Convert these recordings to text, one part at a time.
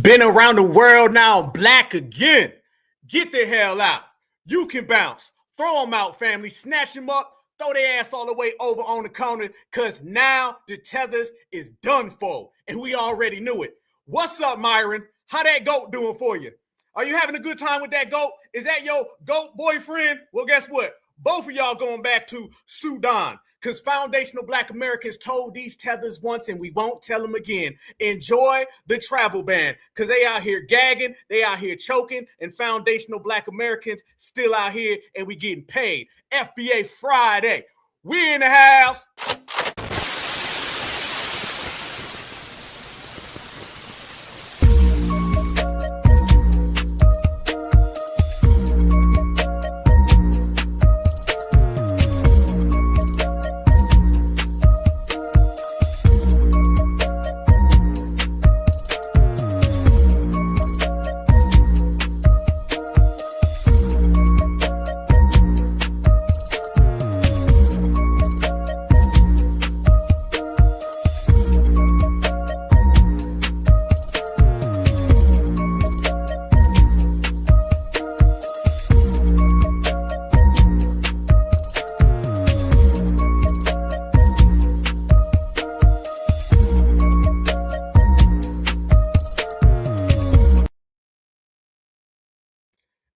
Been around the world, now I'm black again. Get the hell out. You can bounce. Throw them out, family. Snatch them up. Throw their ass all the way over on the corner, because now the Tethers is done for. And we already knew it. What's up, Myron? How that goat doing for you? Are you having a good time with that goat? Is that your goat boyfriend? Well, guess what? Both of y'all going back to Sudan, because foundational black Americans told these Tethers once, and we won't tell them again. Enjoy the travel ban, because they out here gagging, they out here choking, and foundational black Americans still out here, and we getting paid. FBA Friday. We in the house.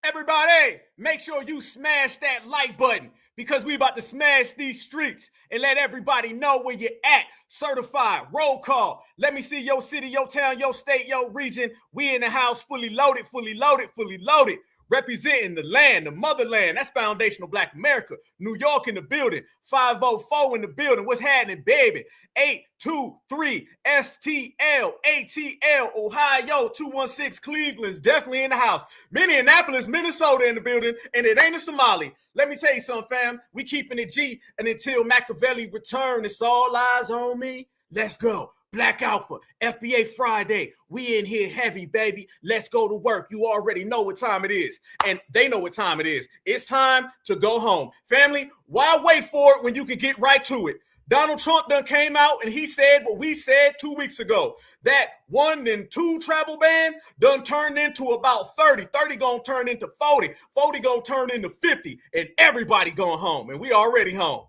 Everybody, make sure you smash that like button, because we about to smash these streets and let everybody know where you're at. Certified, roll call. Let me see your city, your town, your state, your region. We in the house, fully loaded, fully loaded, fully loaded. Representing the land, the motherland. That's foundational black America. New York in the building. 504 in the building. What's happening, baby? 823 STL, ATL, Ohio, 216 Cleveland's definitely in the house. Minneapolis, Minnesota in the building, and it ain't a Somali. Let me tell you something, fam. We keeping it G, and until Machiavelli return, it's all eyes on me. Let's go. Black Alpha, FBA Friday. We in here heavy, baby. Let's go to work. You already know what time it is. And they know what time it is. It's time to go home. Family, why wait for it when you can get right to it? Donald Trump done came out and he said what we said 2 weeks ago. That 1 and 2 travel ban done turned into about 30. 30 gonna turn into 40. 40 gonna turn into 50. And everybody going home. And we already home.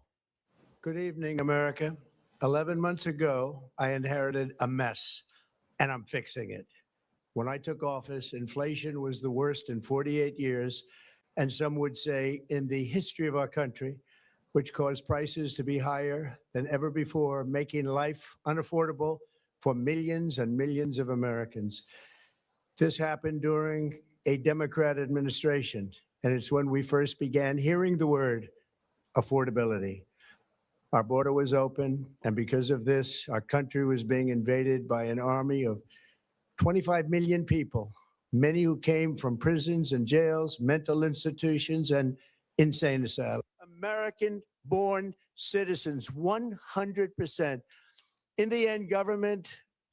Good evening, America. 11 months ago, I inherited a mess, and I'm fixing it. When I took office, inflation was the worst in 48 years, and some would say in the history of our country, which caused prices to be higher than ever before, making life unaffordable for millions and millions of Americans. This happened during a Democrat administration, and it's when we first began hearing the word affordability. Our border was open, and because of this, our country was being invaded by an army of 25 million people, many who came from prisons and jails, mental institutions, and insane asylums. American-born citizens, 100%. In the end, government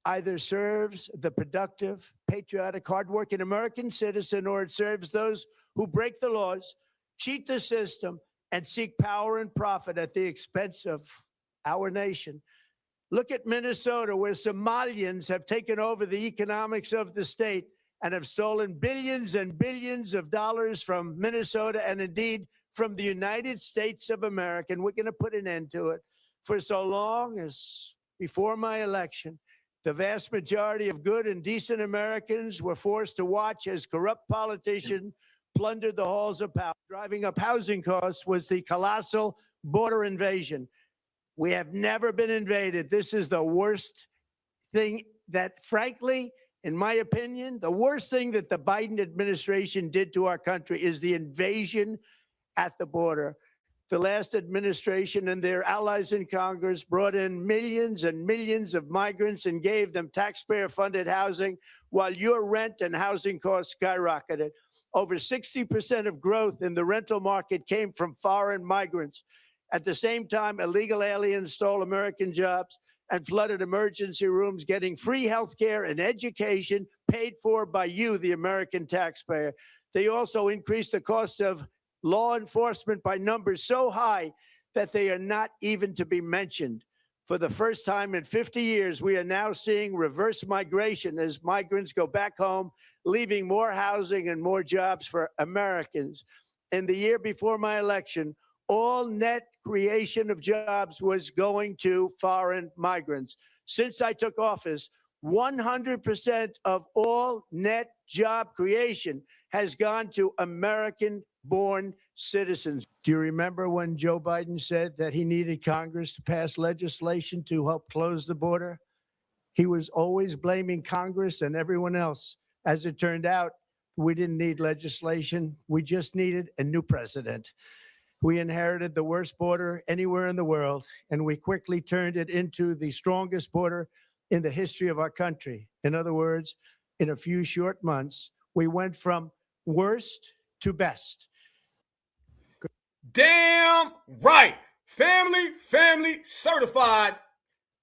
either serves the productive, patriotic, hardworking American citizen, or it serves those who break the laws, cheat the system, and seek power and profit at the expense of our nation. Look at Minnesota, where Somalians have taken over the economics of the state and have stolen billions and billions of dollars from Minnesota and indeed from the United States of America. And we're going to put an end to it. For so long as before my election, the vast majority of good and decent Americans were forced to watch as corrupt politicians plundered the halls of power. Driving up housing costs was the colossal border invasion. We have never been invaded. This is the worst thing that, frankly, in my opinion, the worst thing that the Biden administration did to our country is the invasion at the border. The last administration and their allies in Congress brought in millions and millions of migrants and gave them taxpayer-funded housing while your rent and housing costs skyrocketed. Over 60% of growth in the rental market came from foreign migrants. At the same time, illegal aliens stole American jobs and flooded emergency rooms, getting free health care and education paid for by you, the American taxpayer. They also increased the cost of law enforcement by numbers so high that they are not even to be mentioned. For the first time in 50 years, we are now seeing reverse migration as migrants go back home, leaving more housing and more jobs for Americans. In the year before my election, all net creation of jobs was going to foreign migrants. Since I took office, 100% of all net job creation has gone to American-born citizens. Do you remember when Joe Biden said that he needed Congress to pass legislation to help close the border? He was always blaming Congress and everyone else. As it turned out, we didn't need legislation. We just needed a new president. We inherited the worst border anywhere in the world, and we quickly turned it into the strongest border in the history of our country. In other words, in a few short months, we went from worst to best. Damn right. Family certified.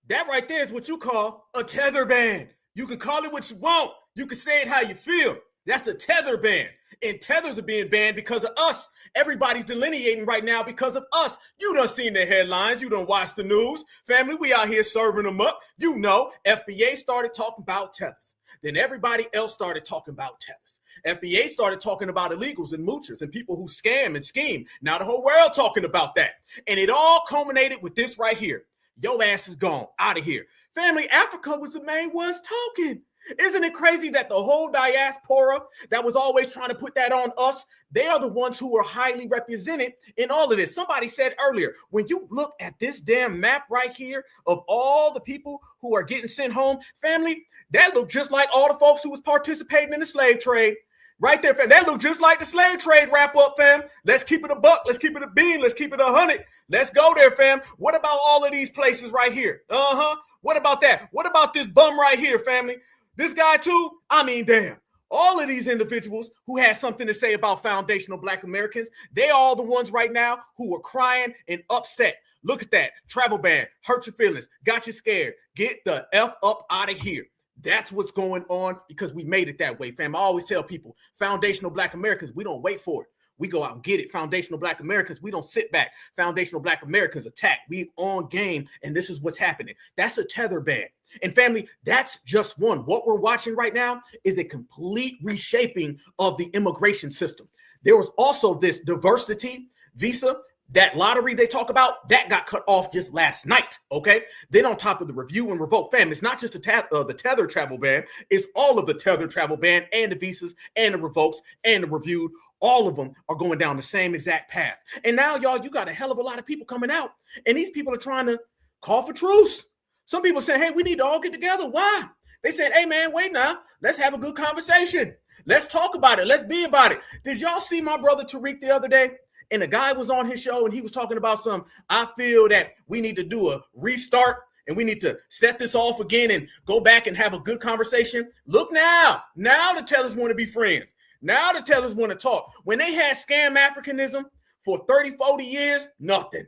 That right there is what you call a tether ban. You can call it what you want. You can say it how you feel. That's the tether ban. And tethers are being banned because of us. Everybody's delineating right now because of us. You done seen the headlines. You done watched the news. Family, we out here serving them up. You know, FBA started talking about tethers. Then everybody else started talking about tethers. FBA started talking about illegals and moochers and people who scam and scheme. Now the whole world talking about that. And it all culminated with this right here. Your ass is gone, out of here. Family, Africa was the main ones talking. Isn't it crazy that the whole diaspora that was always trying to put that on us, they are the ones who are highly represented in all of this. Somebody said earlier, when you look at this damn map right here of all the people who are getting sent home, family, that look just like all the folks who was participating in the slave trade. Right there, fam. That look just like the slave trade wrap up, fam. Let's keep it a buck. Let's keep it a bean. Let's keep it 100. Let's go there, fam. What about all of these places right here? What about that? What about this bum right here, family? This guy too? I mean, damn. All of these individuals who had something to say about foundational Black Americans, they are all the ones right now who are crying and upset. Look at that. Travel ban. Hurt your feelings. Got you scared. Get the F up out of here. That's what's going on because we made it that way, fam. I always tell people, foundational Black Americans, we don't wait for it. We go out and get it. Foundational Black Americans, we don't sit back. Foundational Black Americans attack. We on game, and this is what's happening. That's a tether ban. And family, that's just one. What we're watching right now is a complete reshaping of the immigration system. There was also this diversity visa. That lottery they talk about, that got cut off just last night, okay? Then on top of the review and revoke, fam, it's not just the tether travel ban, it's all of the tether travel ban and the visas and the revokes and the reviewed. All of them are going down the same exact path. And now, y'all, you got a hell of a lot of people coming out, and these people are trying to call for truce. Some people say, hey, we need to all get together. Why? They said, hey, man, wait now. Let's have a good conversation. Let's talk about it. Let's be about it. Did y'all see my brother Tariq the other day? And the guy was on his show and he was talking about I feel that we need to do a restart and we need to set this off again and go back and have a good conversation. Look now the tellers want to be friends. Now the tellers want to talk. When they had scam Africanism for 30, 40 years, nothing,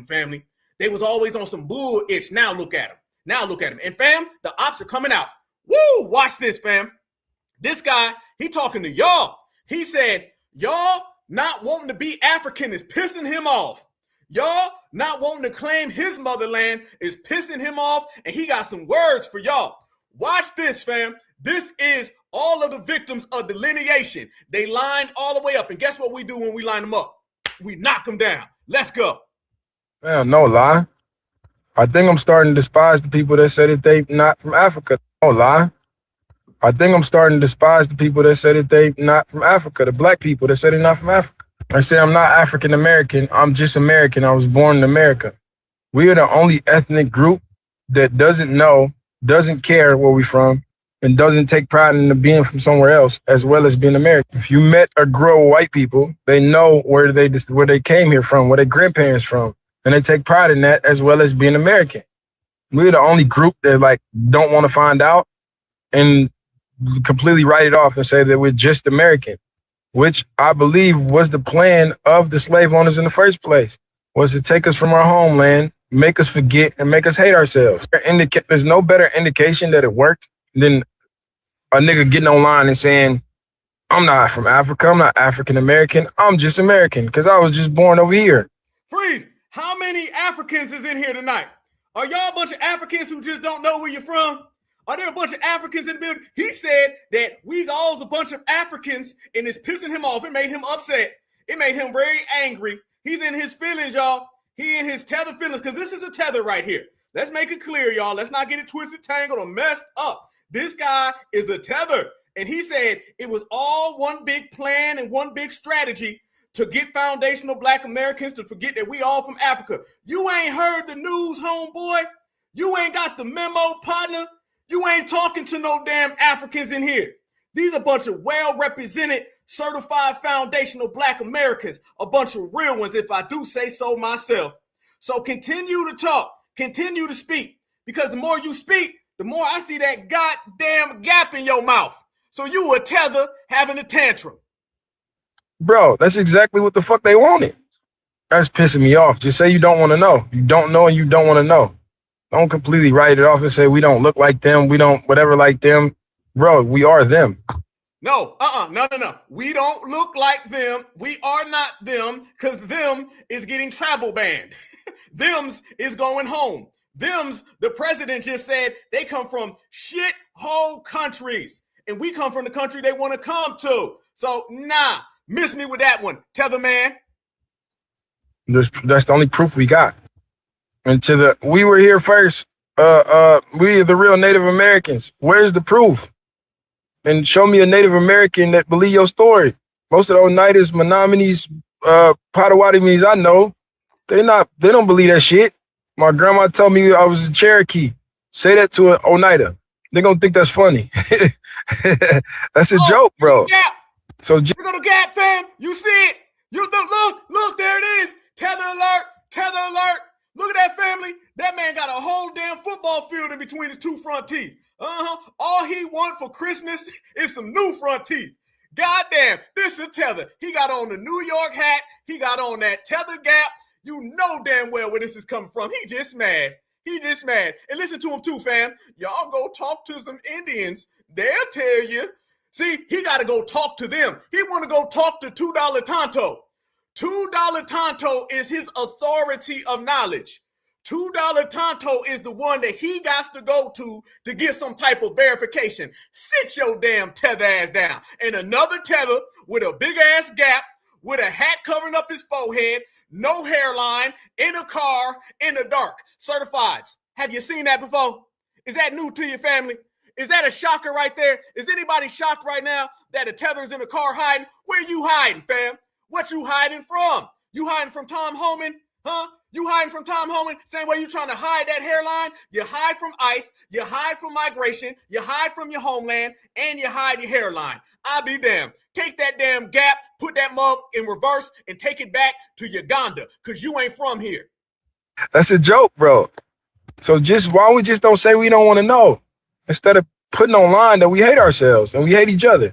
family. They was always on some bull itch. Now look at them. And fam, the ops are coming out. Woo, watch this, fam. This guy, he talking to y'all. He said, y'all not wanting to be African is pissing him off. Y'all not wanting to claim his motherland is pissing him off, and he got some words for y'all. Watch this, fam. This is all of the victims of delineation. They lined all the way up, and guess what we do when we line them up? We knock them down. Let's go. Man, no lie. I think I'm starting to despise the people that say that they not from Africa. No lie. I think I'm starting to despise the people that say that they not from Africa, the Black people that say they're not from Africa. I say I'm not African American, I'm just American. I was born in America. We are the only ethnic group that doesn't know, doesn't care where we're from, and doesn't take pride in being from somewhere else, as well as being American. If you met or grow with white people, they know where they came here from, where their grandparents from, and they take pride in that as well as being American. We're the only group that don't want to find out and completely write it off and say that we're just American, which I believe was the plan of the slave owners in the first place, was to take us from our homeland, make us forget, and make us hate ourselves. There's no better indication that it worked than a nigga getting online and saying, I'm not from Africa, I'm not African American, I'm just American because I was just born over here. Freeze! How many Africans is in here tonight? Are y'all a bunch of Africans who just don't know where you're from? Are there a bunch of Africans in the building? He said that we's all a bunch of Africans, and it's pissing him off. It made him upset. It made him very angry. He's in his feelings, y'all. He in his tether feelings, because this is a tether right here. Let's make it clear, y'all. Let's not get it twisted, tangled, or messed up. This guy is a tether. And he said it was all one big plan and one big strategy to get foundational Black Americans to forget that we all from Africa. You ain't heard the news, homeboy. You ain't got the memo, partner. You ain't talking to no damn Africans in here. These are a bunch of well-represented, certified foundational Black Americans, a bunch of real ones, if I do say so myself. So continue to talk, continue to speak, because the more you speak, the more I see that goddamn gap in your mouth. So you a tether having a tantrum. Bro, that's exactly what the fuck they wanted. That's pissing me off. Just say you don't want to know. You don't know and you don't want to know. Don't completely write it off and say we don't look like them. We don't whatever like them. Bro, we are them. No. We don't look like them. We are not them, because them is getting travel banned. Them's is going home. Them's, the president just said they come from shithole countries. And we come from the country they want to come to. So, nah, miss me with that one, Tether man. That's the only proof we got. And we were here first. We are the real Native Americans. Where's the proof? And show me a Native American that believe your story. Most of the Oneidas, Menominees, Potawatomis I know, they don't believe that shit. My grandma told me I was a Cherokee. Say that to an Oneida. They're going to think that's funny. That's a joke, bro. Gap. So Look at the gap, fam. You see it. You look, there it is. Tether alert. Look at that, family. That man got a whole damn football field in between his two front teeth. All he want for Christmas is some new front teeth. Goddamn, this is Tether. He got on the New York hat. He got on that Tether gap. You know damn well where this is coming from. He just mad. And listen to him too, fam. Y'all go talk to some Indians. They'll tell you. See, he got to go talk to them. He want to go talk to $2 Tonto. $2 Tonto is his authority of knowledge. $2 Tonto is the one that he got to go to get some type of verification. Sit your damn tether ass down. And another tether with a big ass gap, with a hat covering up his forehead, no hairline, in a car, in the dark. Certifieds. Have you seen that before? Is that new to your family? Is that a shocker right there? Is anybody shocked right now that a tether's in the car hiding? Where you hiding, fam? What you hiding from? You hiding from Tom Homan? Huh? You hiding from Tom Homan? Same way you trying to hide that hairline? You hide from ICE, you hide from migration, you hide from your homeland, and you hide your hairline. I'll be damned. Take that damn gap, put that mug in reverse, and take it back to Uganda, because you ain't from here. That's a joke, bro. So why we just don't say we don't want to know? Instead of putting online that we hate ourselves and we hate each other.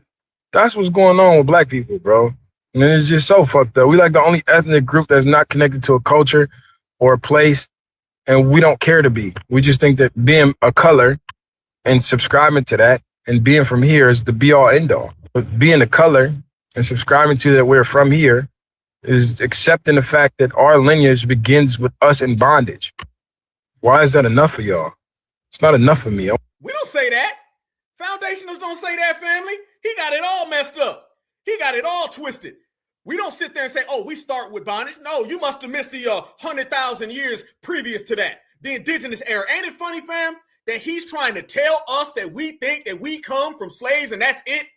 That's what's going on with Black people, bro. And it's just so fucked up. We like the only ethnic group that's not connected to a culture or a place, and we don't care to be. We just think that being a color and subscribing to that and being from here is the be all end all. But being a color and subscribing to that we're from here is accepting the fact that our lineage begins with us in bondage. Why is that enough for y'all? It's not enough for me. We don't say that. Foundationals don't say that, family. He got it all messed up. He got it all twisted. We don't sit there and say, oh, we start with bondage. No, you must have missed the 100,000 years previous to that, the indigenous era. Ain't it funny, fam, that he's trying to tell us that we think that we come from slaves and that's it?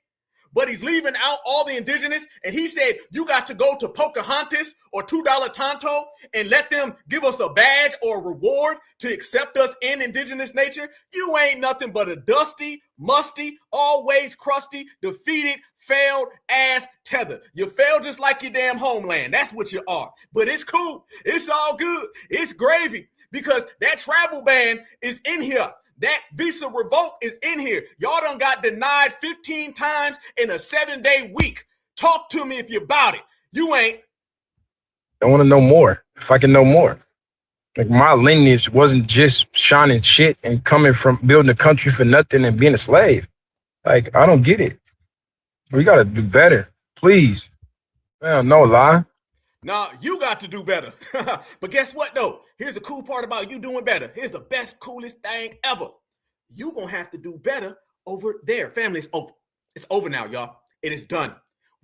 But he's leaving out all the indigenous, and he said, you got to go to Pocahontas or $2 Tonto and let them give us a badge or a reward to accept us in indigenous nature. You ain't nothing but a dusty, musty, always crusty, defeated, failed ass tether. You failed just like your damn homeland. That's what you are. But it's cool. It's all good. It's gravy, because that travel ban is in here. That visa revoke is in here. Y'all done got denied 15 times in a 7-day week. Talk to me if you about it. You ain't. I want to know more. If I can know more. Like, my lineage wasn't just shining shit and coming from building a country for nothing and being a slave. Like, I don't get it. We got to do better. Please. Well, no lie. Nah, you got to do better. But guess what, though? here's the cool part about you doing better. Here's the best, coolest thing ever. You gonna have to do better over there. Family, it's over. It's over now, y'all. It is done.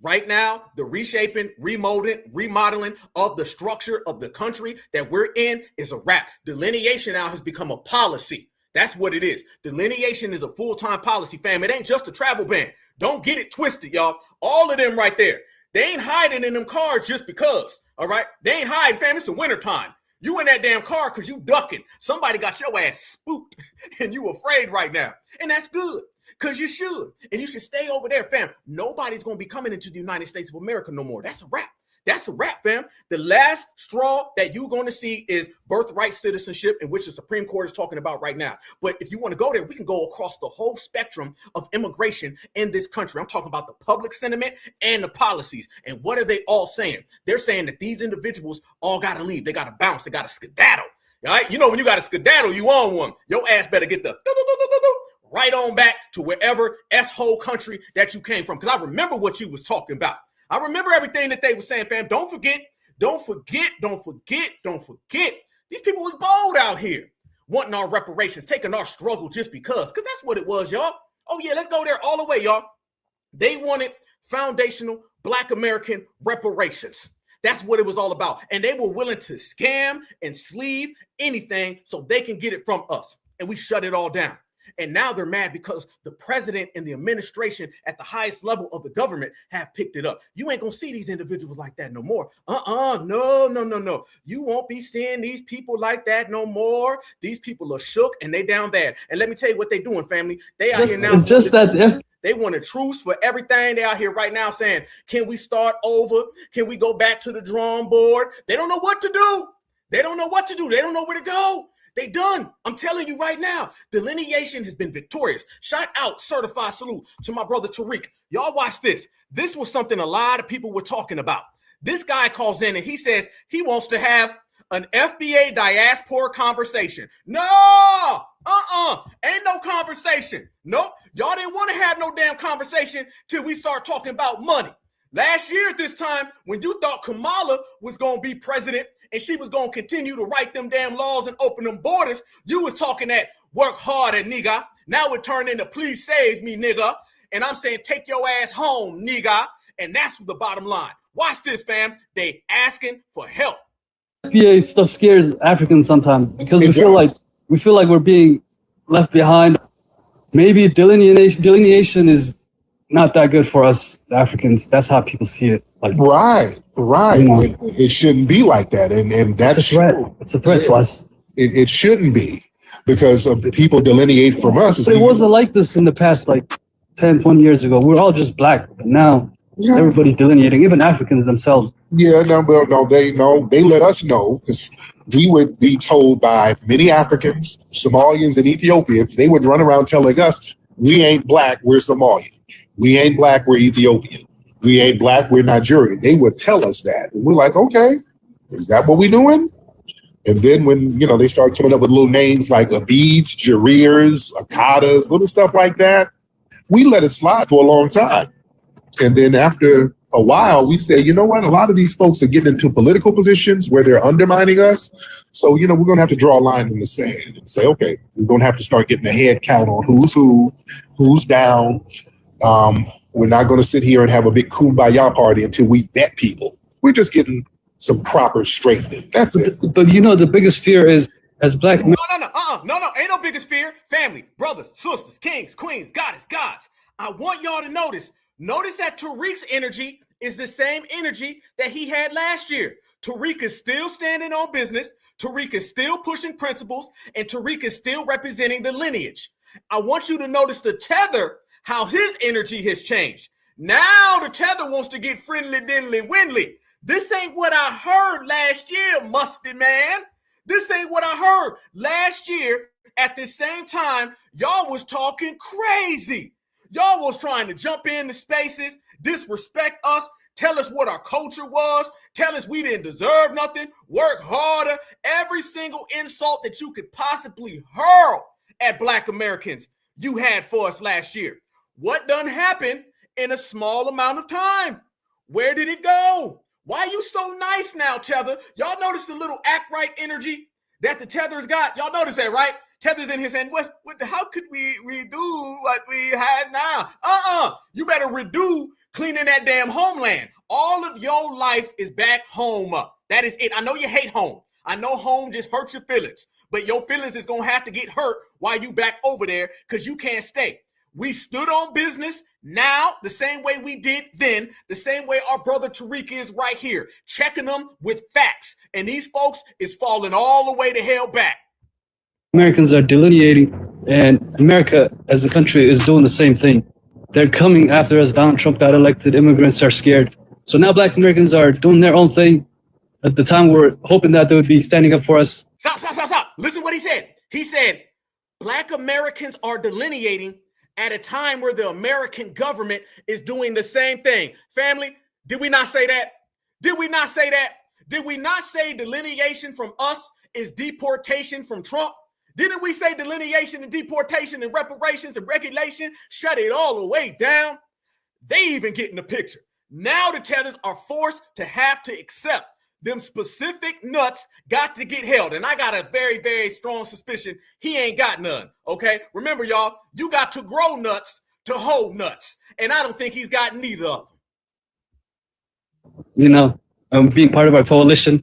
Right now, the reshaping, remodeling of the structure of the country that we're in is a wrap. Delineation now has become a policy. That's what it is. Delineation is a full-time policy, fam. It ain't just a travel ban. Don't get it twisted, y'all. All of them right there. They ain't hiding in them cars just because, all right? They ain't hiding, fam. It's the wintertime. You in that damn car because you ducking. Somebody got your ass spooked and you afraid right now. And that's good because you should. And you should stay over there, fam. Nobody's going to be coming into the United States of America no more. That's a wrap. That's a wrap, fam. The last straw that you're going to see is birthright citizenship, in which the Supreme Court is talking about right now. But if you want to go there, we can go across the whole spectrum of immigration in this country. I'm talking about the public sentiment and the policies. And what are they all saying? They're saying that these individuals all got to leave. They got to bounce. They got to skedaddle. All right? You know, when you got to skedaddle, you on one. Your ass better get the right on back to wherever S-hole country that you came from. Because I remember what you was talking about. I remember everything that they were saying, fam. Don't forget. These people was bold out here wanting our reparations, taking our struggle just because that's what it was, y'all. Oh, yeah, let's go there all the way, y'all. They wanted foundational Black American reparations. That's what it was all about. And they were willing to scam and sleeve anything so they can get it from us. And we shut it all down. And now they're mad because the president and the administration at the highest level of the government have picked it up. You ain't gonna see these individuals like that no more. No. You won't be seeing these people like that no more. These people are shook and they down bad. And let me tell you what they doing, family. They out here now. It's just that they want a truce for everything. They out here right now saying, can we start over? Can we go back to the drawing board? They don't know what to do. They don't know where to go. They done. I'm telling you right now, delineation has been victorious. Shout out, certified salute to my brother Tariq. Y'all watch this. This was something a lot of people were talking about. This guy calls in and he says he wants to have an FBA diaspora conversation. No, ain't no conversation. Nope. Y'all didn't want to have no damn conversation till we start talking about money. Last year at this time, when you thought Kamala was going to be president and she was going to continue to write them damn laws and open them borders, you was talking that work harder, nigga. Now it turned into please save me, nigga. And I'm saying take your ass home, nigga. And that's the bottom line. Watch this, fam. They asking for help. FBA stuff scares Africans sometimes because we feel like we're being left behind. Maybe delineation is not that good for us Africans. That's how people see it. Like, right. You know, It shouldn't be like that, and that's it's a threat. It's a threat to us. It shouldn't be because of the people delineate from us. But it wasn't like this in the past, like 10, 20 years ago. We're all just black, but now everybody delineating, even Africans themselves. Yeah, they let us know because we would be told by many Africans, Somalians, and Ethiopians. They would run around telling us, "We ain't black, we're Somalian. We ain't black, we're Ethiopian. We ain't black, we're Nigerian." They would tell us that. And we're like, okay, is that what we're doing? And then when, they start coming up with little names like Abids, Jarirs, Akadas, little stuff like that, we let it slide for a long time. And then after a while, we say, you know what? A lot of these folks are getting into political positions where they're undermining us. So, we're going to have to draw a line in the sand and say, okay, we're going to have to start getting a head count on who's who, who's down. We're not going to sit here and have a big kumbaya party until we vet people. We're just getting some proper straightening. That's it. But the biggest fear is as black men. No, ain't no biggest fear. Family, brothers, sisters, kings, queens, goddess, gods. I want y'all to notice that Tariq's energy is the same energy that he had last year. Tariq is still standing on business. Tariq is still pushing principles, and Tariq is still representing the lineage. I want you to notice the Tether, how his energy has changed. Now the Tether wants to get friendly, diddly, windly. This ain't what I heard last year, musty man. This ain't what I heard last year. At the same time, y'all was talking crazy. Y'all was trying to jump into spaces, disrespect us, tell us what our culture was, tell us we didn't deserve nothing, work harder, every single insult that you could possibly hurl at Black Americans you had for us last year. What done happened in a small amount of time? Where did it go? Why you so nice now, Tether? Y'all notice the little act right energy? that the Tethers got. Y'all notice that, right? Tethers in here saying, how could we redo what we had now? You better redo cleaning that damn homeland. All of your life is back home. That is it. I know you hate home. I know home just hurts your feelings, but your feelings is going to have to get hurt while you back over there because you can't stay. We stood on business now the same way we did then, the same way our brother Tariq is right here, checking them with facts. And these folks is falling all the way to hell back. Americans are delineating, and America as a country is doing the same thing. They're coming after us. Donald Trump got elected. Immigrants are scared. So now Black Americans are doing their own thing. At the time, we're hoping that they would be standing up for us. Stop. Listen to what he said. He said, Black Americans are delineating at a time where the American government is doing the same thing. Family, did we not say that? Did we not say that? Did we not say delineation from us is deportation from Trump? Didn't we say delineation and deportation and reparations and regulation? Shut it all the way down. They even get in the picture. Now the Tethers are forced to have to accept them specific nuts got to get held. And I got a very, very strong suspicion he ain't got none, okay? Remember, y'all, you got to grow nuts to hold nuts. And I don't think he's got neither of them. You know, being part of our coalition.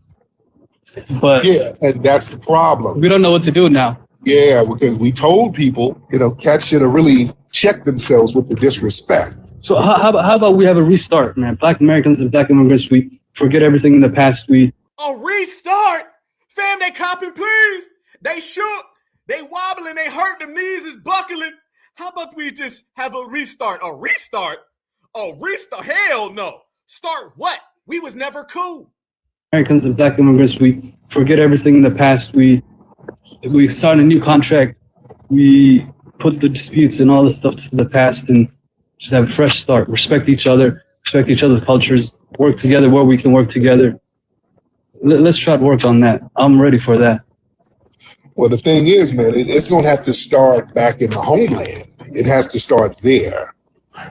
But Yeah, and that's the problem. we don't know what to do now. Yeah, because we told people, cats should have really checked themselves with the disrespect. So how about we have a restart, man? Black Americans and Black immigrants, we forget everything in the past. A restart? Fam, they copping, please. They shook. They wobbling. They hurt. The knees is buckling. How about we just have a restart? A restart? A restart? Hell no. Start what? We was never cool. Americans and Black immigrants, we forget everything in the past. We start a new contract. We put the disputes and all the stuff to the past and just have a fresh start. Respect each other, respect each other's cultures, work together where we can work together. Let's try to work on that. I'm ready for that. Well, the thing is, man, it's going to have to start back in the homeland. It has to start there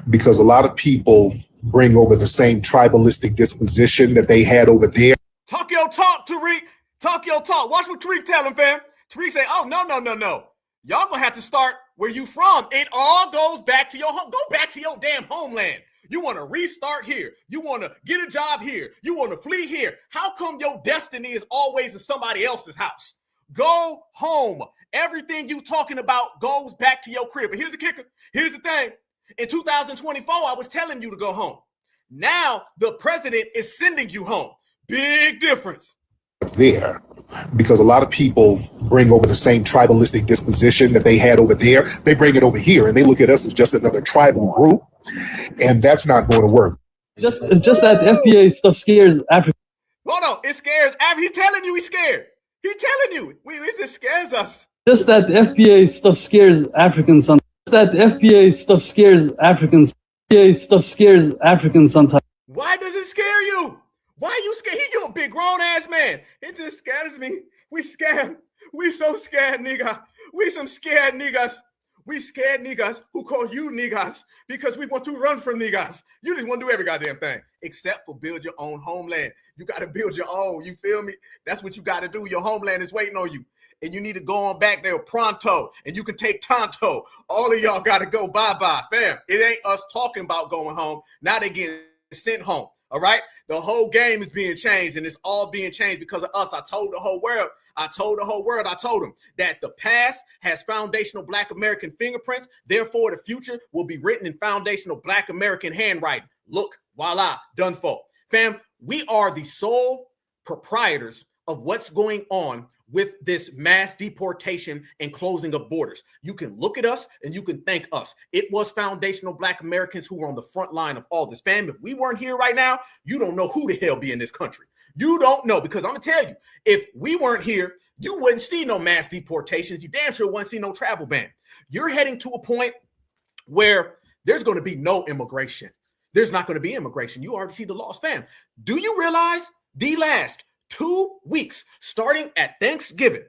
because a lot of people bring over the same tribalistic disposition that they had over there. Talk your talk, Tariq. Talk your talk. Watch what Tariq tell him, fam. Tariq say, oh, no. Y'all gonna have to start where you from. It all goes back to your home. Go back to your damn homeland. You want to restart here. You want to get a job here. You want to flee here. How come your destiny is always in somebody else's house? Go home. Everything you talking about goes back to your crib. But here's the kicker. Here's the thing. In 2024, I was telling you to go home. Now the president is sending you home. Big difference. There because a lot of people bring over the same tribalistic disposition that they had over there. They bring it over here and they look at us as just another tribal group, and that's not going to work. It's just that the FBA stuff scares Africa. Hold on, it scares. He's telling you he's scared. He's telling you. It just scares us. Just that the FBA stuff scares Africans sometimes. That the FBA stuff scares Africans. FBA stuff scares Africans sometimes. Why does it scare you? Why are you scared? You a big grown ass man. It just scares me. We scared. We so scared, nigga. We some scared niggas. We scared niggas who call you niggas because we want to run from niggas. You just want to do every goddamn thing except for build your own homeland. You got to build your own. You feel me? That's what you got to do. Your homeland is waiting on you. And you need to go on back there pronto. And you can take Tonto. All of y'all got to go bye-bye. Fam, it ain't us talking about going home. Now they getting sent home. All right? The whole game is being changed, and it's all being changed because of us. I told the whole world them that the past has foundational Black American fingerprints. Therefore, the future will be written in foundational Black American handwriting. Look, voila, done for. Fam, we are the sole proprietors of what's going on with this mass deportation and closing of borders. You can look at us and you can thank us. It was foundational Black Americans who were on the front line of all this. Fam, if we weren't here right now, you don't know who the hell be in this country. You don't know, because I'm gonna tell you, if we weren't here, you wouldn't see no mass deportations. You damn sure wouldn't see no travel ban. You're heading to a point where there's going to be no immigration. There's not going to be immigration. You already see the laws, fam. Do you realize the last 2 weeks, starting at Thanksgiving,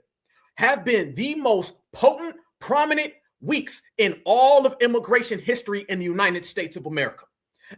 have been the most potent, prominent weeks in all of immigration history in the United States of America?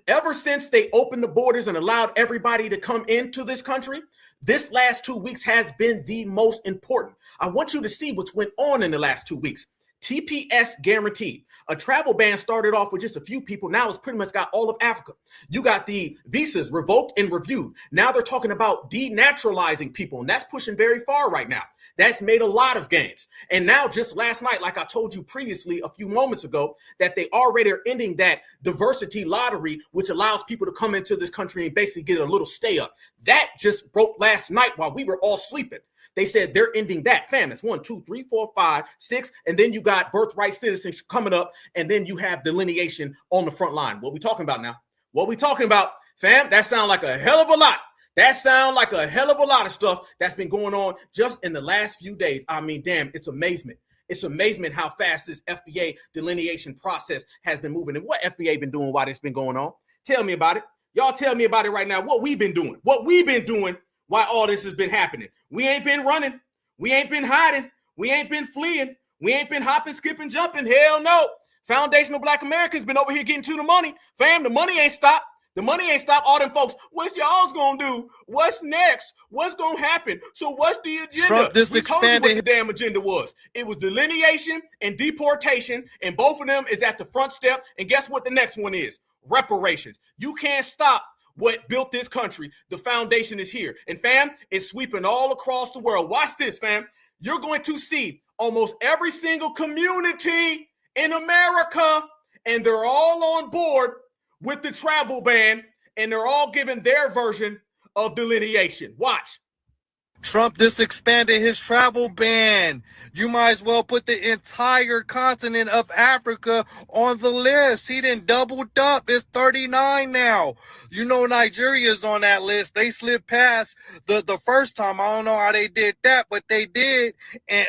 Ever since they opened the borders and allowed everybody to come into this country, this last 2 weeks has been the most important. I want you to see what's went on in the last 2 weeks. TPS guaranteed. A travel ban started off with just a few people. Now it's pretty much got all of Africa. You got the visas revoked and reviewed. Now they're talking about denaturalizing people, and that's pushing very far right now. That's made a lot of gains. And now just last night, like I told you previously a few moments ago, that they already are ending that diversity lottery, which allows people to come into this country and basically get a little stay up. That just broke last night while we were all sleeping. They said they're ending that. Fam, that's 1, 2, 3, 4, 5, 6. And then you got birthright citizenship coming up. And then you have delineation on the front line. What we talking about now? What we talking about, fam? That sounds like a hell of a lot. That sounds like a hell of a lot of stuff that's been going on just in the last few days. I mean, damn, it's amazement. It's amazement how fast this FBA delineation process has been moving. And what FBA been doing while this been going on? Tell me about it. Y'all tell me about it right now. What we've been doing. What we've been doing while all this has been happening. We ain't been running. We ain't been hiding. We ain't been fleeing. We ain't been hopping, skipping, jumping. Hell no. Foundational Black Americans been over here getting to the money. Fam, the money ain't stopped. The money ain't stopped. All them folks, what's y'all's gonna do? What's next? What's gonna happen? So what's the agenda? Trump just we told you what expanded. the damn agenda was. It was delineation and deportation, and both of them is at the front step. And guess what the next one is? Reparations. You can't stop what built this country. The foundation is here. And fam, it's sweeping all across the world. Watch this, fam. You're going to see almost every single community in America, and they're all on board with the travel ban, and they're all giving their version of delineation. Watch. Trump just expanded his travel ban. You might as well put the entire continent of Africa on the list. He done doubled up. It's 39 now. You know Nigeria's on that list. They slipped past the first time. I don't know how they did that, but they did. And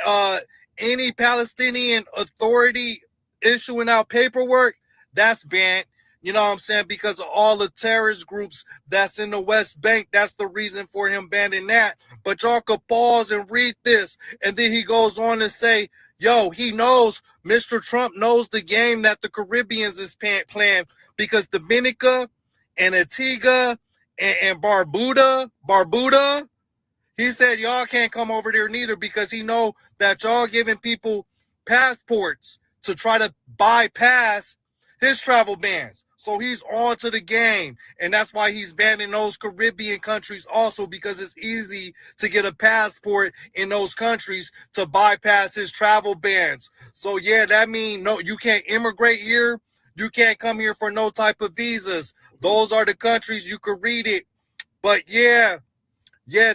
any Palestinian authority issuing out paperwork, that's banned. You know what I'm saying? Because of all the terrorist groups that's in the West Bank. That's the reason for him banning that. But y'all could pause and read this. And then he goes on to say, yo, he knows, Mr. Trump knows the game that the Caribbeans is playing, because Dominica and Antigua and Barbuda, he said y'all can't come over there neither, because he know that y'all giving people passports to try to bypass his travel bans. So he's on to the game, and that's why he's banning those Caribbean countries also, because it's easy to get a passport in those countries to bypass his travel bans. So yeah, that means no, you can't immigrate here. You can't come here for no type of visas. Those are the countries. You could read it. But yeah,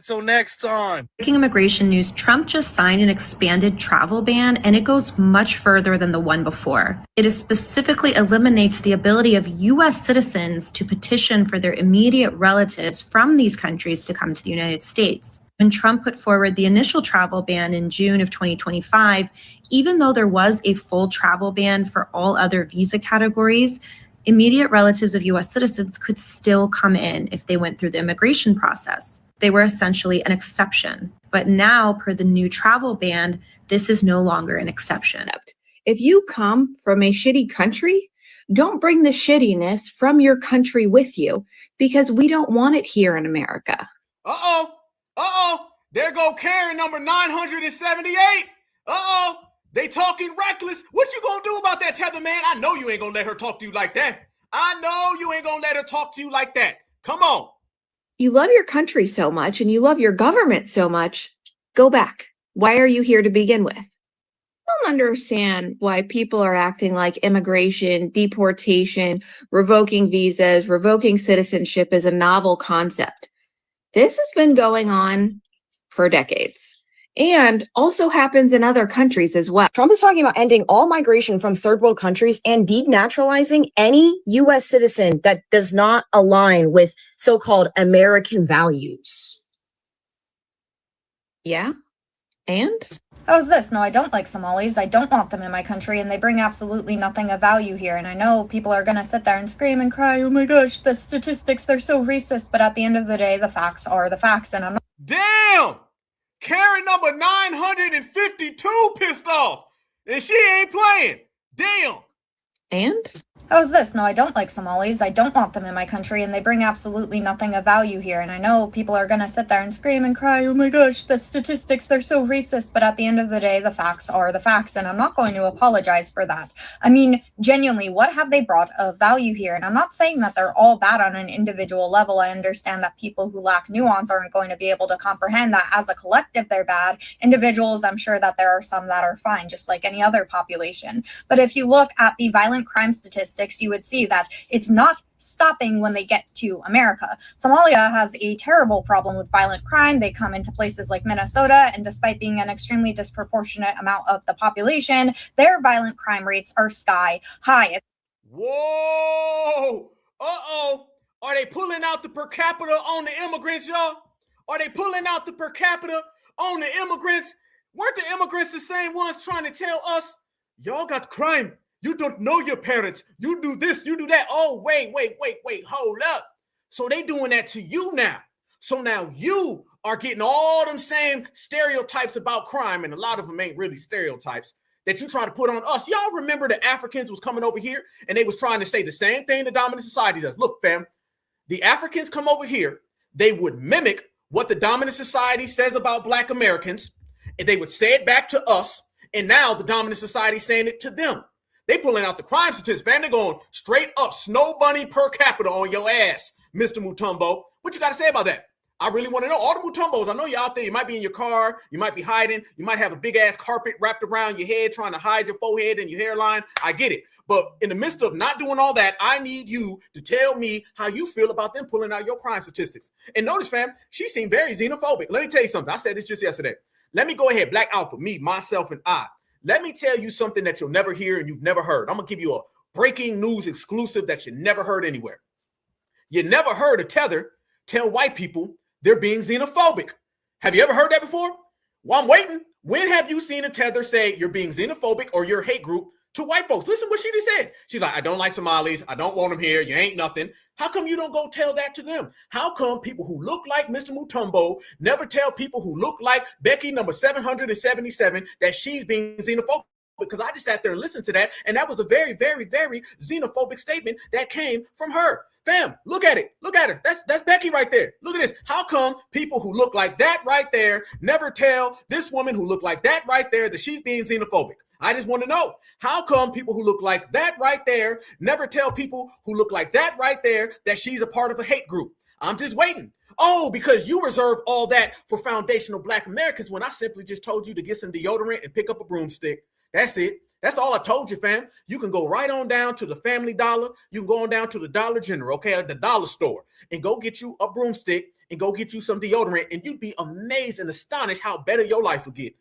till next time. Breaking immigration news, Trump just signed an expanded travel ban, and it goes much further than the one before. It specifically eliminates the ability of U.S. citizens to petition for their immediate relatives from these countries to come to the United States. When Trump put forward the initial travel ban in June of 2025, even though there was a full travel ban for all other visa categories, immediate relatives of U.S. citizens could still come in if they went through the immigration process. They were essentially an exception. But now, per the new travel ban, this is no longer an exception. If you come from a shitty country, don't bring the shittiness from your country with you, because we don't want it here in America. There go Karen number 978. They talking reckless. What you gonna do about that, Tether man? I know you ain't gonna let her talk to you like that. I know you ain't gonna let her talk to you like that. Come on. You love your country so much and you love your government so much. Go back. Why are you here to begin with? I don't understand why people are acting like immigration, deportation, revoking visas, revoking citizenship is a novel concept. This has been going on for decades, and also happens in other countries as well. Trump is talking about ending all migration from third world countries and denaturalizing any U.S. citizen that does not align with so-called American values. Yeah? And? How's this? No, I don't like Somalis. I don't want them in my country, and they bring absolutely nothing of value here. And I know people are going to sit there and scream and cry, oh my gosh, the statistics, they're so racist. But at the end of the day, the facts are the facts, and I'm not. Damn! Karen number 952 pissed off, and she ain't playing. Damn. And? How's this? No, I don't like Somalis. I don't want them in my country, and they bring absolutely nothing of value here. And I know people are going to sit there and scream and cry, oh my gosh, the statistics, they're so racist. But at the end of the day, the facts are the facts, and I'm not going to apologize for that. I mean, genuinely, what have they brought of value here? And I'm not saying that they're all bad on an individual level. I understand that people who lack nuance aren't going to be able to comprehend that as a collective they're bad. Individuals, I'm sure that there are some that are fine, just like any other population. But if you look at the violent crime statistics, you would see that it's not stopping when they get to America. Somalia has a terrible problem with violent crime. They come into places like Minnesota, and despite being an extremely disproportionate amount of the population, their violent crime rates are sky high. Whoa! Uh-oh! Are they pulling out the per capita on the immigrants, y'all? Are they pulling out the per capita on the immigrants? Weren't the immigrants the same ones trying to tell us, y'all got crime? You don't know your parents. You do this, you do that. Oh, wait, hold up. So they doing that to you now. So now you are getting all them same stereotypes about crime, and a lot of them ain't really stereotypes, that you try to put on us. Y'all remember the Africans was coming over here and they was trying to say the same thing the dominant society does. Look, fam, the Africans come over here, they would mimic what the dominant society says about Black Americans, and they would say it back to us, and now the dominant society saying it to them. They pulling out the crime statistics, man. They're going straight up snow bunny per capita on your ass, Mr. Mutombo. What you got to say about that? I really want to know. All the Mutombos, I know you're out there. You might be in your car. You might be hiding. You might have a big-ass carpet wrapped around your head trying to hide your forehead and your hairline. I get it. But in the midst of not doing all that, I need you to tell me how you feel about them pulling out your crime statistics. And notice, fam, she seemed very xenophobic. Let me tell you something. I said this just yesterday. Let me go ahead, Black Alpha, me, myself, and I. Let me tell you something that you'll never hear and you've never heard. I'm going to give you a breaking news exclusive that you never heard anywhere. You never heard a Tether tell white people they're being xenophobic. Have you ever heard that before? Well, I'm waiting. When have you seen a Tether say you're being xenophobic or you're a hate group to white folks? Listen what she just said. She's like, I don't like Somalis. I don't want them here. You ain't nothing. How come you don't go tell that to them? How come people who look like Mr. Mutombo never tell people who look like Becky number 777 that she's being xenophobic? Because I just sat there and listened to that, and that was a very, very, very xenophobic statement that came from her. Fam, look at it. Look at her. That's Becky right there. Look at this. How come people who look like that right there never tell this woman who look like that right there that she's being xenophobic? I just want to know, how come people who look like that right there never tell people who look like that right there that she's a part of a hate group? I'm just waiting. Oh, because you reserve all that for foundational Black Americans when I simply just told you to get some deodorant and pick up a broomstick. That's it. That's all I told you, fam. You can go right on down to the Family Dollar. You can go on down to the Dollar General, okay, at the dollar store, and go get you a broomstick and go get you some deodorant, and you'd be amazed and astonished how better your life will get.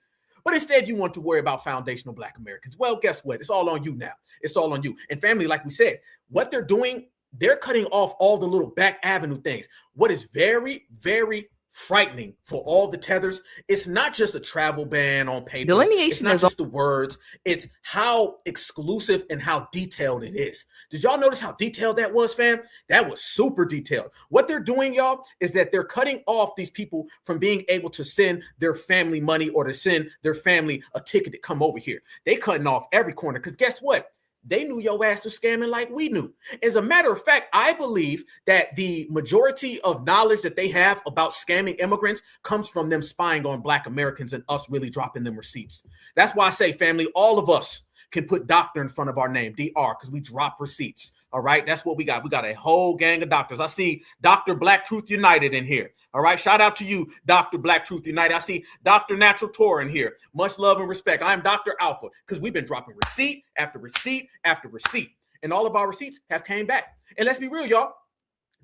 But instead, you want to worry about foundational Black Americans. Well, guess what? It's all on you now. It's all on you. And family, like we said, what they're doing, they're cutting off all the little back avenue things. What is very, very frightening for all the Tethers, it's not just a travel ban on paper. Delineation it's not just the words. It's how exclusive and how detailed it is. Did y'all notice how detailed that was, fam? That was super detailed. What they're doing, y'all, is that they're cutting off these people from being able to send their family money or to send their family a ticket to come over here. They cutting off every corner because guess what? They knew your ass was scamming like we knew. As a matter of fact, I believe that the majority of knowledge that they have about scamming immigrants comes from them spying on Black Americans and us really dropping them receipts. That's why I say, family, all of us can put doctor in front of our name, DR, because we drop receipts. All right, that's what we got. We got a whole gang of doctors. I see Dr. Black Truth United in here. All right, shout out to you, Dr. Black Truth United. I see Dr. Natural Tor in here. Much love and respect. I'm Dr. Alpha because we've been dropping receipt after receipt after receipt, and all of our receipts have came back. And let's be real, y'all.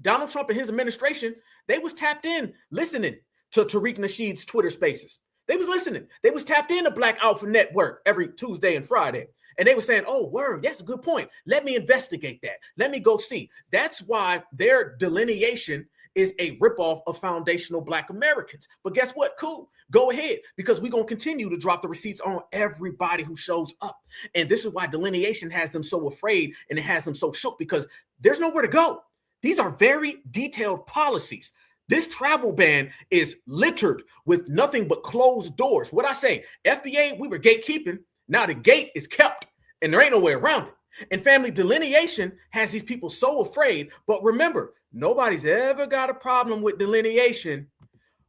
Donald Trump and his administration, they was tapped in listening to Tariq Nasheed's Twitter Spaces. They was listening. They was tapped in to Black Alpha Network every Tuesday and Friday. And they were saying, oh, word, that's a good point. Let me investigate that. Let me go see. That's why their delineation is a ripoff of foundational Black Americans. But guess what? Cool. Go ahead, because we're going to continue to drop the receipts on everybody who shows up. And this is why delineation has them so afraid and it has them so shook, because there's nowhere to go. These are very detailed policies. This travel ban is littered with nothing but closed doors. What I say, FBA, we were gatekeeping. Now the gate is kept and there ain't no way around it. And family delineation has these people so afraid. But remember, nobody's ever got a problem with delineation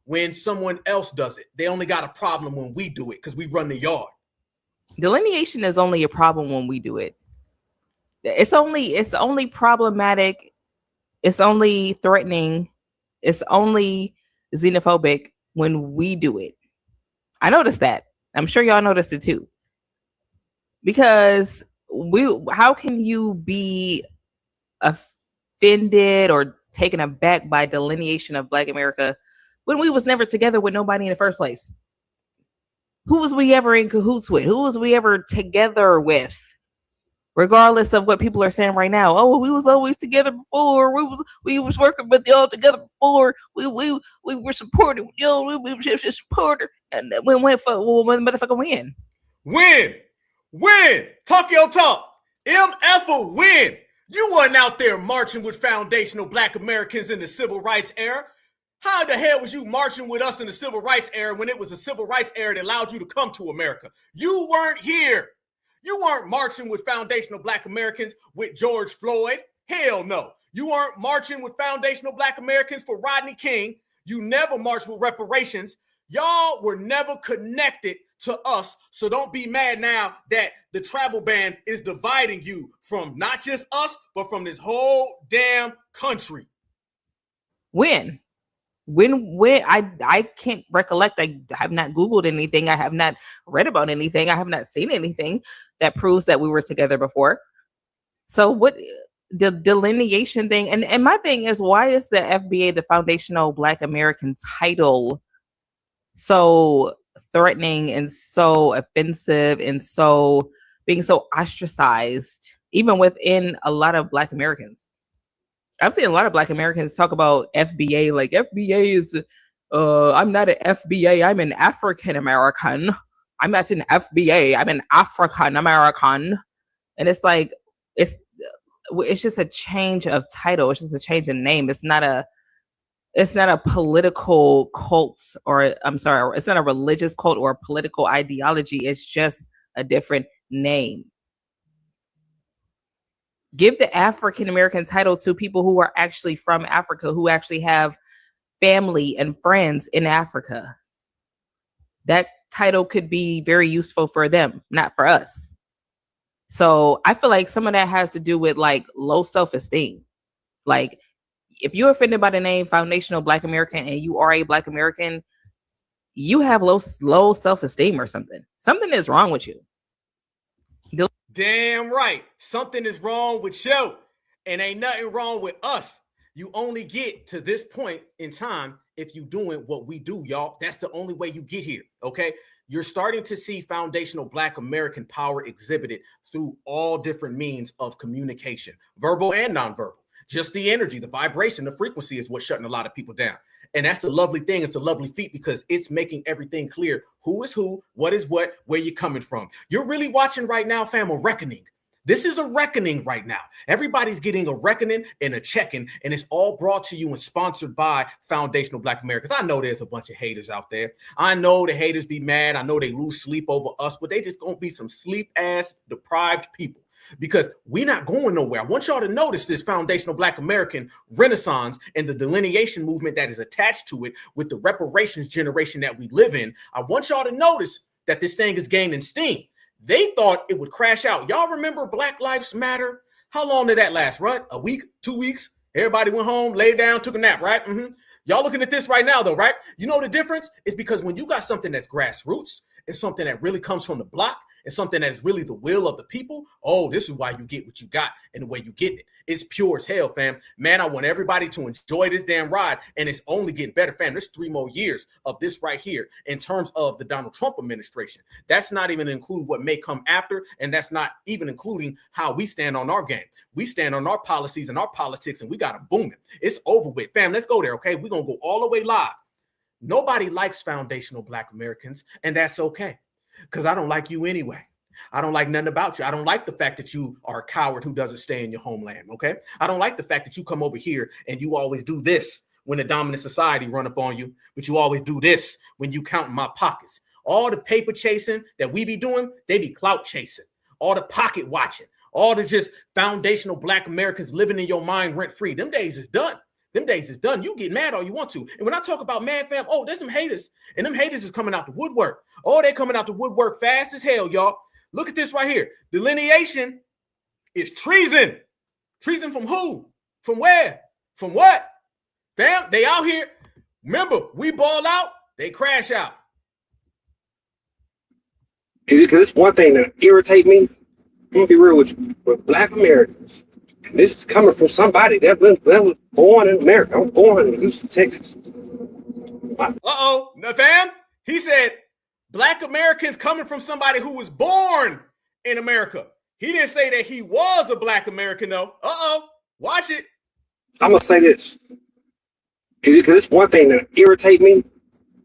when someone else does it. They only got a problem when we do it because we run the yard. Delineation is only a problem when we do it. It's only problematic. It's only threatening. It's only xenophobic when we do it. I noticed that. I'm sure y'all noticed it too. Because how can you be offended or taken aback by delineation of Black America when we was never together with nobody in the first place? Who was we ever in cahoots with? Who was we ever together with? Regardless of what people are saying right now. Oh, we was always together before. We was working with y'all together before. We were supported. Yo, we were just supported. And when motherfucker win. Win. Talk your talk. MF win. You wasn't out there marching with foundational Black Americans in the civil rights era. How the hell was you marching with us in the civil rights era when it was a civil rights era that allowed you to come to America? You weren't here. You weren't marching with foundational Black Americans with George Floyd. Hell no. You weren't marching with foundational Black Americans for Rodney King. You never marched with reparations. Y'all were never connected to us. So don't be mad now that the travel ban is dividing you from not just us, but from this whole damn country. When I can't recollect. I have not Googled anything. I have not read about anything. I have not seen anything that proves that we were together before. So what the delineation thing, and my thing is, why is the FBA, the Foundational Black American title, so threatening and so offensive and so being so ostracized, even within a lot of Black Americans? I've seen a lot of Black Americans talk about FBA, like FBA is, I'm not an FBA, I'm an African American. I'm not an FBA, I'm an African American. And it's like, it's just a change of title. It's just a change in name. It's not a political cult, or I'm sorry, it's not a religious cult or a political ideology. It's just a different name. Give the African American title to people who are actually from Africa, who actually have family and friends in Africa. That title could be very useful for them, not for us. So I feel like some of that has to do with like low self-esteem. Like if you're offended by the name Foundational Black American and you are a Black American, you have low self-esteem or something. Something is wrong with you. Damn right. Something is wrong with you, and ain't nothing wrong with us. You only get to this point in time if you doing what we do, y'all. That's the only way you get here, okay? You're starting to see foundational Black American power exhibited through all different means of communication, verbal and nonverbal. Just the energy, the vibration, the frequency is what's shutting a lot of people down. And that's a lovely thing. It's a lovely feat because it's making everything clear. Who is who, what is what, where you're coming from. You're really watching right now, fam, a reckoning. This is a reckoning right now. Everybody's getting a reckoning and a check-in, and it's all brought to you and sponsored by Foundational Black Americans. I know there's a bunch of haters out there. I know the haters be mad. I know they lose sleep over us, but they just gonna be some sleep-ass deprived people. Because we're not going nowhere. I want y'all to notice this foundational Black American renaissance and the delineation movement that is attached to it with the reparations generation that we live in. I want y'all to notice that this thing is gaining steam. They thought it would crash out. Y'all remember Black Lives Matter? How long did that last, right? A week, 2 weeks? Everybody went home, laid down, took a nap, right? Y'all looking at this right now, though, right? You know the difference is because when you got something that's grassroots, it's something that really comes from the block, it's something that is really the will of the people. Oh, this is why you get what you got and the way you get it. It's pure as hell, fam. Man, I want everybody to enjoy this damn ride, and it's only getting better, fam. There's 3 more years of this right here in terms of the Donald Trump administration. That's not even include what may come after, and that's not even including how we stand on our game. We stand on our policies and our politics, and we got them booming. It's over with, fam. Let's go there, okay? We're going to go all the way live. Nobody likes foundational Black Americans, and that's okay, because I don't like you anyway. I don't like nothing about you. I don't like the fact that you are a coward who doesn't stay in your homeland, okay? I don't like the fact that you come over here and you always do this when the dominant society run up on you, but you always do this when you count my pockets. All the paper chasing that we be doing, they be clout chasing. All the pocket watching, All the just foundational Black Americans living in your mind rent free. Them days is done. Them days is done. You get mad all you want to. And when I talk about mad fam, oh, there's some haters. And them haters is coming out the woodwork. Oh, they coming out the woodwork fast as hell, y'all. Look at this right here. Delineation is treason. Treason from who? From where? From what? Fam, they out here. Remember, we ball out, they crash out. Because it's one thing that irritate me. I'm gonna be real with you. With Black Americans, and this is coming from somebody that was born in America. I was born in Houston, Texas. Uh-oh, no, fam. He said Black Americans coming from somebody who was born in America. He didn't say that he was a Black American, though. Uh-oh, watch it. I'm gonna say this. Because it's one thing that irritate me. I'm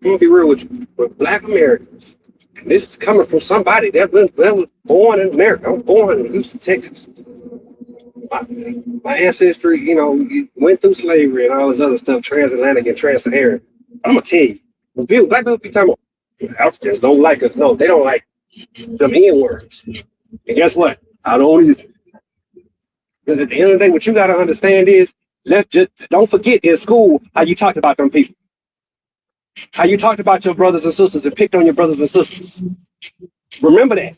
gonna be real with you. With Black Americans, and this is coming from somebody that was born in America. I was born in Houston, Texas. My ancestry, you know, went through slavery and all this other stuff, transatlantic and trans-Saharan. I'm gonna tell you, when Black people be talking about Africans don't like us. No, they don't like them N-words. And guess what? I don't either. Because at the end of the day, what you gotta understand is, don't forget in school how you talked about them people. How you talked about your brothers and sisters and picked on your brothers and sisters. Remember that.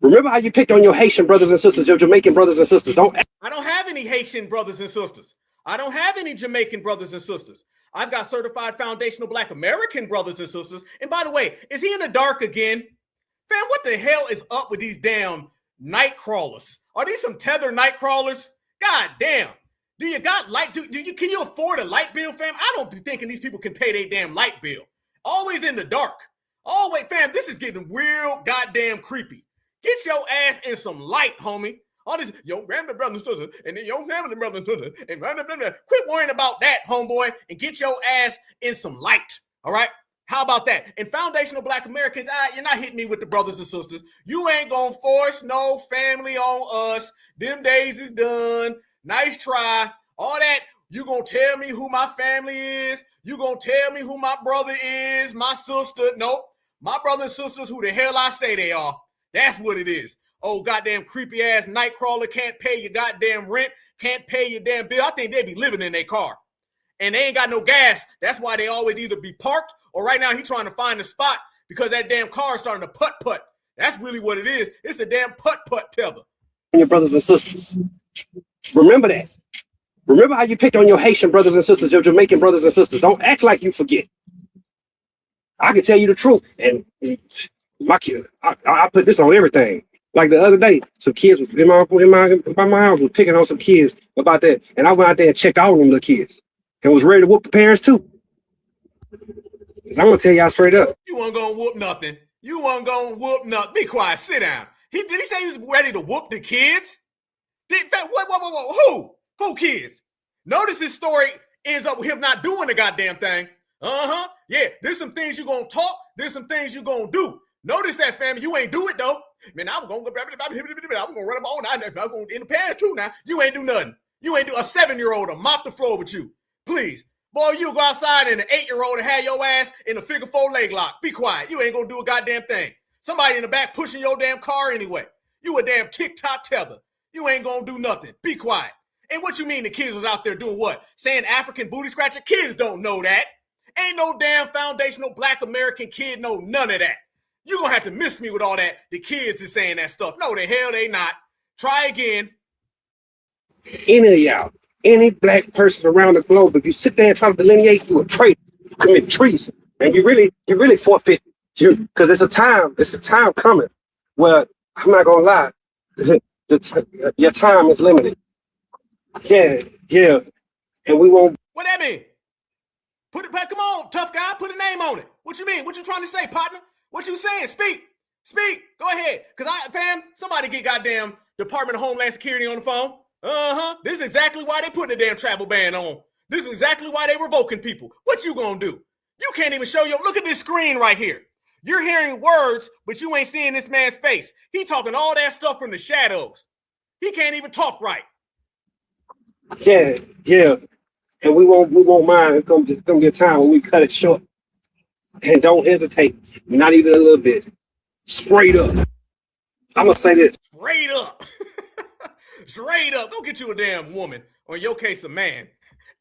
Remember how you picked on your Haitian brothers and sisters, your Jamaican brothers and sisters. I don't have any Haitian brothers and sisters. I don't have any Jamaican brothers and sisters. I've got certified foundational Black American brothers and sisters. And by the way, is he in the dark again? Fam, what the hell is up with these damn night crawlers? Are these some Tether night crawlers? God damn. Do you got light? Can you afford a light bill, fam? I don't be thinking these people can pay their damn light bill. Always in the dark. Always, fam, this is getting real goddamn creepy. Get your ass in some light, homie. All this, your family brother and sister, and then your family brother and sister, and blah, blah, blah, blah. Quit worrying about that, homeboy, and get your ass in some light. All right? How about that? And foundational Black Americans, you're not hitting me with the brothers and sisters. You ain't gonna force no family on us. Them days is done. Nice try. All that. You gonna tell me who my family is? You gonna tell me who my brother is? My sister? Nope. My brothers and sisters, who the hell I say they are. That's what it is. Oh, goddamn creepy ass nightcrawler can't pay your goddamn rent, can't pay your damn bill. I think they be living in their car. And they ain't got no gas. That's why they always either be parked or right now he trying to find a spot because that damn car is starting to putt-putt. That's really what it is. It's a damn putt-putt tether. Your brothers and sisters. Remember that. Remember how you picked on your Haitian brothers and sisters, your Jamaican brothers and sisters. Don't act like you forget. I can tell you the truth. And my kid, I put this on everything. Like the other day, some kids was in my house was picking on some kids about that. And I went out there and checked all of them little kids and was ready to whoop the parents too. Because I'm going to tell y'all straight up. You weren't going to whoop nothing. You weren't going to whoop nothing. Be quiet. Sit down. Did he say he was ready to whoop the kids? Who? Who kids? Notice this story ends up with him not doing the goddamn thing. Yeah, there's some things you're going to talk. There's some things you're going to do. Notice that, family. You ain't do it, though. Man, I was going to run up on. I'm going in the past, too, now. You ain't do nothing. You ain't do a 7-year-old to mop the floor with you. Please. Boy, you go outside and an 8-year-old and have your ass in a figure 4 leg lock. Be quiet. You ain't going to do a goddamn thing. Somebody in the back pushing your damn car anyway. You a damn TikTok tether. You ain't going to do nothing. Be quiet. And what you mean the kids was out there doing what? Saying African booty scratcher? Kids don't know that. Ain't no damn foundational Black American kid know none of that. You're going to have to miss me with all that. The kids is saying that stuff. No, the hell they not. Try again. Any of y'all, any Black person around the globe, if you sit there and try to delineate, you a traitor, you commit treason. And you really forfeit. Because it's a time coming where, I'm not going to lie, your time is limited. Yeah. And we won't. What that mean? Come on, tough guy, put a name on it. What you mean? What you trying to say, partner? What you saying? Speak. Go ahead. Because somebody get goddamn Department of Homeland Security on the phone. This is exactly why they put the damn travel ban on. This is exactly why they revoking people. What you gonna do? You can't even show look at this screen right here. You're hearing words, but you ain't seeing this man's face. He talking all that stuff from the shadows. He can't even talk right. Yeah. And we won't mind. It's gonna be a time when we cut it short. And don't hesitate. Not even a little bit. Straight up. I'm gonna say this. Straight up. Straight up, go get you a damn woman, or in your case, a man.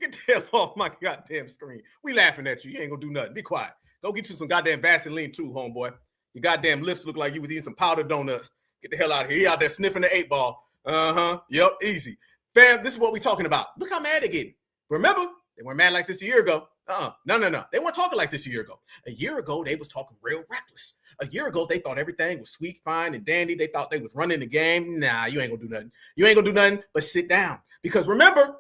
Get the hell off my goddamn screen. We laughing at you. You ain't gonna do nothing. Be quiet. Go get you some goddamn Vaseline too, homeboy. Your goddamn lips look like you was eating some powdered donuts. Get the hell out of here. He out there sniffing the 8-ball. Yep, easy. Fam, this is what we talking about. Look how mad they're getting. Remember, they weren't mad like this a year ago. No. They weren't talking like this a year ago. A year ago, they was talking real reckless. A year ago, they thought everything was sweet, fine, and dandy. They thought they was running the game. Nah, you ain't gonna do nothing. You ain't gonna do nothing but sit down. Because remember,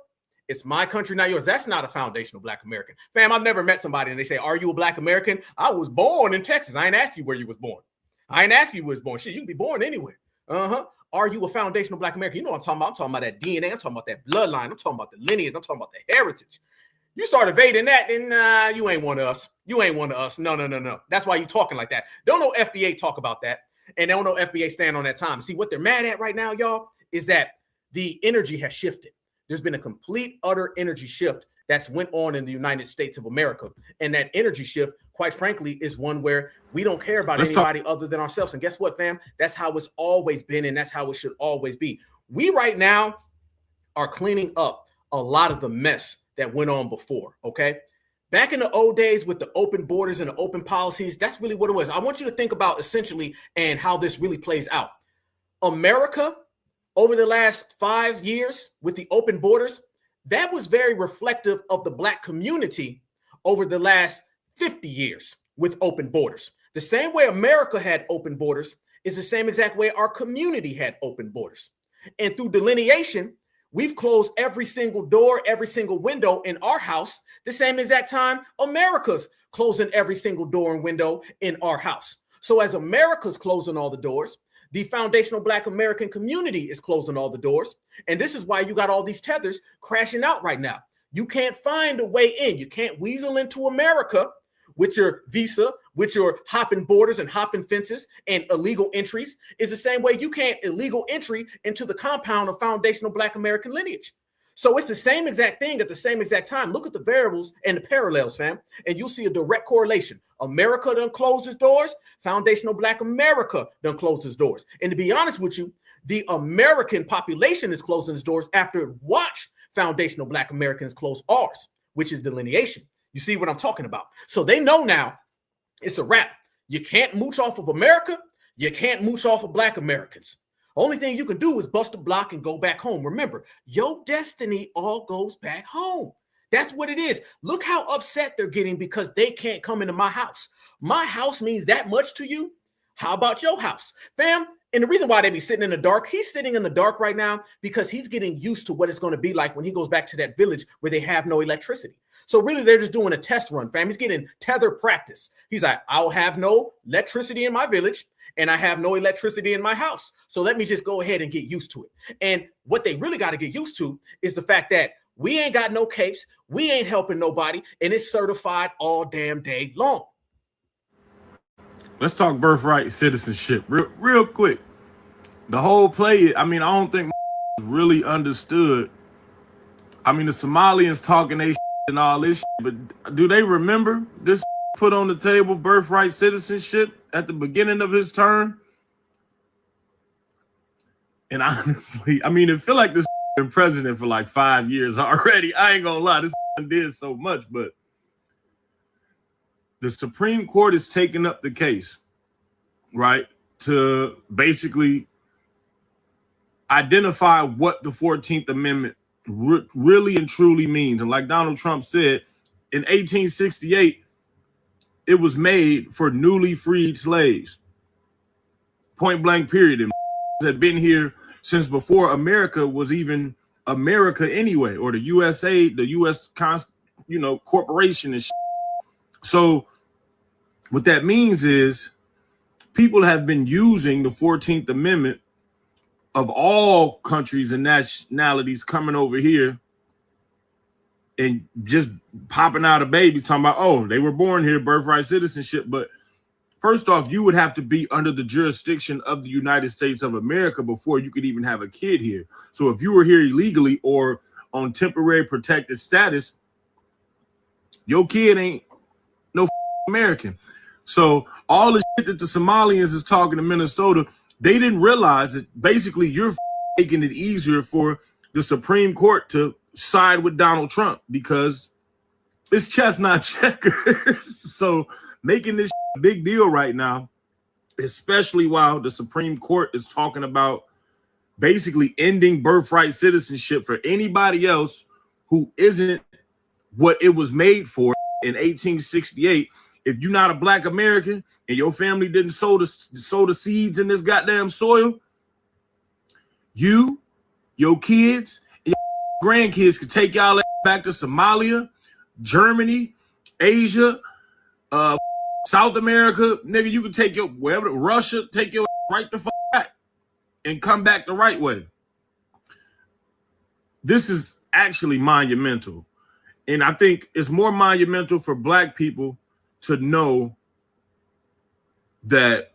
it's my country, not yours. That's not a foundational Black American. Fam, I've never met somebody and they say, are you a Black American? I was born in Texas. I ain't asked you where you was born. I ain't asked you where you was born. Shit, you can be born anywhere. Are you a foundational Black American? You know what I'm talking about. I'm talking about that DNA. I'm talking about that bloodline. I'm talking about the lineage. I'm talking about the heritage. You start evading that, then you ain't one of us. You ain't one of us. No. That's why you talking like that. Don't know FBA talk about that. And don't know FBA stand on that time. See, what they're mad at right now, y'all, is that the energy has shifted. There's been a complete, utter energy shift that's went on in the United States of America. And that energy shift, quite frankly, is one where we don't care about anybody other than ourselves. And guess what, fam? That's how it's always been, and that's how it should always be. We right now are cleaning up a lot of the mess that went on before, okay? Back in the old days with the open borders and the open policies, that's really what it was. I want you to think about essentially and how this really plays out. America, over the last 5 years with the open borders, that was very reflective of the Black community over the last 50 years with open borders. The same way America had open borders is the same exact way our community had open borders. And through delineation, we've closed every single door, every single window in our house, the same exact time America's closing every single door and window in our house. So as America's closing all the doors, the foundational Black American community is closing all the doors. And this is why you got all these tethers crashing out right now. You can't find a way in. You can't weasel into America with your visa, with your hopping borders and hopping fences and illegal entries. Is the same way you can't illegal entry into the compound of foundational Black American lineage. So it's the same exact thing at the same exact time. Look at the variables and the parallels, fam, and you'll see a direct correlation. America done closed its doors. Foundational Black America done closed its doors. And to be honest with you, the American population is closing its doors after it watched foundational Black Americans close ours, which is delineation. You see what I'm talking about? So they know now it's a wrap. You can't mooch off of America. You can't mooch off of Black Americans. Only thing you can do is bust a block and go back home. Remember, your destiny all goes back home. That's what it is. Look how upset they're getting because they can't come into my house. My house means that much to you. How about your house? Fam, and the reason why they be sitting in the dark, he's sitting in the dark right now because he's getting used to what it's going to be like when he goes back to that village where they have no electricity. So really, they're just doing a test run, fam. He's getting tether practice. He's like, I'll have no electricity in my village and I have no electricity in my house. So let me just go ahead and get used to it. And what they really got to get used to is the fact that we ain't got no capes. We ain't helping nobody. And it's certified all damn day long. Let's talk birthright citizenship real quick. The whole play, I don't think really understood. The Somalians talking they and all this, but do they remember this put on the table birthright citizenship at the beginning of his term? And honestly, it feel like this been president for like 5 years already. I ain't gonna lie, this did so much, but the Supreme Court is taking up the case, right, to basically identify what the 14th Amendment really and truly means. And like Donald Trump said, in 1868, it was made for newly freed slaves. Point blank period. And had been here since before America was even America anyway, or the USA, the U.S. corporation and shit. So what that means is people have been using the 14th Amendment of all countries and nationalities coming over here and just popping out a baby talking about, oh, they were born here, birthright citizenship. But first off, you would have to be under the jurisdiction of the United States of America before you could even have a kid here. So if you were here illegally or on temporary protected status, your kid ain't no American. So all the shit that the Somalians is talking to Minnesota, they didn't realize that basically you're making it easier for the Supreme Court to side with Donald Trump because it's chess, not checkers. So making this a big deal right now, especially while the Supreme Court is talking about basically ending birthright citizenship for anybody else who isn't what it was made for in 1868. If you're not a Black American and your family didn't sow the seeds in this goddamn soil, you, your kids, and your grandkids could take y'all back to Somalia, Germany, Asia, South America. Nigga, you could take your wherever, Russia, take your right the fuck back and come back the right way. This is actually monumental. And I think it's more monumental for Black people to know that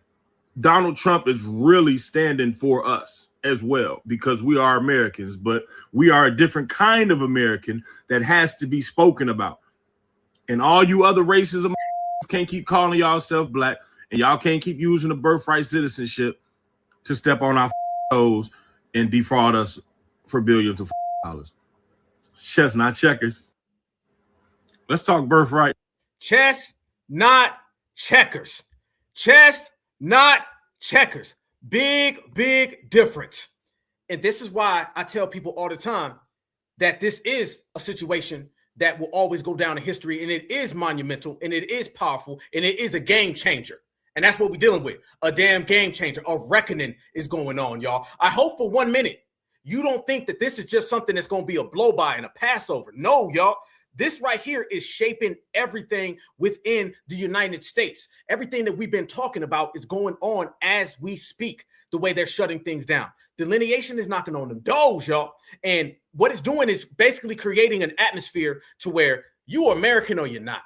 Donald Trump is really standing for us as well, because we are Americans, but we are a different kind of American that has to be spoken about. And all you other races of can't keep calling yourself Black, and y'all can't keep using the birthright citizenship to step on our toes and defraud us for billions of dollars. Chess, not checkers. Let's talk birthright. Chess, not checkers. Chess, not checkers. Big, big difference. And this is why I tell people all the time that this is a situation that will always go down in history, and it is monumental, and it is powerful, and it is a game changer. And that's what we're dealing with. A damn game changer. A reckoning is going on, y'all. I hope for 1 minute you don't think that this is just something that's going to be a blow by and a passover. No, y'all. This right here is shaping everything within the United States. Everything that we've been talking about is going on as we speak, the way they're shutting things down. Delineation is knocking on them doors, y'all. And what it's doing is basically creating an atmosphere to where you are American or you're not.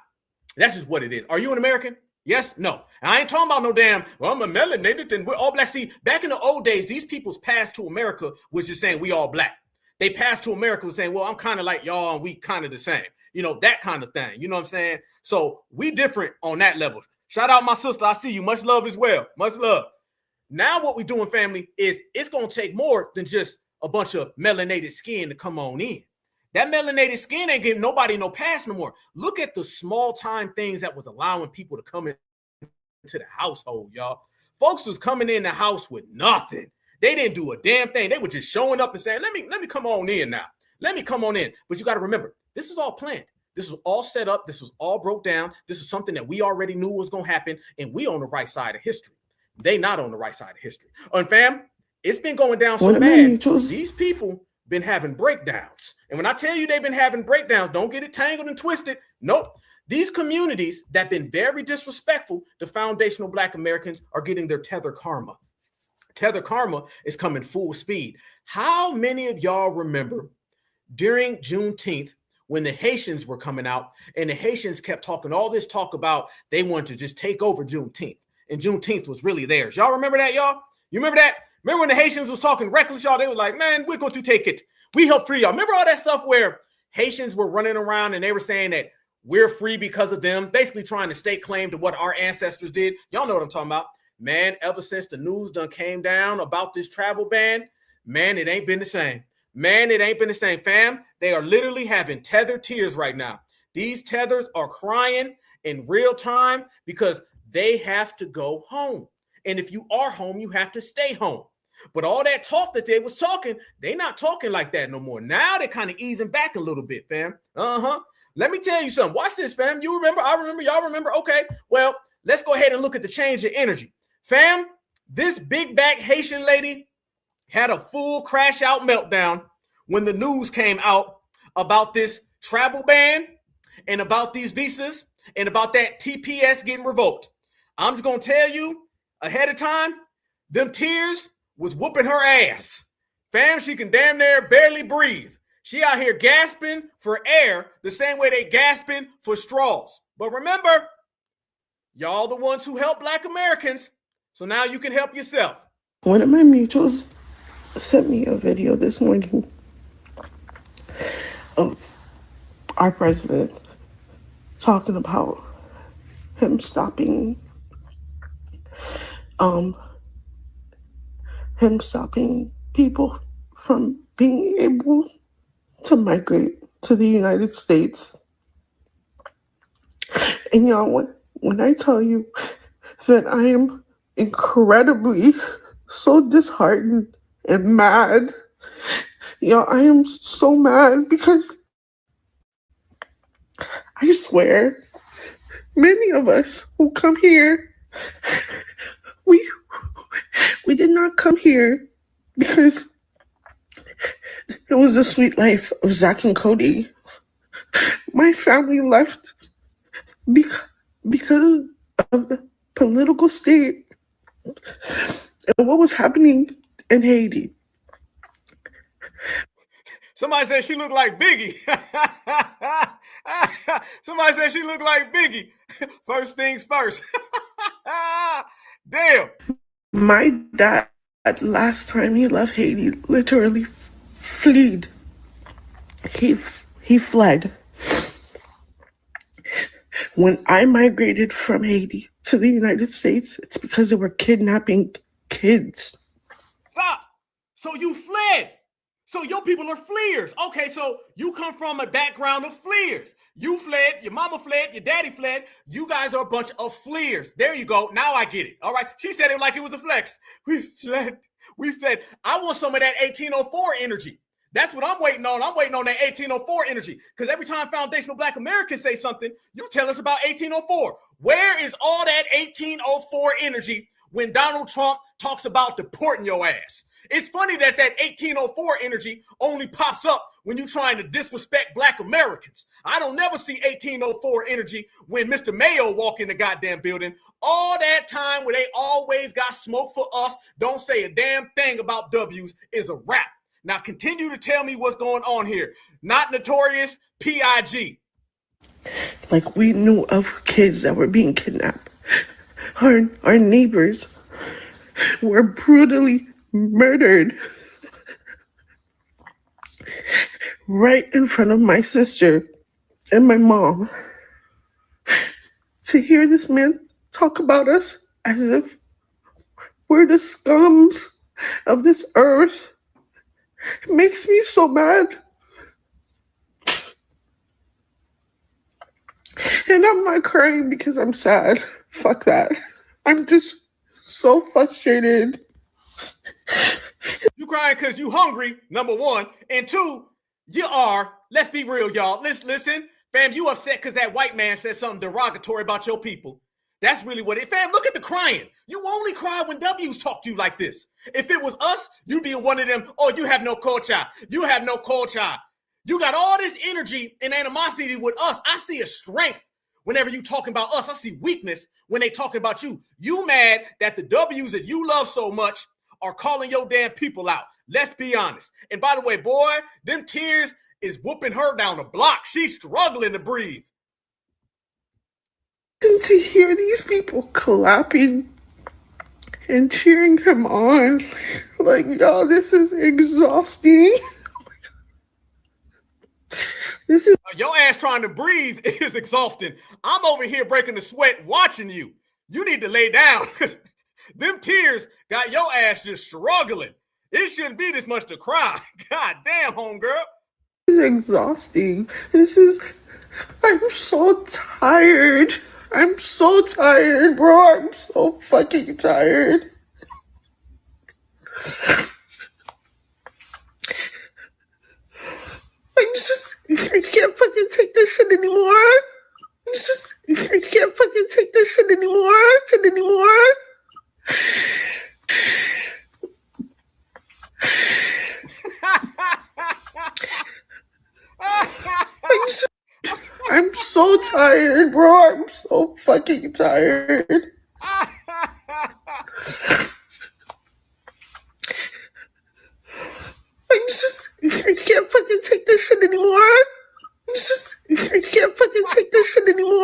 That's just what it is. Are you an American? Yes? No. And I ain't talking about no damn, well, I'm a melanated and we're all Black. See, back in the old days, these people's pass to America was just saying we all Black. They passed to America saying, well, I'm kind of like y'all and we kind of the same. You know, that kind of thing. You know what I'm saying? So we different on that level. Shout out my sister. I see you. Much love as well. Much love. Now what we're doing, family, is it's going to take more than just a bunch of melanated skin to come on in. That melanated skin ain't giving nobody no pass no more. Look at the small time things that was allowing people to come into the household, y'all. Folks was coming in the house with nothing. They didn't do a damn thing. They were just showing up and saying, let me come on in now. Let me come on in. But you got to remember, this is all planned. This was all set up. This was all broke down. This is something that we already knew was going to happen. And we on the right side of history. They not on the right side of history. And fam, it's been going down so bad. These people been having breakdowns. And when I tell you they've been having breakdowns, don't get it tangled and twisted. Nope. These communities that have been very disrespectful to foundational Black Americans are getting their Tether karma. Tether karma is coming full speed. How many of y'all remember during Juneteenth when the Haitians were coming out and the Haitians kept talking all this talk about they wanted to just take over Juneteenth, and Juneteenth was really theirs? Y'all remember that, y'all? You remember that? Remember when the Haitians was talking reckless, y'all? They were like, man, we're going to take it. We help free y'all. Remember all that stuff where Haitians were running around and they were saying that we're free because of them, basically trying to stake claim to what our ancestors did. Y'all know what I'm talking about. Man, ever since the news done came down about this travel ban, man, it ain't been the same. Man, it ain't been the same, fam. They are literally having tether tears right now. These tethers are crying in real time because they have to go home. And if you are home, you have to stay home. But all that talk that they was talking, they not talking like that no more. Now they're kind of easing back a little bit, fam. Let me tell you something. Watch this, fam. You remember? I remember. Y'all remember? Okay. Well, let's go ahead and look at the change in energy. Fam, this big back Haitian lady had a full crash out meltdown when the news came out about this travel ban and about these visas and about that TPS getting revoked. I'm just going to tell you ahead of time, them tears was whooping her ass. Fam, she can damn near barely breathe. She out here gasping for air the same way they gasping for straws. But remember, y'all the ones who help Black Americans, so now you can help yourself. One of my mutuals sent me a video this morning of our president talking about him stopping people from being able to migrate to the United States. And y'all, when I tell you that I am incredibly so disheartened and mad, y'all, I am so mad because I swear, many of us who come here, we did not come here because it was the sweet life of Zach and Cody. My family left because of the political state and what was happening in Haiti. Somebody said she looked like Biggie. Somebody said she looked like Biggie. First things first. Damn. My dad, last time he left Haiti, literally fled. He fled. When I migrated from Haiti to the United States, it's because they were kidnapping kids. Stop. So you fled. So your people are fleers. Okay, so you come from a background of fleers. You fled, your mama fled, your daddy fled. You guys are a bunch of fleers. There you go. Now I get it. All right. She said it like it was a flex. We fled. I want some of that 1804 energy. That's what I'm waiting on. I'm waiting on that 1804 energy. Because every time foundational Black Americans say something, you tell us about 1804. Where is all that 1804 energy when Donald Trump talks about deporting your ass? It's funny that 1804 energy only pops up when you're trying to disrespect Black Americans. I don't never see 1804 energy when Mr. Mayo walk in the goddamn building. All that time where they always got smoke for us, don't say a damn thing about W's is a wrap. Now continue to tell me what's going on here. Not Notorious, PIG. Like, we knew of kids that were being kidnapped. Our neighbors were brutally murdered right in front of my sister and my mom. To hear this man talk about us as if we're the scums of this earth, it makes me so mad. And I'm not crying because I'm sad. Fuck that. I'm just so frustrated. You crying because you hungry, number one. And two, you are, let's be real, y'all. Listen, fam, you upset because that white man said something derogatory about your people. That's really what it, fam, look at the crying. You only cry when W's talk to you like this. If it was us, you'd be one of them, oh, you have no culture. You have no culture. You got all this energy and animosity with us. I see a strength whenever you talking about us. I see weakness when they talking about you. You mad that the W's that you love so much are calling your damn people out. Let's be honest. And by the way, boy, them tears is whooping her down the block. She's struggling to breathe. And to hear these people clapping and cheering him on, like, y'all, this is exhausting. This is your ass trying to breathe is exhausting. I'm over here breaking the sweat watching you. You need to lay down. Them tears got your ass just struggling. It shouldn't be this much to cry. God damn, homegirl. This is exhausting. I'm so tired. I'm so tired, bro. I'm so fucking tired. I can't fucking take this shit anymore. I can't fucking take this shit anymore. I'm so tired, bro. I'm so fucking tired. I can't fucking take this shit anymore. I can't fucking take this shit anymore.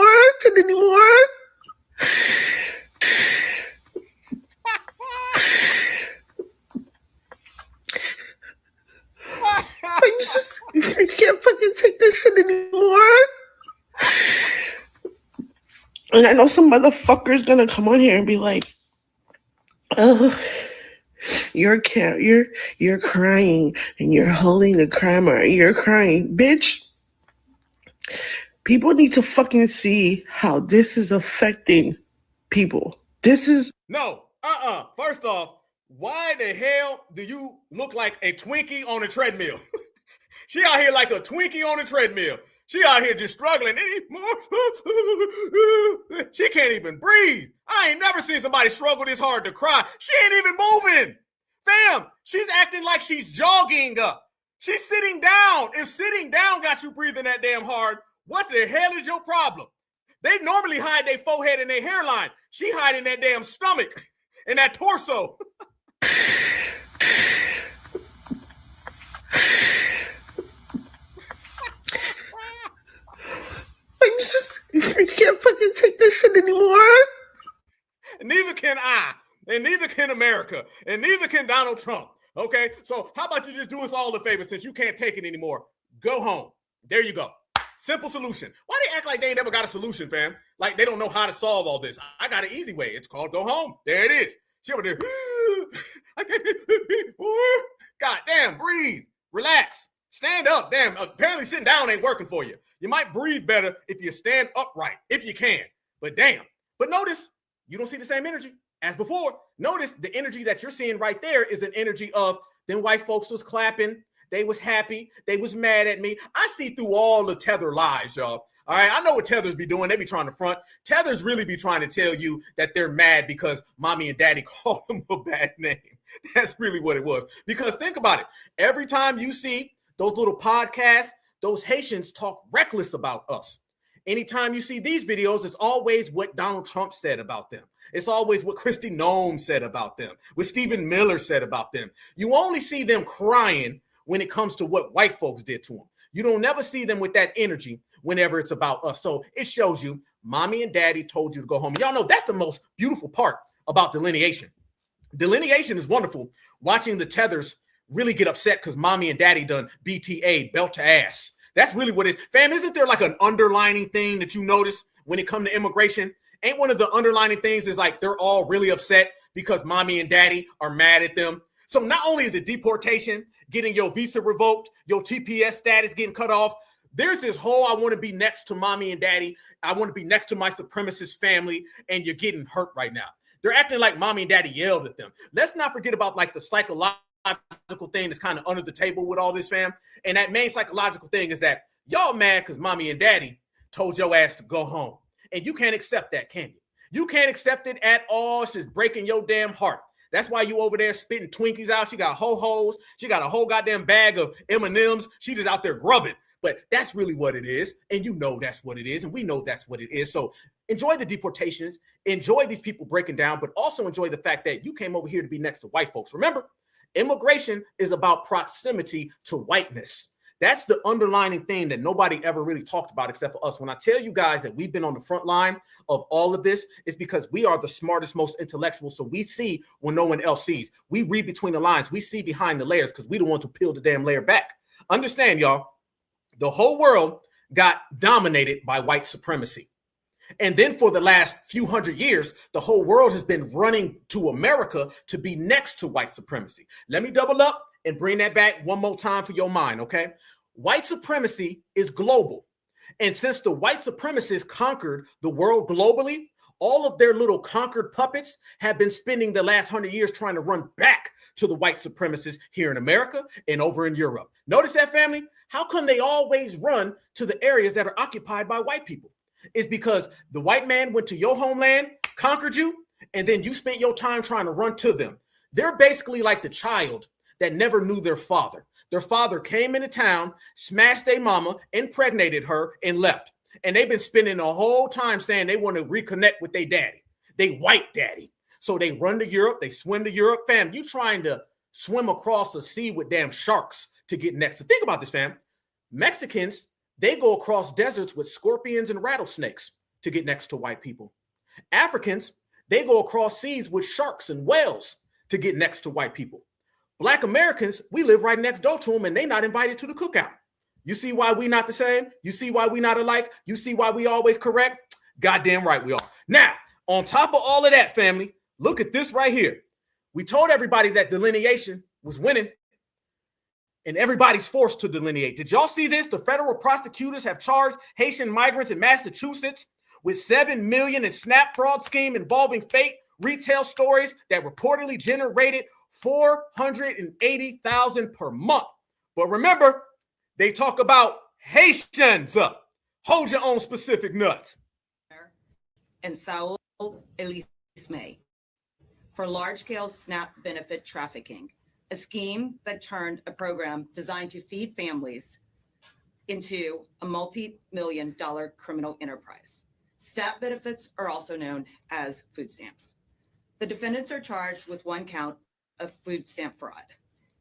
I can't fucking take this shit anymore. And I know some motherfucker's gonna come on here and be like, oh, You're crying and you're holding the camera. You're crying. Bitch, people need to fucking see how this is affecting people. This is... No, First off, why the hell do you look like a Twinkie on a treadmill? She out here like a Twinkie on a treadmill. She out here just struggling. She can't even breathe. I ain't never seen somebody struggle this hard to cry. She ain't even moving. Fam, she's acting like she's jogging up. She's sitting down. If sitting down got you breathing that damn hard, what the hell is your problem? They normally hide their forehead and their hairline. She hiding that damn stomach and that torso. I can't fucking take this shit anymore. Neither can I, and neither can America, and neither can Donald Trump. Okay, so how about you just do us all a favor since you can't take it anymore? Go home. There you go. Simple solution. Why they act like they ain't never got a solution, fam? Like they don't know how to solve all this. I got an easy way. It's called go home. There it is. She over there. I can't anymore. God damn, breathe. Relax. Stand up. Damn, apparently sitting down ain't working for you. You might breathe better if you stand upright, if you can. But damn. But notice, you don't see the same energy as before. Notice the energy that you're seeing right there is an energy of them white folks was clapping. They was happy. They was mad at me. I see through all the Tether lies, y'all. All right, I know what Tethers be doing. They be trying to front. Tethers really be trying to tell you that they're mad because mommy and daddy called them a bad name. That's really what it was. Because think about it. Every time you see those little podcasts, those Haitians talk reckless about us. Anytime you see these videos, it's always what Donald Trump said about them. It's always what Kristi Noem said about them, what Stephen Miller said about them. You only see them crying when it comes to what white folks did to them. You don't never see them with that energy whenever it's about us. So it shows you mommy and daddy told you to go home. Y'all know that's the most beautiful part about delineation. Delineation is wonderful. Watching the Tethers really get upset because mommy and daddy done BTA, belt to ass. That's really what it is. Fam, isn't there like an underlining thing that you notice when it comes to immigration? Ain't one of the underlining things is like they're all really upset because mommy and daddy are mad at them. So not only is it deportation, getting your visa revoked, your TPS status getting cut off, there's this whole I want to be next to mommy and daddy. I want to be next to my supremacist family, and you're getting hurt right now. They're acting like mommy and daddy yelled at them. Let's not forget about like the psychological thing that's kind of under the table with all this, fam. And that main psychological thing is that y'all mad because mommy and daddy told your ass to go home. And you can't accept that, can you? You can't accept it at all. It's just breaking your damn heart. That's why you over there spitting Twinkies out. She got ho-hos. She got a whole goddamn bag of M&Ms. She just out there grubbing. But that's really what it is. And you know that's what it is. And we know that's what it is. So enjoy the deportations. Enjoy these people breaking down. But also enjoy the fact that you came over here to be next to white folks. Remember, immigration is about proximity to whiteness. That's the underlining thing that nobody ever really talked about except for us. When I tell you guys that we've been on the front line of all of this, it's because we are the smartest, most intellectual. So we see when no one else sees. We read between the lines. We see behind the layers because we the ones who peel the damn layer back. Understand, y'all, the whole world got dominated by white supremacy. And then for the last few hundred years, the whole world has been running to America to be next to white supremacy. Let me double up and bring that back one more time for your mind, okay? White supremacy is global. And since the white supremacists conquered the world globally, all of their little conquered puppets have been spending the last 100 years trying to run back to the white supremacists here in America and over in Europe. Notice that, family? How come they always run to the areas that are occupied by white people? It's because the white man went to your homeland, conquered you, and then you spent your time trying to run to them. They're basically like the child that never knew their father. Their father came into town, smashed their mama, impregnated her, and left. And they've been spending the whole time saying they want to reconnect with their daddy, they white daddy. So they run to Europe, they swim to Europe. Fam, you trying to swim across a sea with damn sharks to get next to. Think about this, fam. Mexicans, they go across deserts with scorpions and rattlesnakes to get next to white people. Africans, they go across seas with sharks and whales to get next to white people. Black Americans, we live right next door to them and they not invited to the cookout. You see why we not the same? You see why we not alike? You see why we always correct? Goddamn right we are. Now, on top of all of that, family, look at this right here. We told everybody that delineation was winning, and everybody's forced to delineate. Did y'all see this? The federal prosecutors have charged Haitian migrants in Massachusetts with $7 million in SNAP fraud scheme involving fake retail stores that reportedly generated $480,000 per month. But remember, they talk about Haitians. Hold your own specific nuts. And Saul Elisme for large-scale SNAP benefit trafficking, a scheme that turned a program designed to feed families into a multi-million-dollar criminal enterprise. SNAP benefits are also known as food stamps. The defendants are charged with one count of food stamp fraud.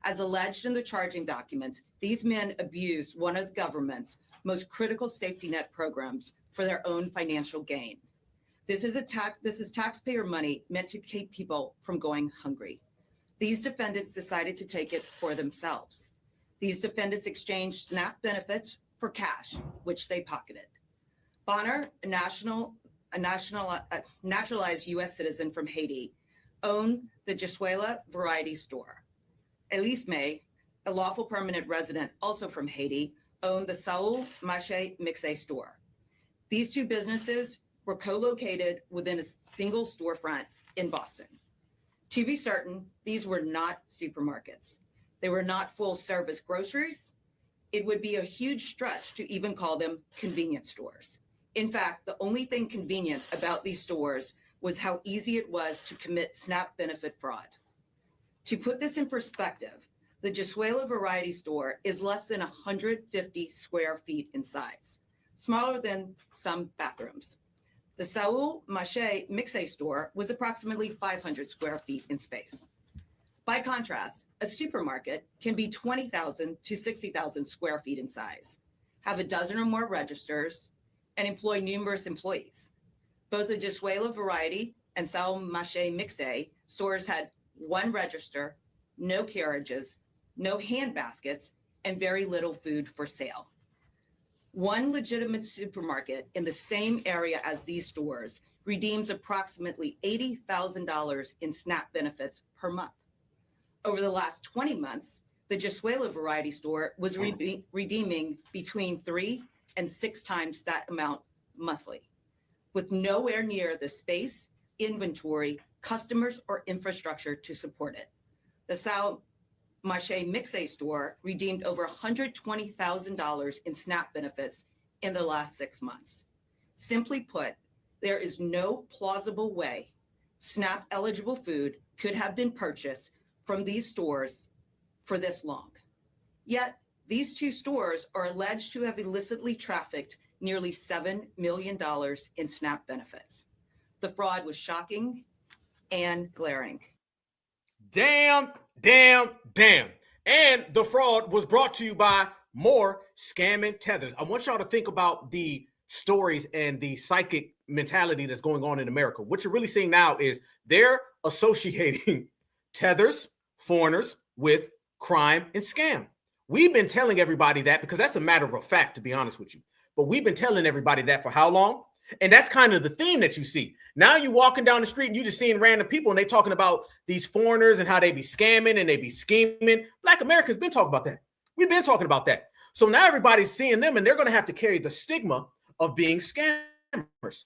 As alleged in the charging documents, these men abused one of the government's most critical safety net programs for their own financial gain. This is taxpayer money meant to keep people from going hungry. These defendants decided to take it for themselves. These defendants exchanged SNAP benefits for cash, which they pocketed. Bonner, a naturalized U.S. citizen from Haiti, owned the Jesuela Variety Store. Elisme, a lawful permanent resident also from Haiti, owned the Saul Mache Mixe store. These two businesses were co-located within a single storefront in Boston. To be certain, these were not supermarkets. They were not full-service groceries. It would be a huge stretch to even call them convenience stores. In fact, the only thing convenient about these stores was how easy it was to commit SNAP benefit fraud. To put this in perspective, the Jesuela Variety Store is less than 150 square feet in size, smaller than some bathrooms. The Saul Mache Mixe store was approximately 500 square feet in space. By contrast, a supermarket can be 20,000 to 60,000 square feet in size, have a dozen or more registers, and employ numerous employees. Both the Jesuela Variety and Saul Mache Mixe stores had one register, no carriages, no hand baskets, and very little food for sale. One legitimate supermarket in the same area as these stores redeems approximately $80,000 in SNAP benefits per month. Over the last 20 months, the Jesuela Variety Store was redeeming between 3 and 6 times that amount monthly, with nowhere near the space, inventory, customers, or infrastructure to support it. The Saul Mache Mixe store redeemed over $120,000 in SNAP benefits in the last 6 months. Simply put, there is no plausible way SNAP eligible food could have been purchased from these stores for this long. Yet, these two stores are alleged to have illicitly trafficked nearly $7 million in SNAP benefits. The fraud was shocking and glaring. Damn, damn, damn. And the fraud was brought to you by more scamming tethers. I want y'all to think about the stories and the psychic mentality that's going on in America. What you're really seeing now is they're associating tethers, foreigners, with crime and scam. We've been telling everybody that because that's a matter of fact, to be honest with you. But we've been telling everybody that for how long? And that's kind of the theme that you see. Now you're walking down the street and you're just seeing random people and they talking about these foreigners and how they be scamming and they be scheming. Black America's been talking about that. We've been talking about that. So now everybody's seeing them and they're going to have to carry the stigma of being scammers.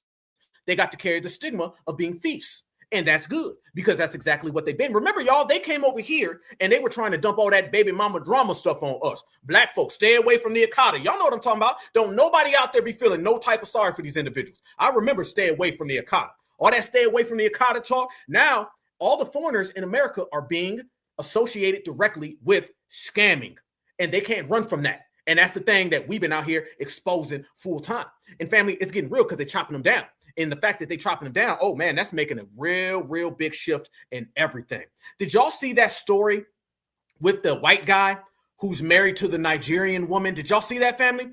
They got to carry the stigma of being thieves. And that's good because that's exactly what they've been. Remember, y'all, they came over here and they were trying to dump all that baby mama drama stuff on us. Black folks, stay away from the Akata. Y'all know what I'm talking about. Don't nobody out there be feeling no type of sorry for these individuals. I remember stay away from the Akata. All that stay away from the Akata talk. Now, all the foreigners in America are being associated directly with scamming. And they can't run from that. And that's the thing that we've been out here exposing full time. And family, it's getting real because they're chopping them down. And the fact that they're chopping them down, oh man, that's making a real big shift in everything. Did y'all see that story with the white guy who's married to the Nigerian woman? Did y'all see that, family?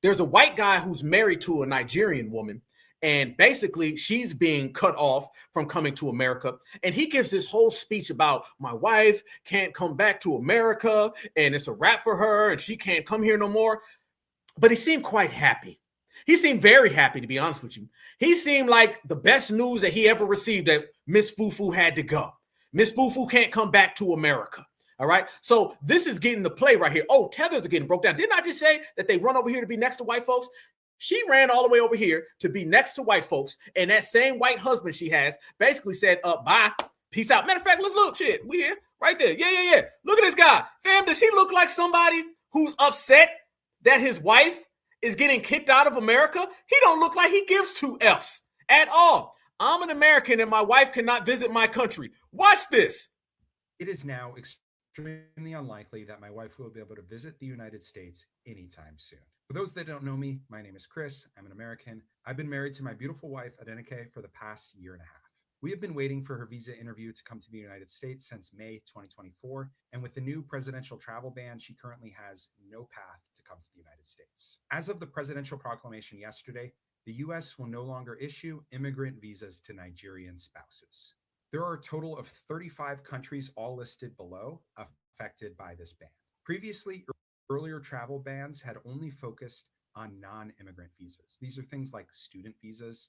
There's a white guy who's married to a Nigerian woman. And basically, she's being cut off from coming to America. And he gives this whole speech about my wife can't come back to America and it's a wrap for her and she can't come here no more. But he seemed quite happy. He seemed very happy, to be honest with you. He seemed like the best news that he ever received that Miss Fufu had to go. Miss Fufu can't come back to America. All right. So this is getting the play right here. Oh, tethers are getting broke down. Didn't I just say that they run over here to be next to white folks? She ran all the way over here to be next to white folks. And that same white husband she has basically said, bye, peace out. Matter of fact, let's look. Shit, we here right there. Yeah. Look at this guy. Fam, does he look like somebody who's upset that his wife is getting kicked out of America? He don't look like he gives two F's at all. I'm an American and my wife cannot visit my country. Watch this. It is now extremely unlikely that my wife will be able to visit the United States anytime soon. For those that don't know me, my name is Chris. I'm an American. I've been married to my beautiful wife, Adenike, for the past year and a half. We have been waiting for her visa interview to come to the United States since May 2024, and with the new presidential travel ban, she currently has no path to come to the United States. As of the presidential proclamation yesterday, the U.S. will no longer issue immigrant visas to Nigerian spouses. There are a total of 35 countries, all listed below, affected by this ban. Previously, earlier travel bans had only focused on non-immigrant visas. These are things like student visas,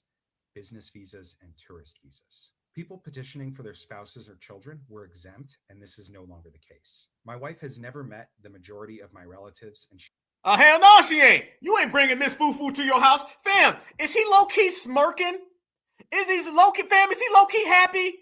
business visas, and tourist visas. People petitioning for their spouses or children were exempt, and this is no longer the case. My wife has never met the majority of my relatives, and hell no, she ain't. You ain't bringing Miss Fufu to your house. Fam, is he low-key smirking? Is he low-key, fam, is he low-key happy?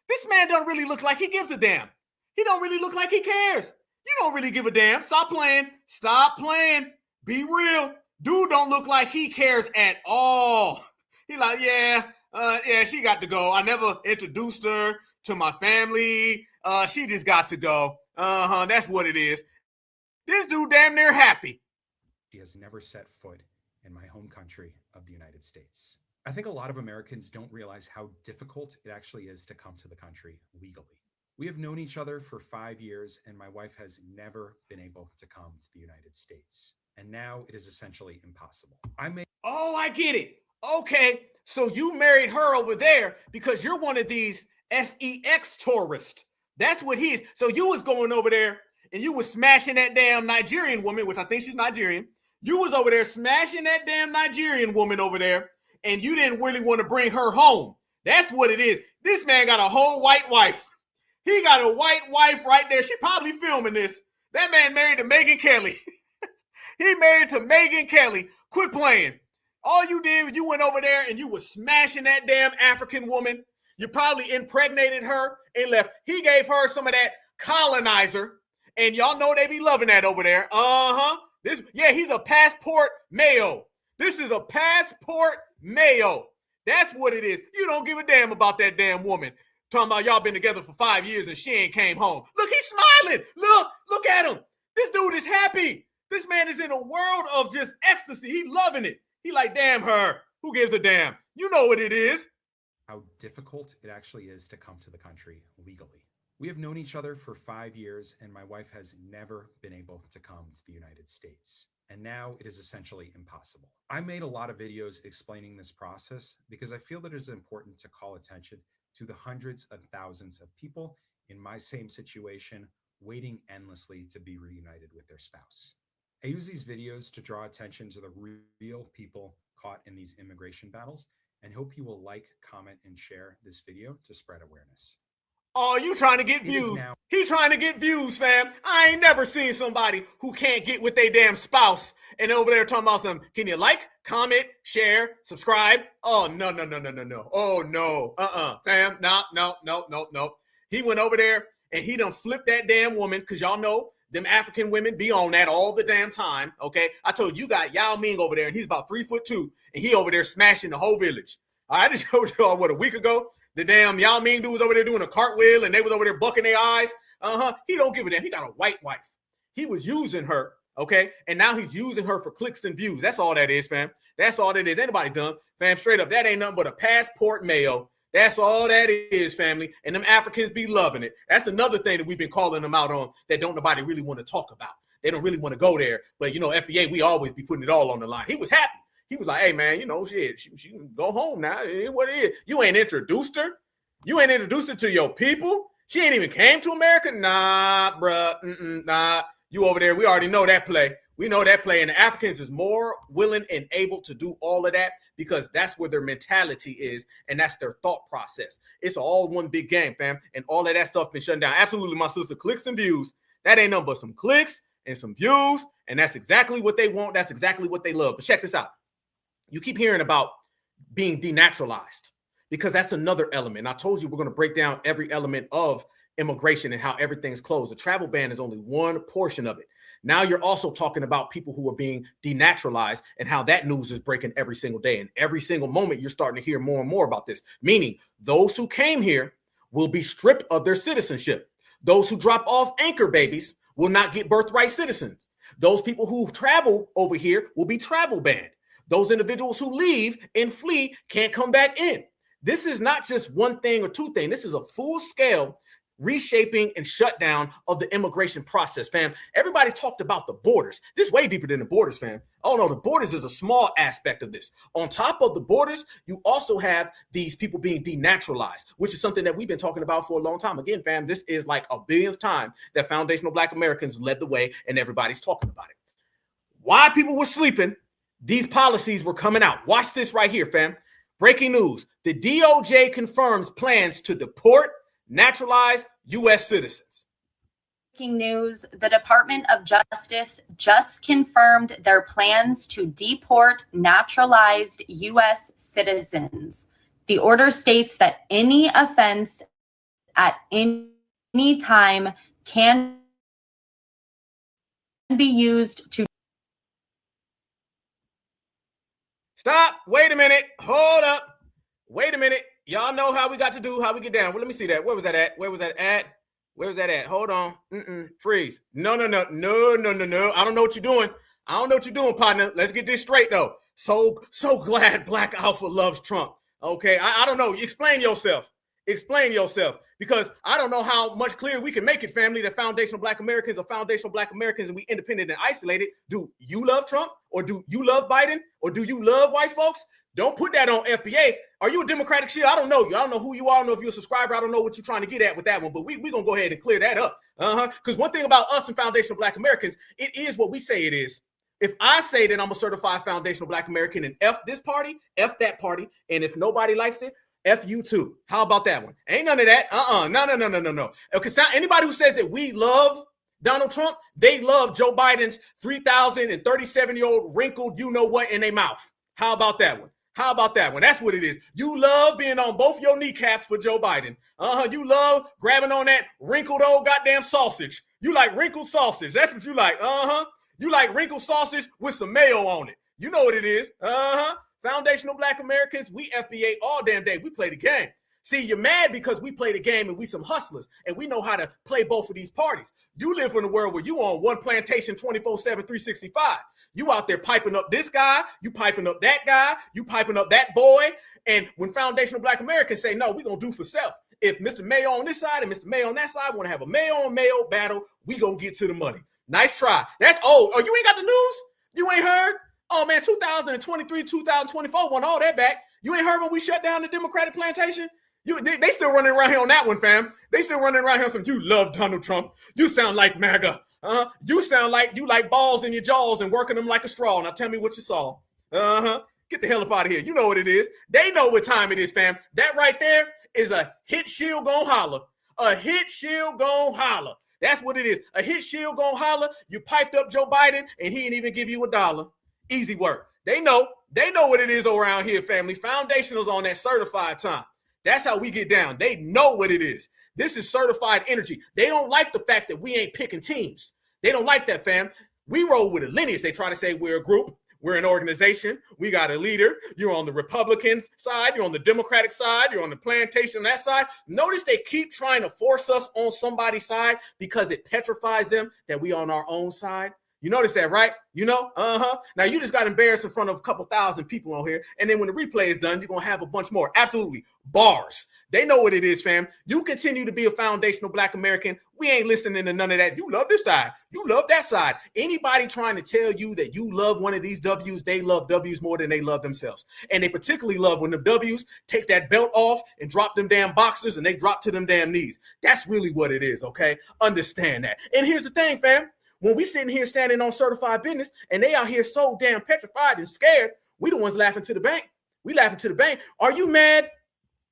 This man don't really look like he gives a damn. He don't really look like he cares. You don't really give a damn. Stop playing. Stop playing. Be real. Dude don't look like he cares at all. He like, yeah, she got to go. I never introduced her to my family. She just got to go. That's what it is. This dude damn near happy. She has never set foot in my home country of the United States. I think a lot of Americans don't realize how difficult it actually is to come to the country legally. We have known each other for 5 years, and my wife has never been able to come to the United States. And now it is essentially impossible. Oh, I get it. Okay, so you married her over there because you're one of these sex tourists. That's what he is. So you was going over there and you was smashing that damn Nigerian woman, which I think she's Nigerian. You was over there smashing that damn Nigerian woman over there, and you didn't really want to bring her home. That's what it is. This man got a whole white wife. He got a white wife right there. She probably filming this. That man married to Megyn Kelly. He married to Megyn Kelly. Quit playing. All you did was you went over there and you was smashing that damn African woman. You probably impregnated her and left. He gave her some of that colonizer, and y'all know they be loving that over there. He's a passport mayo. This is a passport mayo. That's what it is. You don't give a damn about that damn woman. Talking about y'all been together for 5 years and she ain't came home. Look, he's smiling. Look at him. This dude is happy. This man is in a world of just ecstasy. He loving it. He like, damn her. Who gives a damn? You know what it is. How difficult it actually is to come to the country legally. We have known each other for 5 years, and my wife has never been able to come to the United States. And now it is essentially impossible. I made a lot of videos explaining this process because I feel that it is important to call attention to the hundreds of thousands of people in my same situation waiting endlessly to be reunited with their spouse. I use these videos to draw attention to the real people caught in these immigration battles, and hope you will like, comment, and share this video to spread awareness. Oh, you trying to get views. He trying to get views, fam. I ain't never seen somebody who can't get with their damn spouse and over there talking about some, can you like, comment, share, subscribe? Oh, no. Oh, no. Fam, no. He went over there and he done flipped that damn woman, because y'all know them African women be on that all the damn time, okay? I told you got Yao Ming over there, and he's about 3'2", and he over there smashing the whole village. I just showed y'all, a week ago? The damn Yao Ming dude was over there doing a cartwheel, and they was over there bucking their eyes. He don't give a damn. He got a white wife. He was using her, okay? And now he's using her for clicks and views. That's all that is, fam. That's all that is. Anybody dumb? Fam, straight up, that ain't nothing but a passport mayo. That's all that is, family. And them Africans be loving it. That's another thing that we've been calling them out on that don't nobody really want to talk about. They don't really want to go there. But, FBA, we always be putting it all on the line. He was happy. He was like, hey, man, shit, she can go home now. It is what it is. You ain't introduced her. You ain't introduced her to your people. She ain't even came to America. Nah, bruh. Nah. You over there. We already know that play. We know that play, and the Africans is more willing and able to do all of that because that's where their mentality is, and that's their thought process. It's all one big game, fam, and all of that stuff been shut down. Absolutely, my sister, clicks and views. That ain't nothing but some clicks and some views, and that's exactly what they want. That's exactly what they love. But check this out. You keep hearing about being denaturalized because that's another element. I told you we're going to break down every element of immigration and how everything's closed. The travel ban is only one portion of it. Now you're also talking about people who are being denaturalized and how that news is breaking every single day. And every single moment you're starting to hear more and more about this, meaning those who came here will be stripped of their citizenship. Those who drop off anchor babies will not get birthright citizens. Those people who travel over here will be travel banned. Those individuals who leave and flee can't come back in. This is not just one thing or two things. This is a full scale reshaping and shutdown of the immigration process, fam. Everybody talked about the borders. This is way deeper than the borders, fam. Oh no, the borders is a small aspect of this. On top of the borders, you also have these people being denaturalized, which is something that we've been talking about for a long time. Again, fam, this is like a billionth time that foundational Black Americans led the way and everybody's talking about it. While people were sleeping, these policies were coming out. Watch this right here, fam. Breaking news. The DOJ confirms plans to deport naturalized U.S. citizens. Breaking news, the Department of Justice just confirmed their plans to deport naturalized U.S. citizens. The order states that any offense at any time can be used to... Stop. Wait a minute. Hold up. Wait a minute. Y'all know how we got to do, how we get down. Well, let me see that. Where was that at? Where was that at? Where was that at? Hold on. Freeze. No. I don't know what you're doing. I don't know what you're doing, partner. Let's get this straight, though. So glad Black Alpha loves Trump. Okay, I don't know. Explain yourself. Explain yourself. Because I don't know how much clearer we can make it, family, that foundational Black Americans are foundational Black Americans and we independent and isolated. Do you love Trump? Or do you love Biden? Or do you love white folks? Don't put that on FBA. Are you a Democratic shit? I don't know you. I don't know who you are. I don't know if you're a subscriber. I don't know what you're trying to get at with that one. But we're going to go ahead and clear that up. Because one thing about us and foundational Black Americans, it is what we say it is. If I say that I'm a certified foundational Black American and F this party, F that party, and if nobody likes it, F you too. How about that one? Ain't none of that. No. Because anybody who says that we love Donald Trump, they love Joe Biden's 3,037-year-old wrinkled you-know-what in their mouth. How about that one? How about that one? That's what it is. You love being on both your kneecaps for Joe Biden. You love grabbing on that wrinkled old goddamn sausage. You like wrinkled sausage. That's what you like. You like wrinkled sausage with some mayo on it. You know what it is. Foundational Black Americans, we FBA all damn day. We play the game. See, you're mad because we play the game and we some hustlers and we know how to play both of these parties. You live in a world where you on one plantation 24/7, 365. You out there piping up this guy, you piping up that guy, you piping up that boy. And when foundational Black Americans say, no, we're going to do for self. If Mr. Mayo on this side and Mr. Mayo on that side want to have a mayo on mayo battle, we going to get to the money. Nice try. That's old. Oh, you ain't got the news? You ain't heard? Oh, man, 2023, 2024 won all that back. You ain't heard when we shut down the Democratic plantation? They still running around here on that one, fam. They still running around here on some, you love Donald Trump. You sound like MAGA. You sound like you like balls in your jaws and working them like a straw. Now tell me what you saw. Get the hell up out of here. You know what it is. They know what time it is, fam. That right there is a hit shield gon' holler. A hit shield gon' holler. That's what it is. A hit shield gon' holler. You piped up Joe Biden and he didn't even give you $1. Easy work. They know what it is around here, family. Foundationals on that certified time. That's how we get down. They know what it is. This is certified energy. They don't like the fact that we ain't picking teams. They don't like that, fam. We roll with a lineage. They try to say we're a group. We're an organization. We got a leader. You're on the Republican side. You're on the Democratic side. You're on the plantation on that side. Notice they keep trying to force us on somebody's side because it petrifies them that we on our own side. You notice that, right? You know? Now, you just got embarrassed in front of a couple thousand people on here. And then when the replay is done, you're going to have a bunch more. Absolutely. Bars. They know what it is, fam. You continue to be a foundational Black American. We ain't listening to none of that. You love this side. You love that side. Anybody trying to tell you that you love one of these W's, they love W's more than they love themselves. And they particularly love when the W's take that belt off and drop them damn boxers and they drop to them damn knees. That's really what it is, okay? Understand that. And here's the thing, fam. When we sitting here standing on certified business and they out here so damn petrified and scared, we the ones laughing to the bank. We laughing to the bank. Are you mad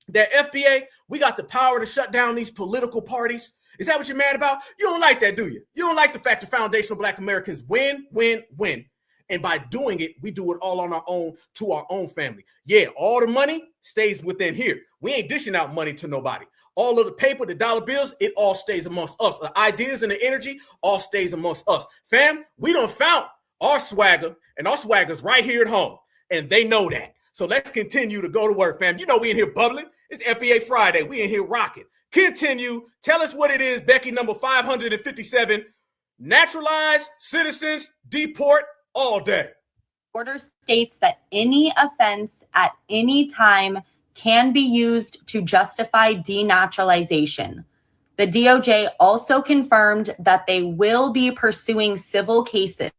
that FBA, we got the power to shut down these political parties? Is that what you're mad about? You don't like that, do you? You don't like the fact that foundational Black Americans win. And by doing it, we do it all on our own, to our own family. Yeah, all the money stays within here. We ain't dishing out money to nobody. All of the paper, the dollar bills, it all stays amongst us. The ideas and the energy all stays amongst us. Fam, we done found our swagger, and our swagger's right here at home. And they know that. So let's continue to go to work, fam. You know we in here bubbling. It's FBA Friday. We in here rocking. Continue. Tell us what it is, Becky, number 557. Naturalized citizens deport all day. Order states that any offense at any time can be used to justify denaturalization. The DOJ also confirmed that they will be pursuing civil cases,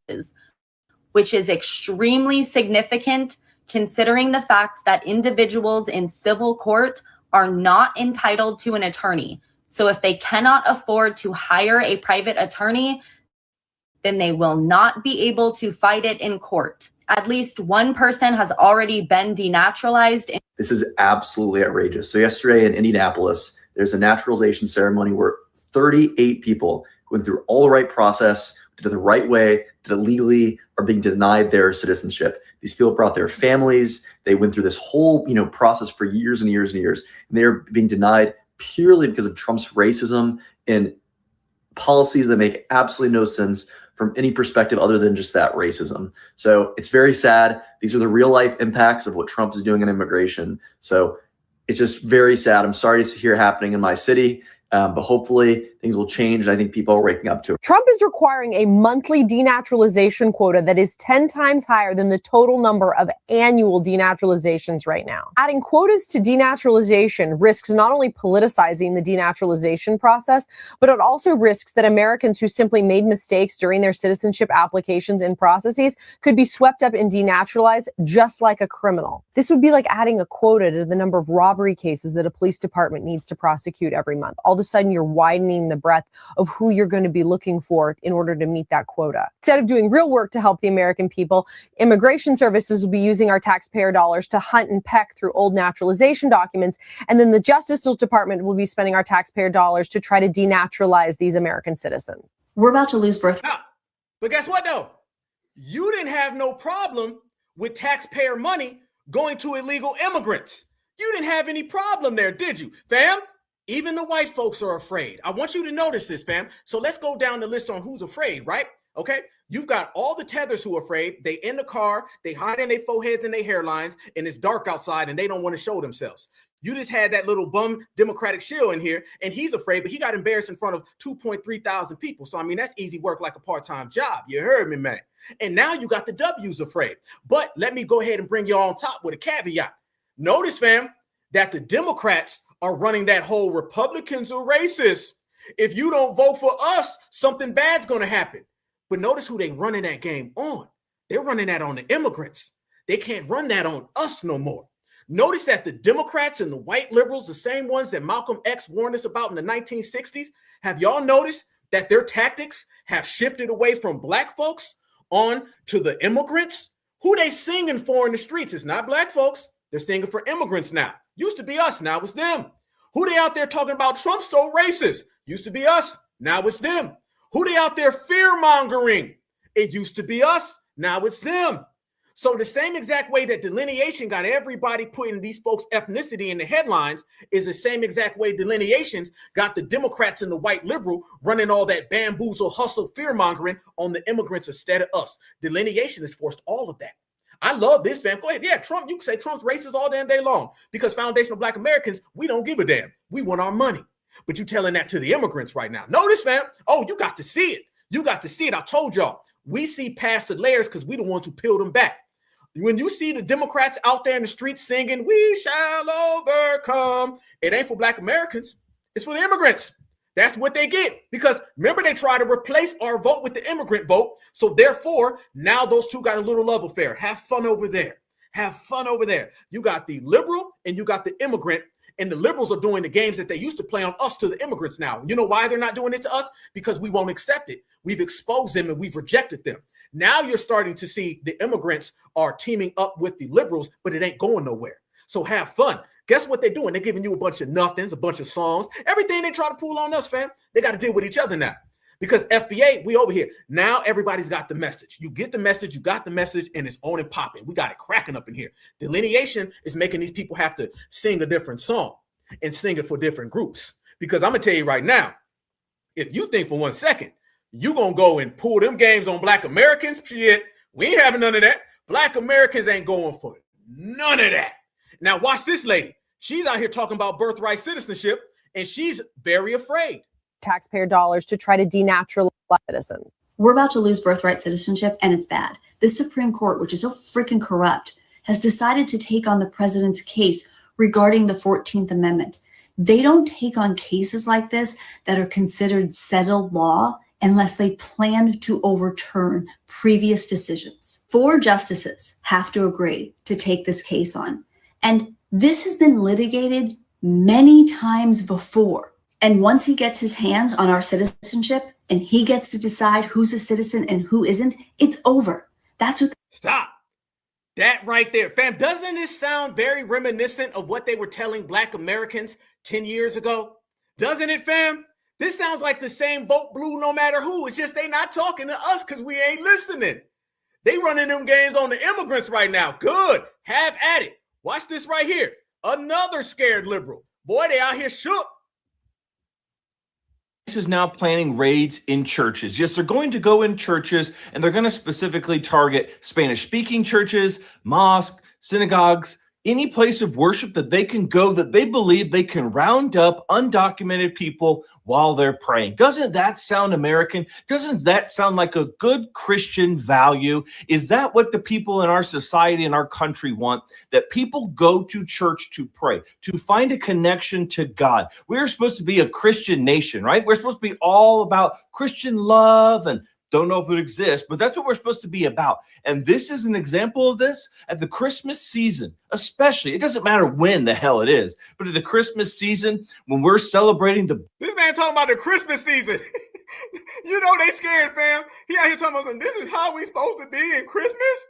which is extremely significant considering the fact that individuals in civil court are not entitled to an attorney. So if they cannot afford to hire a private attorney, then they will not be able to fight it in court. At least one person has already been denaturalized. This is absolutely outrageous. So yesterday in Indianapolis, there's a naturalization ceremony where 38 people went through all the right process, did it the right way, did it legally, are being denied their citizenship. These people brought their families. They went through this whole, process for years and years and years. And they're being denied purely because of Trump's racism and policies that make absolutely no sense from any perspective other than just that racism. So it's very sad. These are the real life impacts of what Trump is doing in immigration. So it's just very sad. I'm sorry to hear happening in my city, but hopefully things will change. And I think people are waking up to it. Trump is requiring a monthly denaturalization quota that is 10 times higher than the total number of annual denaturalizations right now. Adding quotas to denaturalization risks not only politicizing the denaturalization process, but it also risks that Americans who simply made mistakes during their citizenship applications and processes could be swept up and denaturalized just like a criminal. This would be like adding a quota to the number of robbery cases that a police department needs to prosecute every month. All of a sudden, you're widening the breadth of who you're going to be looking for in order to meet that quota. Instead of doing real work to help the American people, immigration services will be using our taxpayer dollars to hunt and peck through old naturalization documents. And then the Justice Department will be spending our taxpayer dollars to try to denaturalize these American citizens. We're about to lose birth. But guess what, though? You didn't have no problem with taxpayer money going to illegal immigrants. You didn't have any problem there, did you, fam? Even the white folks are afraid. I want you to notice this, fam. So let's go down the list on who's afraid, right? Okay. You've got all the tethers who are afraid. They in the car, they hide in their foreheads and their hairlines, and it's dark outside and they don't want to show themselves. You just had that little bum Democratic shill in here, and he's afraid, but he got embarrassed in front of 2.3 thousand people. So, I mean, that's easy work like a part-time job. You heard me, man. And now you got the W's afraid. But let me go ahead and bring you on top with a caveat. Notice, fam, that the Democrats are running that whole Republicans are racist. If you don't vote for us, something bad's going to happen. But notice who they running that game on. They're running that on the immigrants. They can't run that on us no more. Notice that the Democrats and the white liberals, the same ones that Malcolm X warned us about in the 1960s, have y'all noticed that their tactics have shifted away from black folks on to the immigrants? Who they singing for in the streets? It's not black folks. They're singing for immigrants now. Used to be us, now it's them. Who they out there talking about Trump's so racist? Used to be us, now it's them. Who they out there fear-mongering? It used to be us, now it's them. So the same exact way that delineation got everybody putting these folks' ethnicity in the headlines is the same exact way delineations got the Democrats and the white liberal running all that bamboozle, hustle, fear-mongering on the immigrants instead of us. Delineation has forced all of that. I love this, fam. Go ahead. Yeah, Trump, you can say Trump's racist all damn day long because foundational Black Americans, we don't give a damn. We want our money. But you telling that to the immigrants right now. Notice, fam. Oh, you got to see it. You got to see it. I told y'all. We see past the layers because we the ones who peeled them back. When you see the Democrats out there in the streets singing, "We shall overcome," it ain't for Black Americans. It's for the immigrants. That's what they get. Because remember, they try to replace our vote with the immigrant vote. So therefore, now those two got a little love affair. Have fun over there. Have fun over there. You got the liberal and you got the immigrant. And the liberals are doing the games that they used to play on us to the immigrants now. You know why they're not doing it to us? Because we won't accept it. We've exposed them and we've rejected them. Now you're starting to see the immigrants are teaming up with the liberals, but it ain't going nowhere. So have fun. Guess what they're doing? They're giving you a bunch of nothings, a bunch of songs, everything they try to pull on us, fam. They got to deal with each other now. Because FBA, we over here. Now everybody's got the message. You get the message, you got the message, and it's on and popping. We got it cracking up in here. Delineation is making these people have to sing a different song and sing it for different groups. Because I'm going to tell you right now, if you think for 1 second, you're going to go and pull them games on Black Americans, shit, we ain't having none of that. Black Americans ain't going for none of that. Now watch this lady. She's out here talking about birthright citizenship, and she's very afraid. Taxpayer dollars to try to denaturalize citizens. We're about to lose birthright citizenship, and it's bad. The Supreme Court, which is so freaking corrupt, has decided to take on the president's case regarding the 14th Amendment. They don't take on cases like this that are considered settled law unless they plan to overturn previous decisions. 4 justices have to agree to take this case on. And this has been litigated many times before. And once he gets his hands on our citizenship and he gets to decide who's a citizen and who isn't, it's over. That's what. Stop. That right there. Fam, doesn't this sound very reminiscent of what they were telling Black Americans 10 years ago? Doesn't it, fam? This sounds like the same vote blue no matter who. It's just they not talking to us because we ain't listening. They running them games on the immigrants right now. Good. Have at it. Watch this right here. Another scared liberal. Boy, they out here shook. Is now planning raids in churches. Yes, they're going to go in churches and they're going to specifically target Spanish-speaking churches, mosques, synagogues, any place of worship that they can go that they believe they can round up undocumented people while they're praying. Doesn't that sound American? Doesn't that sound like a good Christian value? Is that what the people in our society and our country want? That people go to church to pray, to find a connection to God. We're supposed to be a Christian nation, right? We're supposed to be all about Christian love and don't know if it exists, but that's what we're supposed to be about. And this is an example of this at the Christmas season, especially. It doesn't matter when the hell it is, but at the Christmas season, when we're celebrating the... This man talking about the Christmas season. You know they scared, fam. He out here talking about, this is how we supposed to be in Christmas?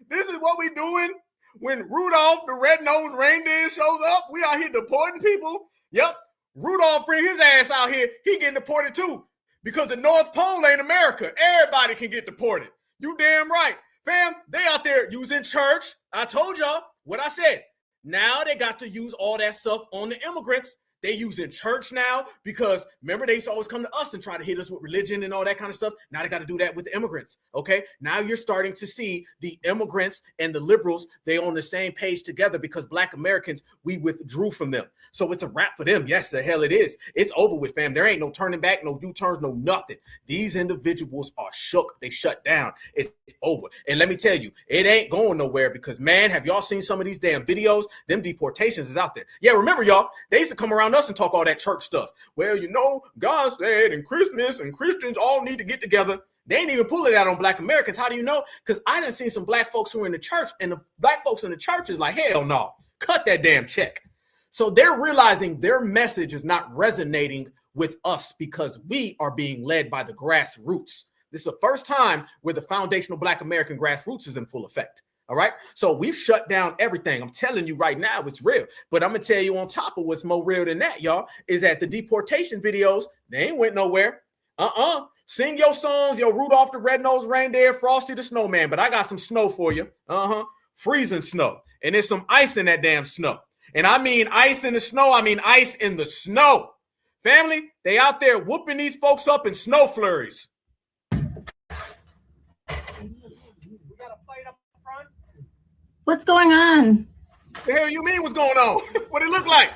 This is what we doing when Rudolph the red-nosed reindeer shows up? We out here deporting people? Yep. Rudolph bring his ass out here. He getting deported too. Because the North Pole ain't America. Everybody can get deported. You damn right. Fam, they out there using church. I told y'all what I said. Now they got to use all that stuff on the immigrants. They using church now because remember they used to always come to us and try to hit us with religion and all that kind of stuff. Now they got to do that with the immigrants. Okay. Now you're starting to see the immigrants and the liberals. They on the same page together because Black Americans, we withdrew from them. So it's a wrap for them. Yes, the hell it is. It's over with, fam. There ain't no turning back, no U-turns, no nothing. These individuals are shook. They shut down. It's over. And let me tell you, it ain't going nowhere because, man, have y'all seen some of these damn videos? Them deportations is out there. Yeah, remember, y'all, they used to come around us and talk all that church stuff. Well, you know, God said and Christmas and Christians all need to get together. They ain't even pulling that on Black Americans. How do you know? Because I done seen some Black folks who are in the church, and the Black folks in the church is like, hell no, cut that damn check. So they're realizing their message is not resonating with us because we are being led by the grassroots. This is the first time where the foundational Black American grassroots is in full effect. All right. So we've shut down everything. I'm telling you right now, it's real. But I'm going to tell you on top of what's more real than that, y'all, is that the deportation videos, they ain't went nowhere. Sing your songs, your Rudolph the Red-Nosed Reindeer, Frosty the Snowman. But I got some snow for you. Freezing snow. And there's some ice in that damn snow. And I mean ice in the snow. I mean ice in the snow. Family, they out there whooping these folks up in snow flurries. What's going on? The hell you mean what's going on? What it look like?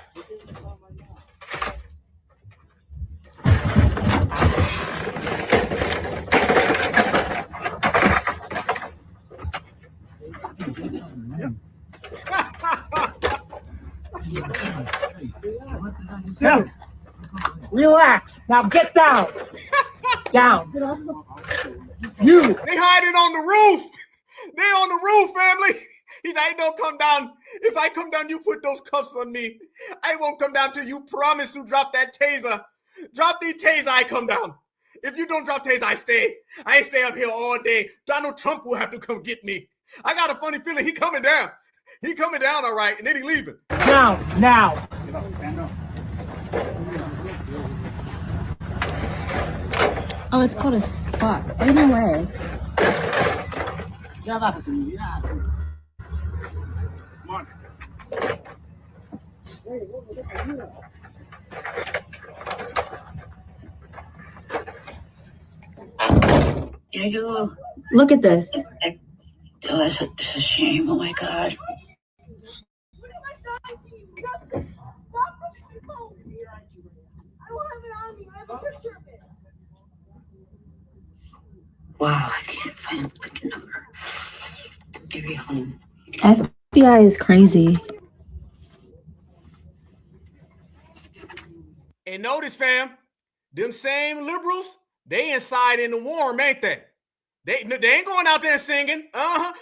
Yeah. Relax. Now get down. Down. You. They hiding on the roof. They on the roof, family. He's like, I don't come down. If I come down, you put those cuffs on me. I won't come down till you promise to drop that taser. Drop the taser, I come down. If you don't drop taser, I stay. I ain't stay up here all day. Donald Trump will have to come get me. I got a funny feeling he coming down. He coming down all right, and then he leaving. Now. Oh, it's cold as fuck. Ain't no way. Come on. Look at this. Oh, it's a shame. Oh my God. Wow, I can't find the freaking number. Maybe home. FBI is crazy. And notice, fam, them same liberals, they inside in the warm, ain't they? They ain't going out there singing.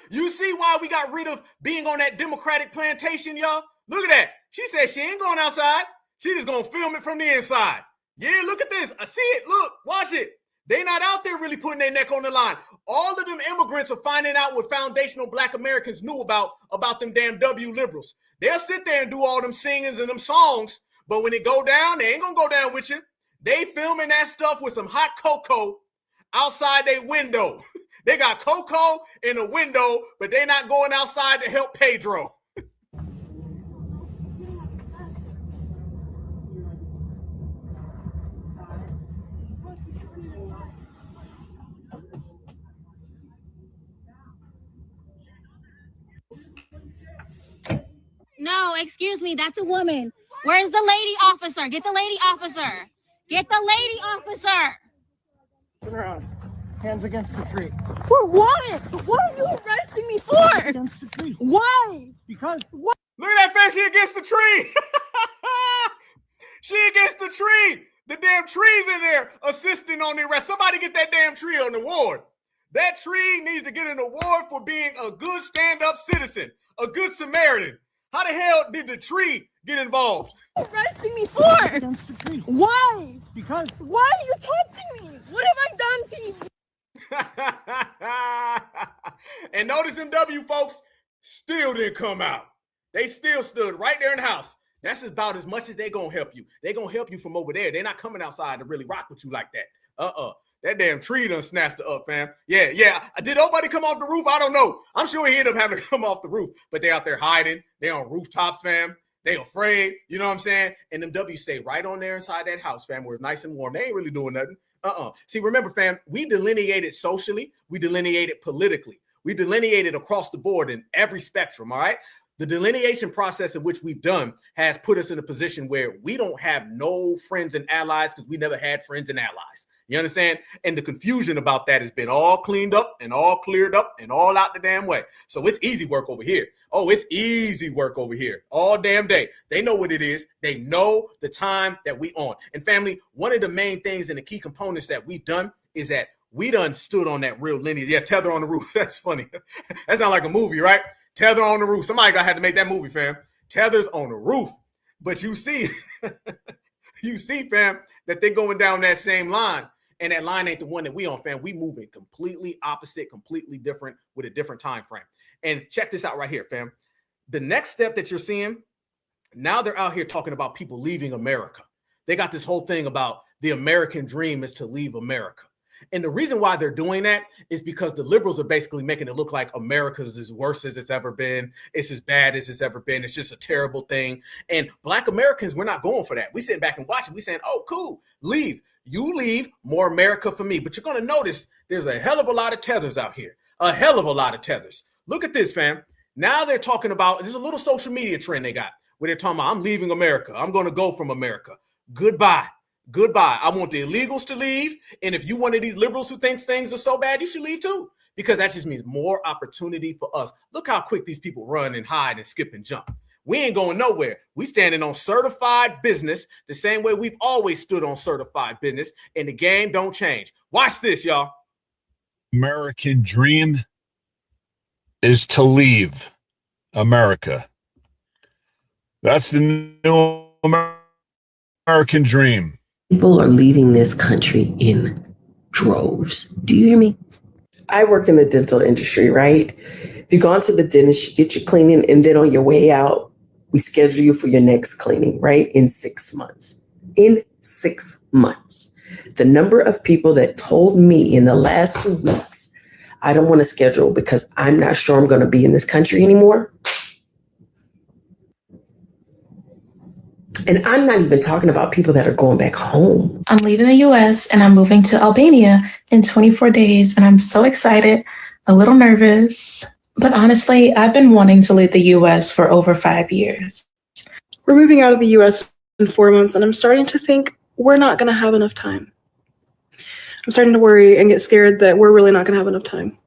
You see why we got rid of being on that Democratic plantation, y'all? Look at that. She said she ain't going outside. She just gonna film it from the inside. Yeah, look at this. I see it. Look, watch it. They not out there really putting their neck on the line. All of them immigrants are finding out what foundational Black Americans knew about them damn W liberals. They'll sit there and do all them singings and them songs, but when it go down, they ain't gonna go down with you. They filming that stuff with some hot cocoa outside their window. They got cocoa in the window, but they're not going outside to help Pedro. No, excuse me, that's a woman. Where's the lady officer? Get the lady officer. Get the lady officer. Turn around. Hands against the tree. For what? What are you arresting me for? Against the tree. Why? Because what? Look at that fam, she against the tree. She against the tree. The damn tree's in there assisting on the arrest. Somebody get that damn tree an award. That tree needs to get an award for being a good stand-up citizen, a good Samaritan. How the hell did the tree get involved? Arresting me for? Against the tree. Why? Because why are you touching me? What have I done to you? And notice them W folks still didn't come out. They still stood right there in the house. That's about as much as they gonna help you. They gonna help you from over there. They're not coming outside to really rock with you like that. That damn tree done snatched her up, fam. Yeah. Did nobody come off the roof? I don't know. I'm sure he ended up having to come off the roof, but they out there hiding. They on rooftops, fam. They afraid, you know what I'm saying? And them W stay right on there inside that house, fam, where it's nice and warm. They ain't really doing nothing. See, remember, fam, we delineated socially. We delineated politically. We delineated across the board in every spectrum, all right? The delineation process in which we've done has put us in a position where we don't have no friends and allies because we never had friends and allies. You understand? And the confusion about that has been all cleaned up and all cleared up and all out the damn way. So it's easy work over here. Oh, it's easy work over here all damn day. They know what it is. They know the time that we on. And family, one of the main things and the key components that we've done is that we done stood on that real lineage. Yeah, Tether on the roof. That's funny. That's not like a movie, right? Tether on the roof. Somebody gonna have to make that movie, fam. Tether's on the roof. But you see, fam, that they're going down that same line. And that line ain't the one that we on, fam. We moving completely opposite, completely different with a different time frame. And check this out right here, fam. The next step that you're seeing, now they're out here talking about people leaving America. They got this whole thing about the American dream is to leave America. And the reason why they're doing that is because the liberals are basically making it look like America's as worse as it's ever been. It's as bad as it's ever been. It's just a terrible thing. And Black Americans, we're not going for that. We sitting back and watching. We saying, oh, cool, leave. You leave, more America for me. But you're going to notice there's a hell of a lot of tethers out here. A hell of a lot of tethers. Look at this, fam. Now they're talking about, there's a little social media trend they got where they're talking about, I'm leaving America. I'm going to go from America. Goodbye. Goodbye. I want the illegals to leave. And if you one of these liberals who thinks things are so bad, you should leave too. Because that just means more opportunity for us. Look how quick these people run and hide and skip and jump. We ain't going nowhere. We standing on certified business the same way we've always stood on certified business. And the game don't change. Watch this, y'all. American dream is to leave. America. That's the new American dream. People are leaving this country in droves. Do you hear me? I work in the dental industry, right? If you go into the dentist, you get your cleaning, and then on your way out, we schedule you for your next cleaning, right? In 6 months. In 6 months. The number of people that told me in the last 2 weeks, I don't want to schedule because I'm not sure I'm going to be in this country anymore. And I'm not even talking about people that are going back home. I'm leaving the US and I'm moving to Albania in 24 days. And I'm so excited, a little nervous. But honestly, I've been wanting to leave the US for over 5 years. We're moving out of the US in 4 months, and I'm starting to think we're not going to have enough time. I'm starting to worry and get scared that we're really not going to have enough time.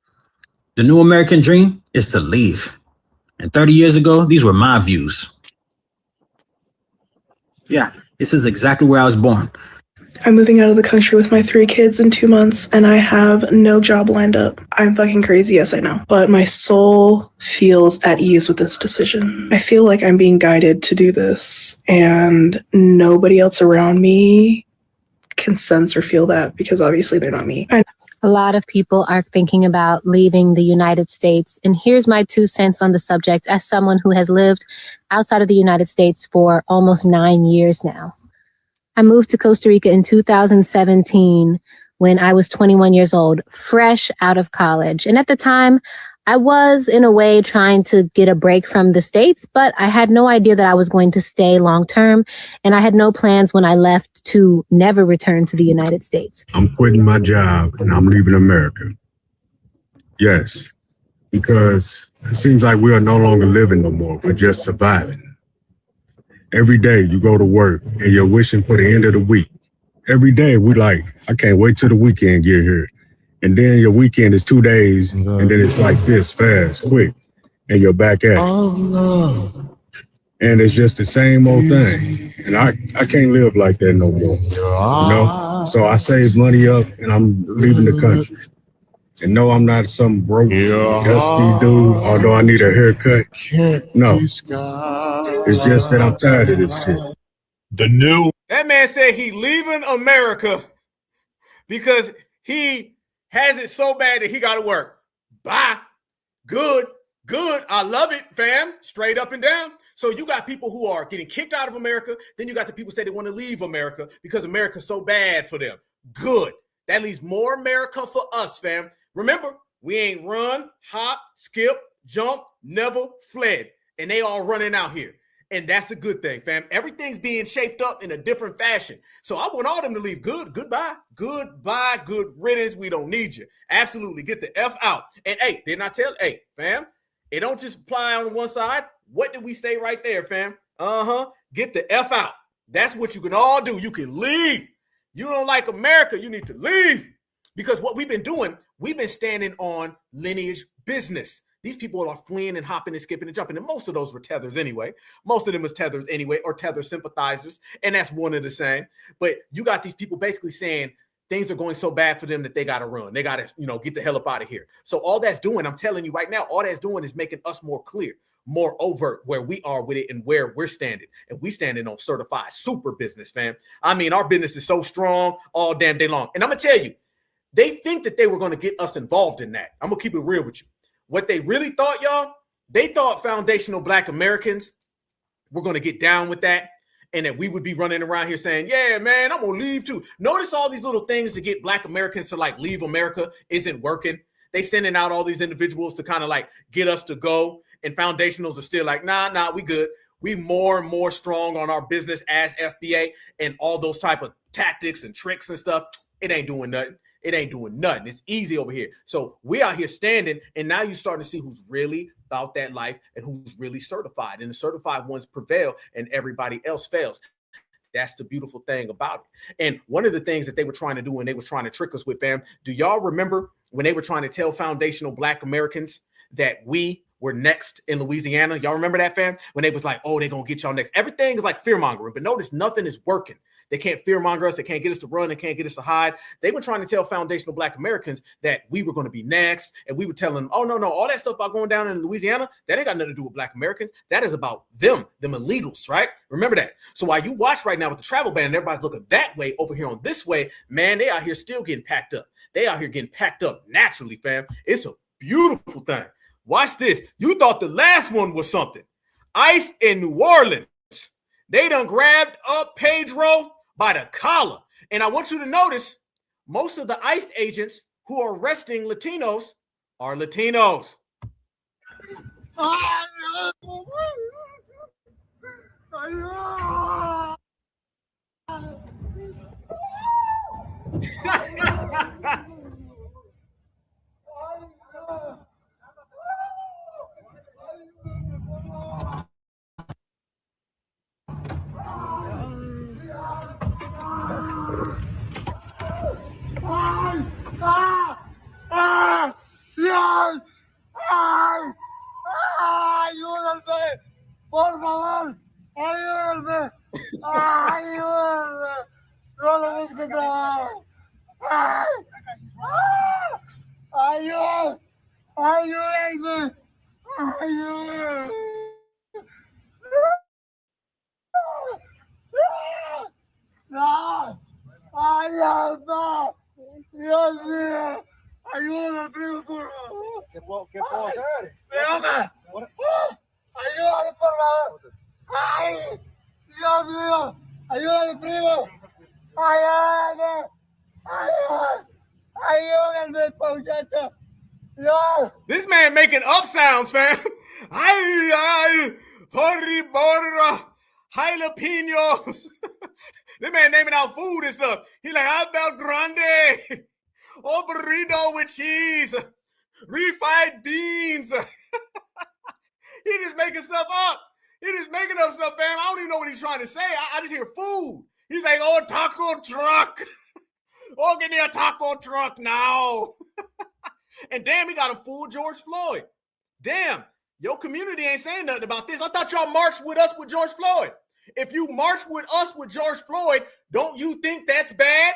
The new American dream is to leave. And 30 years ago, these were my views. Yeah, this is exactly where I was born. I'm moving out of the country with my 3 kids in 2 months, and I have no job lined up. I'm fucking crazy, yes, I know. But my soul feels at ease with this decision. I feel like I'm being guided to do this, and nobody else around me can sense or feel that because obviously they're not me. A lot of people are thinking about leaving the United States. And here's my 2 cents on the subject as someone who has lived outside of the United States for almost 9 years now. I moved to Costa Rica in 2017 when I was 21 years old, fresh out of college. And at the time, I was, in a way, trying to get a break from the States, but I had no idea that I was going to stay long term. And I had no plans when I left to never return to the United States. I'm quitting my job and I'm leaving America. Yes, because it seems like we are no longer living no more, but just surviving. Every day you go to work and you're wishing for the end of the week. Every day we like, I can't wait till the weekend get here. And then your weekend is 2 days and then it's like this, fast, quick, and you're back at it. And it's just the same old thing. And I can't live like that no more, you know? So I saved money up and I'm leaving the country. And no, I'm not some broke, dusty dude, although I need a haircut. No, it's just that I'm tired of this shit. That man said he leaving America because he has it so bad that he got to work. Bye. Good. I love it, fam. Straight up and down. So you got people who are getting kicked out of America. Then you got the people who say they want to leave America because America's so bad for them. Good. That leaves more America for us, fam. Remember, we ain't run, hop, skip, jump, never fled. And they all running out here. And that's a good thing, fam. Everything's being shaped up in a different fashion. So I want all them to leave. Goodbye, good riddance. We don't need you. Absolutely. Get the F out. And hey, didn't I tell? Hey, fam, it don't just apply on one side. What did we say right there, fam? Get the F out. That's what you can all do. You can leave. You don't like America, you need to leave. Because what we've been doing, we've been standing on lineage business. These people are fleeing and hopping and skipping and jumping. And most of those were Tethers anyway. Most of them was Tethers anyway, or Tether sympathizers. And that's one of the same. But you got these people basically saying things are going so bad for them that they got to run. They got to, get the hell up out of here. So all that's doing, I'm telling you right now, all that's doing is making us more clear, more overt where we are with it and where we're standing. And we standing on certified super business, fam. I mean, our business is so strong all damn day long. And I'm going to tell you, they think that they were going to get us involved in that. I'm going to keep it real with you. What they really thought, y'all, they thought foundational Black Americans were going to get down with that and that we would be running around here saying, yeah, man, I'm going to leave too. Notice all these little things to get Black Americans to like leave America isn't working. They sending out all these individuals to kind of like get us to go. And foundationals are still like, nah, we good. We more and more strong on our business as FBA and all those type of tactics and tricks and stuff. It ain't doing nothing. It ain't doing nothing. It's easy over here. So we out here standing, and now you're starting to see who's really about that life and who's really certified. And the certified ones prevail, and everybody else fails. That's the beautiful thing about it. And one of the things that they were trying to do when they were trying to trick us with, fam, do y'all remember when they were trying to tell foundational Black Americans that we were next in Louisiana? Y'all remember that, fam? When they was like, oh, they're going to get y'all next. Everything is like fear mongering, but notice nothing is working. They can't fearmonger us. They can't get us to run. They can't get us to hide. They were trying to tell foundational Black Americans that we were going to be next. And we were telling them, oh, no, all that stuff about going down in Louisiana, that ain't got nothing to do with Black Americans. That is about them illegals, right? Remember that. So while you watch right now with the travel ban, and everybody's looking that way, over here on this way, man, they out here still getting packed up. They out here getting packed up naturally, fam. It's a beautiful thing. Watch this. You thought the last one was something. ICE in New Orleans. They done grabbed up Pedro by the collar. And I want you to notice, most of the ICE agents who are arresting Latinos are Latinos. ¡Ayúdenme! ¡Por favor! ¡Ayúdenme! ¡Ayúdenme! ¡No lo busco trabajo! ¡Ayúdenme! ¡Ayúdenme! ¡Ayúdenme! ¡No! ¡Ayúdenme! ¡Dios mío! ¡Ayúdame, primo, por favor! ¿Qué puedo hacer? ¡Ayúdame! ¡Ayúdame, por favor! ¡Ay! ¡Dios mío! ¡Ayúdame, primo! ¡Ayúdame! ¡Ayúdame! ¡Ayúdame, muchacho! ¡Dios! This man making up sounds, fam. Ay, porra, jalapenos. This man naming out food and stuff. He like, I bel grande. Oh, burrito with cheese. Refried beans. He just making stuff up. He just making up stuff, fam. I don't even know what he's trying to say. I just hear food. He's like, oh, taco truck. Oh, give me a taco truck now. And damn, he got a fool George Floyd. Damn, your community ain't saying nothing about this. I thought y'all marched with us with George Floyd. If you march with us with George Floyd, don't you think that's bad?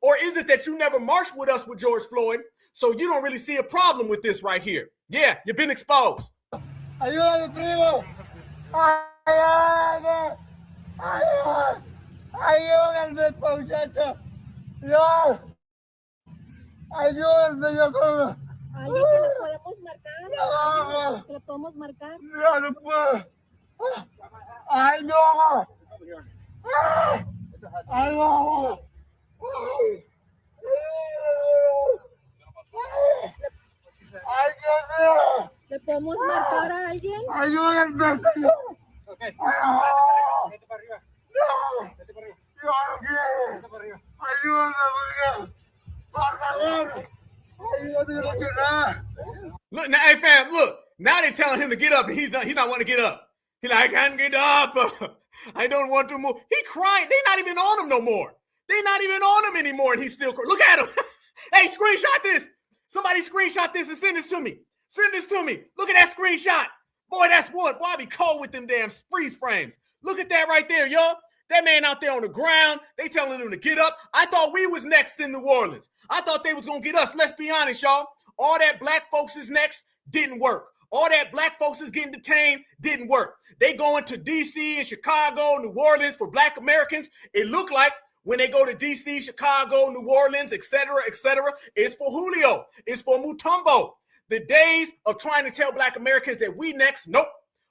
Or is it that you never marched with us with George Floyd, so you don't really see a problem with this right here? Yeah, you've been exposed. Ayúdame, primo. Ayúdame. Ayúdame. Ayúdame, muchacho. Dios. Ayúdame, yo solo. ¿Alguien que le podemos marcar? No. ¿Le podemos marcar? Ya no puedo. Ay, no. Ay, no. Ay, Dios mío. ¿Le podemos marcar a alguien? Ayúdenme, señor. Vete para arriba. No. Vete para arriba. Yo no quiero. Vete para arriba. Ayúdame, por favor. Ayúdame, no quiero nada. Look, now, hey, fam, look. Now they're telling him to get up, and he's not wanting to get up. He's like, I can't get up. I don't want to move. He crying. They're not even on him no more. They're not even on him anymore, and he's still crying. Look at him. Hey, screenshot this. Somebody screenshot this and send this to me. Send this to me. Look at that screenshot. Boy, that's what. Boy, I be cold with them damn freeze frames. Look at that right there, y'all. That man out there on the ground, they telling him to get up. I thought we was next in New Orleans. I thought they was going to get us. Let's be honest, y'all. All that black folks is next didn't work. All that black folks is getting detained didn't work. They going to D.C. and Chicago, New Orleans for black Americans. It looked like when they go to D.C., Chicago, New Orleans, et cetera, it's for Julio. It's for Mutombo. The days of trying to tell black Americans that we next, nope.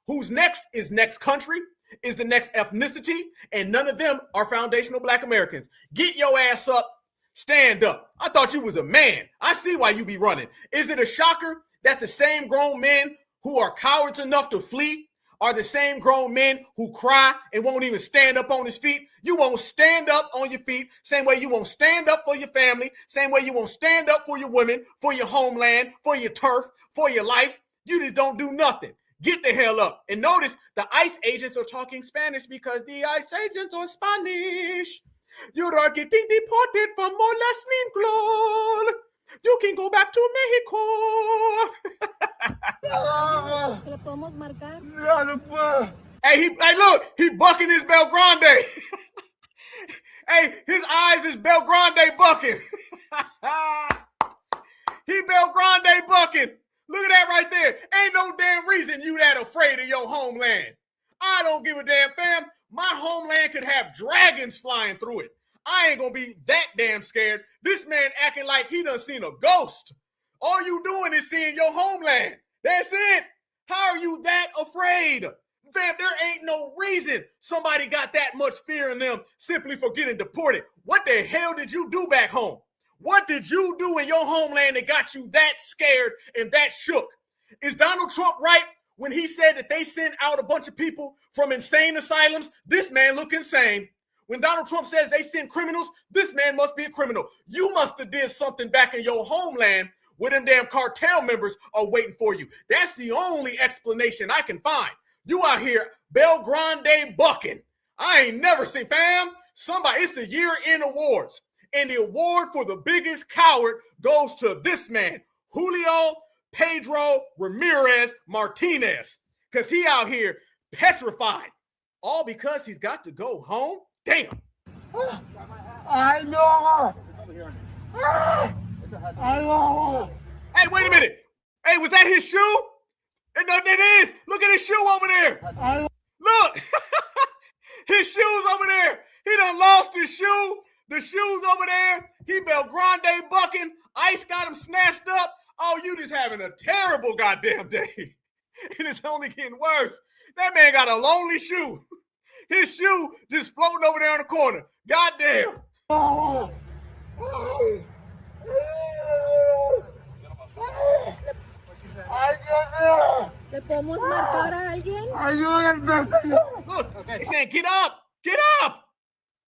Who's next is next country, is the next ethnicity, and none of them are foundational black Americans. Get your ass up, stand up. I thought you was a man. I see why you be running. Is it a shocker that the same grown men who are cowards enough to flee are the same grown men who cry and won't even stand up on his feet? You won't stand up on your feet, same way you won't stand up for your family, same way you won't stand up for your women, for your homeland, for your turf, for your life. You just don't do nothing. Get the hell up. And notice the ICE agents are talking Spanish because the ICE agents are Spanish. You are getting deported for molesting clone. You can go back to Mexico. ¿Le podemos marcar? Ya no puedo. Hey, look, he bucking his Bel Grande. Hey, his eyes is Belgrande bucking. He Belgrande bucking. Look at that right there. Ain't no damn reason you that afraid of your homeland. I don't give a damn, fam. My homeland could have dragons flying through it. I ain't gonna be that damn scared. This man acting like he done seen a ghost. All you doing is seeing your homeland. That's it. How are you that afraid? Fam, there ain't no reason somebody got that much fear in them simply for getting deported. What the hell did you do back home? What did you do in your homeland that got you that scared and that shook? Is Donald Trump right when he said that they sent out a bunch of people from insane asylums? This man look insane. When Donald Trump says they send criminals, this man must be a criminal. You must have did something back in your homeland where them damn cartel members are waiting for you. That's the only explanation I can find. You out here Belgrande bucking. I ain't never seen, fam. Somebody, it's the year-end awards. And the award for the biggest coward goes to this man, Julio Pedro Ramirez Martinez. Because he out here petrified. All because he's got to go home? Damn. I know. I know. Hey, wait a minute. Hey, was that his shoe? It is. Look at his shoe over there. Look. His shoe's over there. He done lost his shoe. The shoe's over there. He Belgrande bucking. Ice got him snatched up. Oh, you just having a terrible goddamn day. And it's only getting worse. That man got a lonely shoe. His shoe just floating over there in the corner. Goddamn. ¿Le podemos marcar a alguien? Look, they saying, get up. Get up.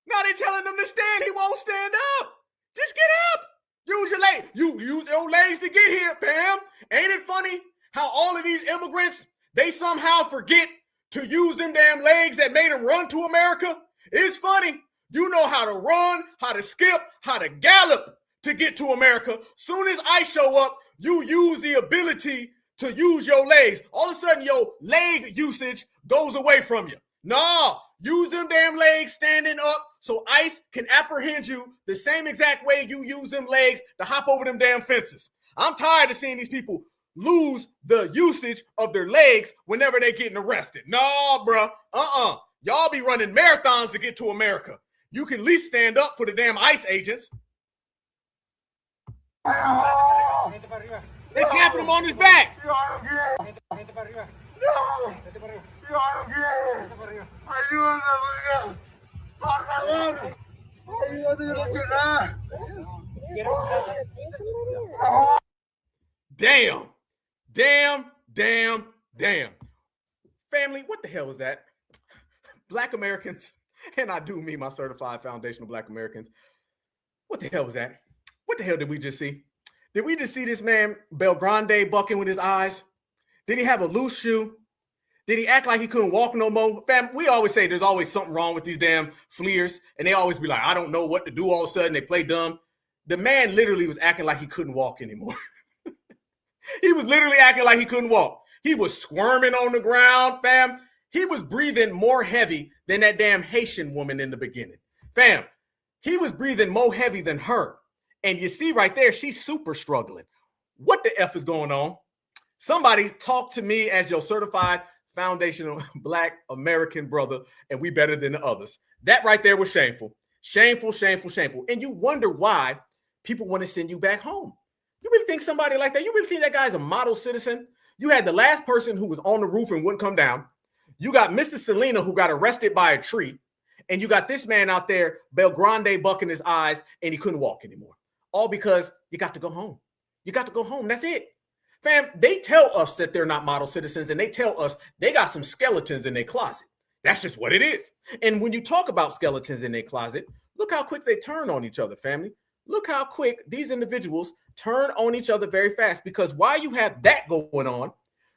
Now they telling them to stand. He won't stand up. Just get up. Use your legs. You use your legs to get here, fam. Ain't it funny how all of these immigrants, they somehow forget to use them damn legs that made them run to America? It's funny. You know how to run, how to skip, how to gallop to get to America. Soon as I show up, you use the ability to use your legs. All of a sudden, your leg usage goes away from you. No, use them damn legs standing up so ICE can apprehend you the same exact way you use them legs to hop over them damn fences. I'm tired of seeing these people lose the usage of their legs whenever they're getting arrested. No, bruh. Y'all be running marathons to get to America. You can at least stand up for the damn ICE agents. They clapping him on his back. Damn. Family, what the hell was that? Black Americans, and I do mean my certified foundational Black Americans. What the hell was that? What the hell did we just see? Did we just see this man Belgrande bucking with his eyes? Did he have a loose shoe? Did he act like he couldn't walk no more? Fam, we always say there's always something wrong with these damn fleers, and they always be like, I don't know what to do all of a sudden. They play dumb. The man literally was acting like he couldn't walk anymore. He was literally acting like he couldn't walk. He was squirming on the ground, fam. He was breathing more heavy than that damn Haitian woman in the beginning. Fam, he was breathing more heavy than her. And you see right there, she's super struggling. What the F is going on? Somebody talk to me as your certified foundational Black American brother, and we better than the others. That right there was shameful. Shameful. And you wonder why people want to send you back home. You really think somebody like that, you really think that guy's a model citizen? You had the last person who was on the roof and wouldn't come down. You got Mrs. Selena who got arrested by a tree. And you got this man out there, Belgrande bucking his eyes, and he couldn't walk anymore. All because you got to go home. You got to go home. That's it. Fam, they tell us that they're not model citizens, and they tell us they got some skeletons in their closet. That's just what it is. And when you talk about skeletons in their closet, look how quick they turn on each other, family. Look how quick these individuals turn on each other very fast, because while you have that going on,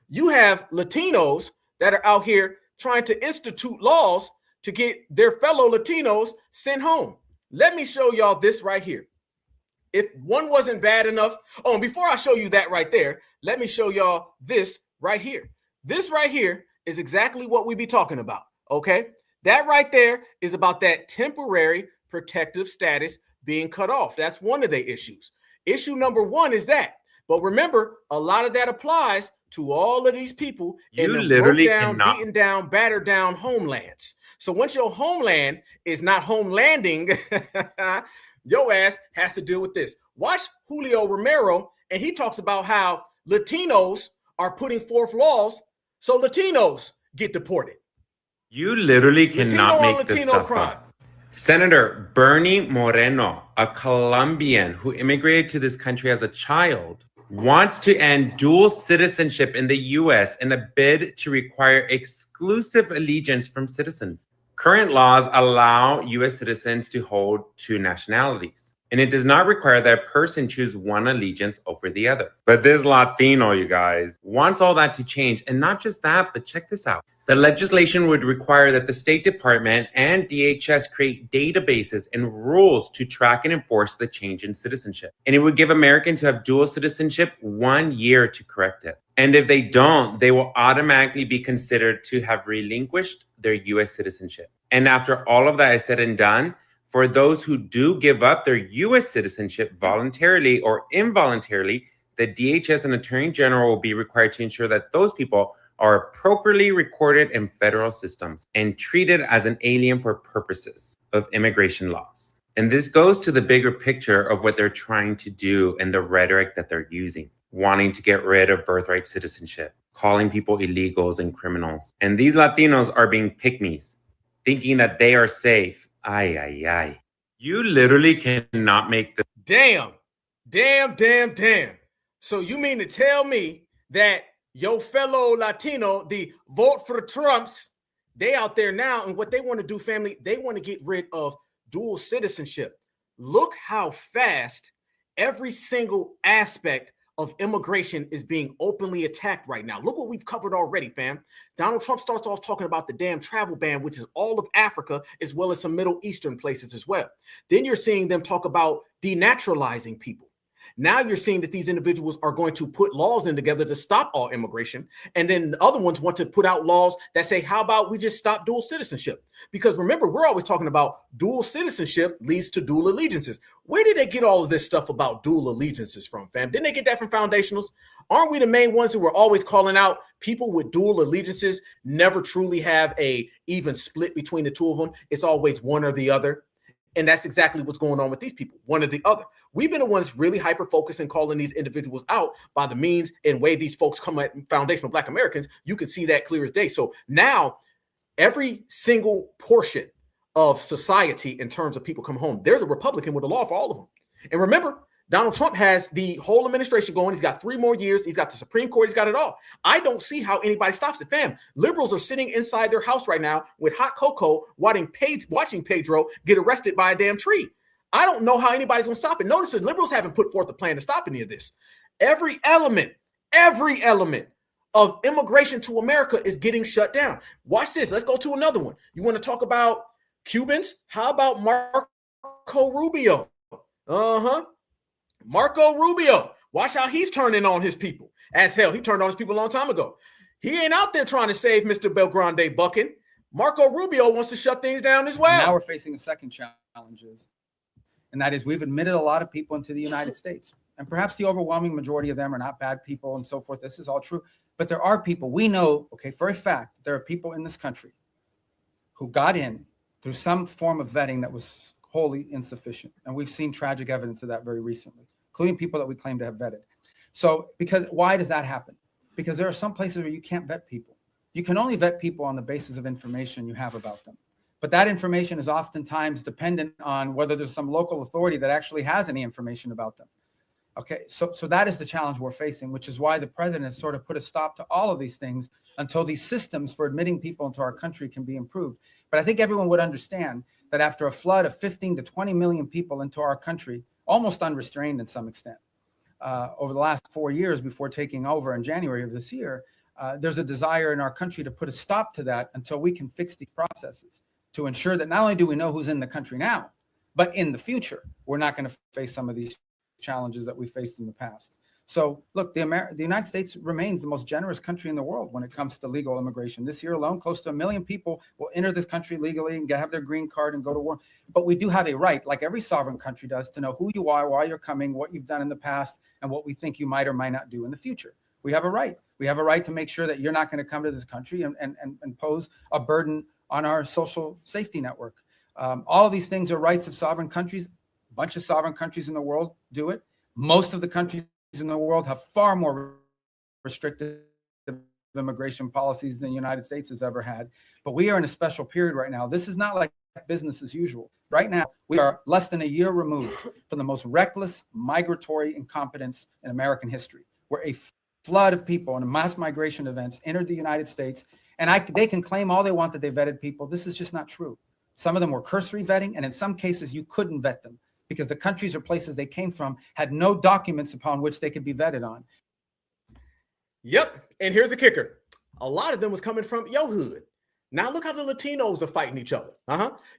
you have Latinos that are out here trying to institute laws to get their fellow Latinos sent home. Let me show y'all this right here. If one wasn't bad enough, oh, and before I show you that right there, let me show y'all this right here. This right here is exactly what we be talking about, okay? That right there is about that temporary protective status being cut off. That's one of the issues. Issue number one is that. But remember, a lot of that applies to all of these people in the broke down, beaten down, battered down homelands. So once your homeland is not homelanding, your ass has to deal with this. Watch Julio Romero, and he talks about how Latinos are putting forth laws so Latinos get deported. You literally cannot make this stuff crime. up. Senator Bernie Moreno, a Colombian who immigrated to this country as a child, wants to end dual citizenship in the U.S. in a bid to require exclusive allegiance from citizens. Current laws allow U.S. citizens to hold two nationalities, and it does not require that a person choose one allegiance over the other. But this Latino, you guys, wants all that to change. And not just that, but check this out. The legislation would require that the State Department and DHS create databases and rules to track and enforce the change in citizenship. And it would give Americans who have dual citizenship 1 year to correct it. And if they don't, they will automatically be considered to have relinquished their U.S. citizenship. And after all of that is said and done, for those who do give up their U.S. citizenship voluntarily or involuntarily, the DHS and Attorney General will be required to ensure that those people are appropriately recorded in federal systems and treated as an alien for purposes of immigration laws. And this goes to the bigger picture of what they're trying to do and the rhetoric that they're using, wanting to get rid of birthright citizenship, calling people illegals and criminals. And these Latinos are being pygmies, thinking that they are safe. Ay, ay, ay. You literally cannot make this. Damn. So you mean to tell me that your fellow Latino, the vote for Trumps, they out there now, and what they want to do, family, they want to get rid of dual citizenship. Look how fast every single aspect of immigration is being openly attacked right now. Look what we've covered already, fam. Donald Trump starts off talking about the damn travel ban, which is all of Africa, as well as some Middle Eastern places as well. Then you're seeing them talk about denaturalizing people. Now you're seeing that these individuals are going to put laws in together to stop all immigration. And then the other ones want to put out laws that say, how about we just stop dual citizenship? Because remember, we're always talking about dual citizenship leads to dual allegiances. Where did they get all of this stuff about dual allegiances from, fam? Didn't they get that from foundationals? Aren't we the main ones who were always calling out people with dual allegiances never truly have a even split between the two of them? It's always one or the other. And that's exactly what's going on with these people, one or the other. We've been the ones really hyper-focused and calling these individuals out by the means and way these folks come at foundational Black Americans. You can see that clear as day. So now every single portion of society in terms of people come home, there's a Republican with a law for all of them. And remember, Donald Trump has the whole administration going. He's got 3 more years. He's got the Supreme Court. He's got it all. I don't see how anybody stops it, fam. Liberals are sitting inside their house right now with hot cocoa, watching Pedro get arrested by a damn tree. I don't know how anybody's going to stop it. Notice that liberals haven't put forth a plan to stop any of this. Every element of immigration to America is getting shut down. Watch this. Let's go to another one. You want to talk about Cubans? How about Marco Rubio? Marco Rubio. Watch how he's turning on his people. As hell, he turned on his people a long time ago. He ain't out there trying to save Mr. Belgrande Bucking. Marco Rubio wants to shut things down as well. Now we're facing a second challenge, and that is we've admitted a lot of people into the United States. And perhaps the overwhelming majority of them are not bad people and so forth. This is all true. But there are people, we know, okay, for a fact, there are people in this country who got in through some form of vetting that was wholly insufficient. And we've seen tragic evidence of that very recently, including people that we claim to have vetted. So why does that happen? Because there are some places where you can't vet people. You can only vet people on the basis of information you have about them. But that information is oftentimes dependent on whether there's some local authority that actually has any information about them. Okay, so that is the challenge we're facing, which is why the president has sort of put a stop to all of these things until these systems for admitting people into our country can be improved. But I think everyone would understand that after a flood of 15 to 20 million people into our country, almost unrestrained in some extent, over the last 4 years before taking over in January of this year, there's a desire in our country to put a stop to that until we can fix these processes to ensure that not only do we know who's in the country now, but in the future, we're not going to face some of these challenges that we faced in the past. So look, the United States remains the most generous country in the world when it comes to legal immigration. This year alone, close to 1 million people will enter this country legally and have their green card and go to work. But we do have a right, like every sovereign country does, to know who you are, why you're coming, what you've done in the past, and what we think you might or might not do in the future. We have a right. We have a right to make sure that you're not going to come to this country and pose a burden on our social safety network. All of these things are rights of sovereign countries. A bunch of sovereign countries in the world do it. Most of the countries in the world have far more restrictive immigration policies than the United States has ever had. But we are in a special period right now. This is not like business as usual. Right now, we are less than a year removed from the most reckless migratory incompetence in American history, where a flood of people and mass migration events entered the United States. And they can claim all they want that they vetted people. This is just not true. Some of them were cursory vetting, and in some cases, you couldn't vet them, because the countries or places they came from had no documents upon which they could be vetted on. Yep. And here's the kicker. A lot of them was coming from your hood. Now look how the Latinos are fighting each other.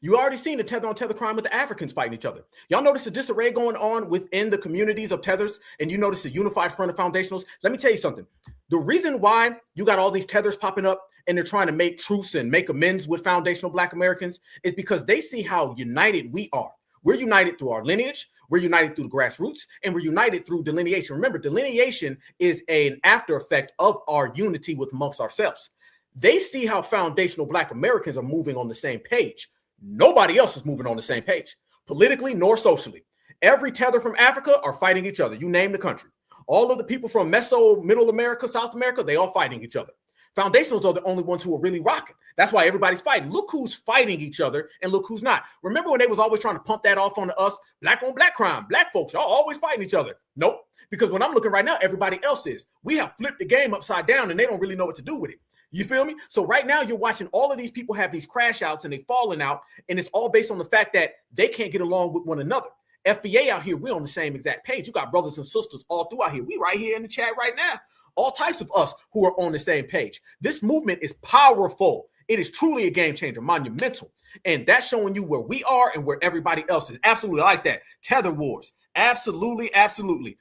You already seen the tether on tether crime with the Africans fighting each other. Y'all notice the disarray going on within the communities of tethers, and you notice the unified front of foundationals. Let me tell you something. The reason why you got all these tethers popping up and they're trying to make truce and make amends with foundational Black Americans is because they see how united we are. We're united through our lineage, we're united through the grassroots, and we're united through delineation. Remember, delineation is an after effect of our unity with amongst ourselves. They see how foundational Black Americans are moving on the same page. Nobody else is moving on the same page, politically nor socially. Every tether from Africa are fighting each other. You name the country. All of the people from Middle America, South America, they all fighting each other. Foundationals are the only ones who are really rocking. That's why everybody's fighting. Look who's fighting each other and look who's not. Remember when they was always trying to pump that off on us, Black on Black crime, Black folks, y'all always fighting each other. Nope. Because when I'm looking right now, everybody else is. We have flipped the game upside down and they don't really know what to do with it. You feel me? So right now you're watching all of these people have these crash outs and they falling out, and it's all based on the fact that they can't get along with one another. FBA out here, we're on the same exact page. You got brothers and sisters all throughout here. We right here in the chat right now. All types of us who are on the same page. This movement is powerful. It is truly a game changer, monumental. And that's showing you where we are and where everybody else is. Absolutely, I like that. Tether wars. Absolutely, absolutely.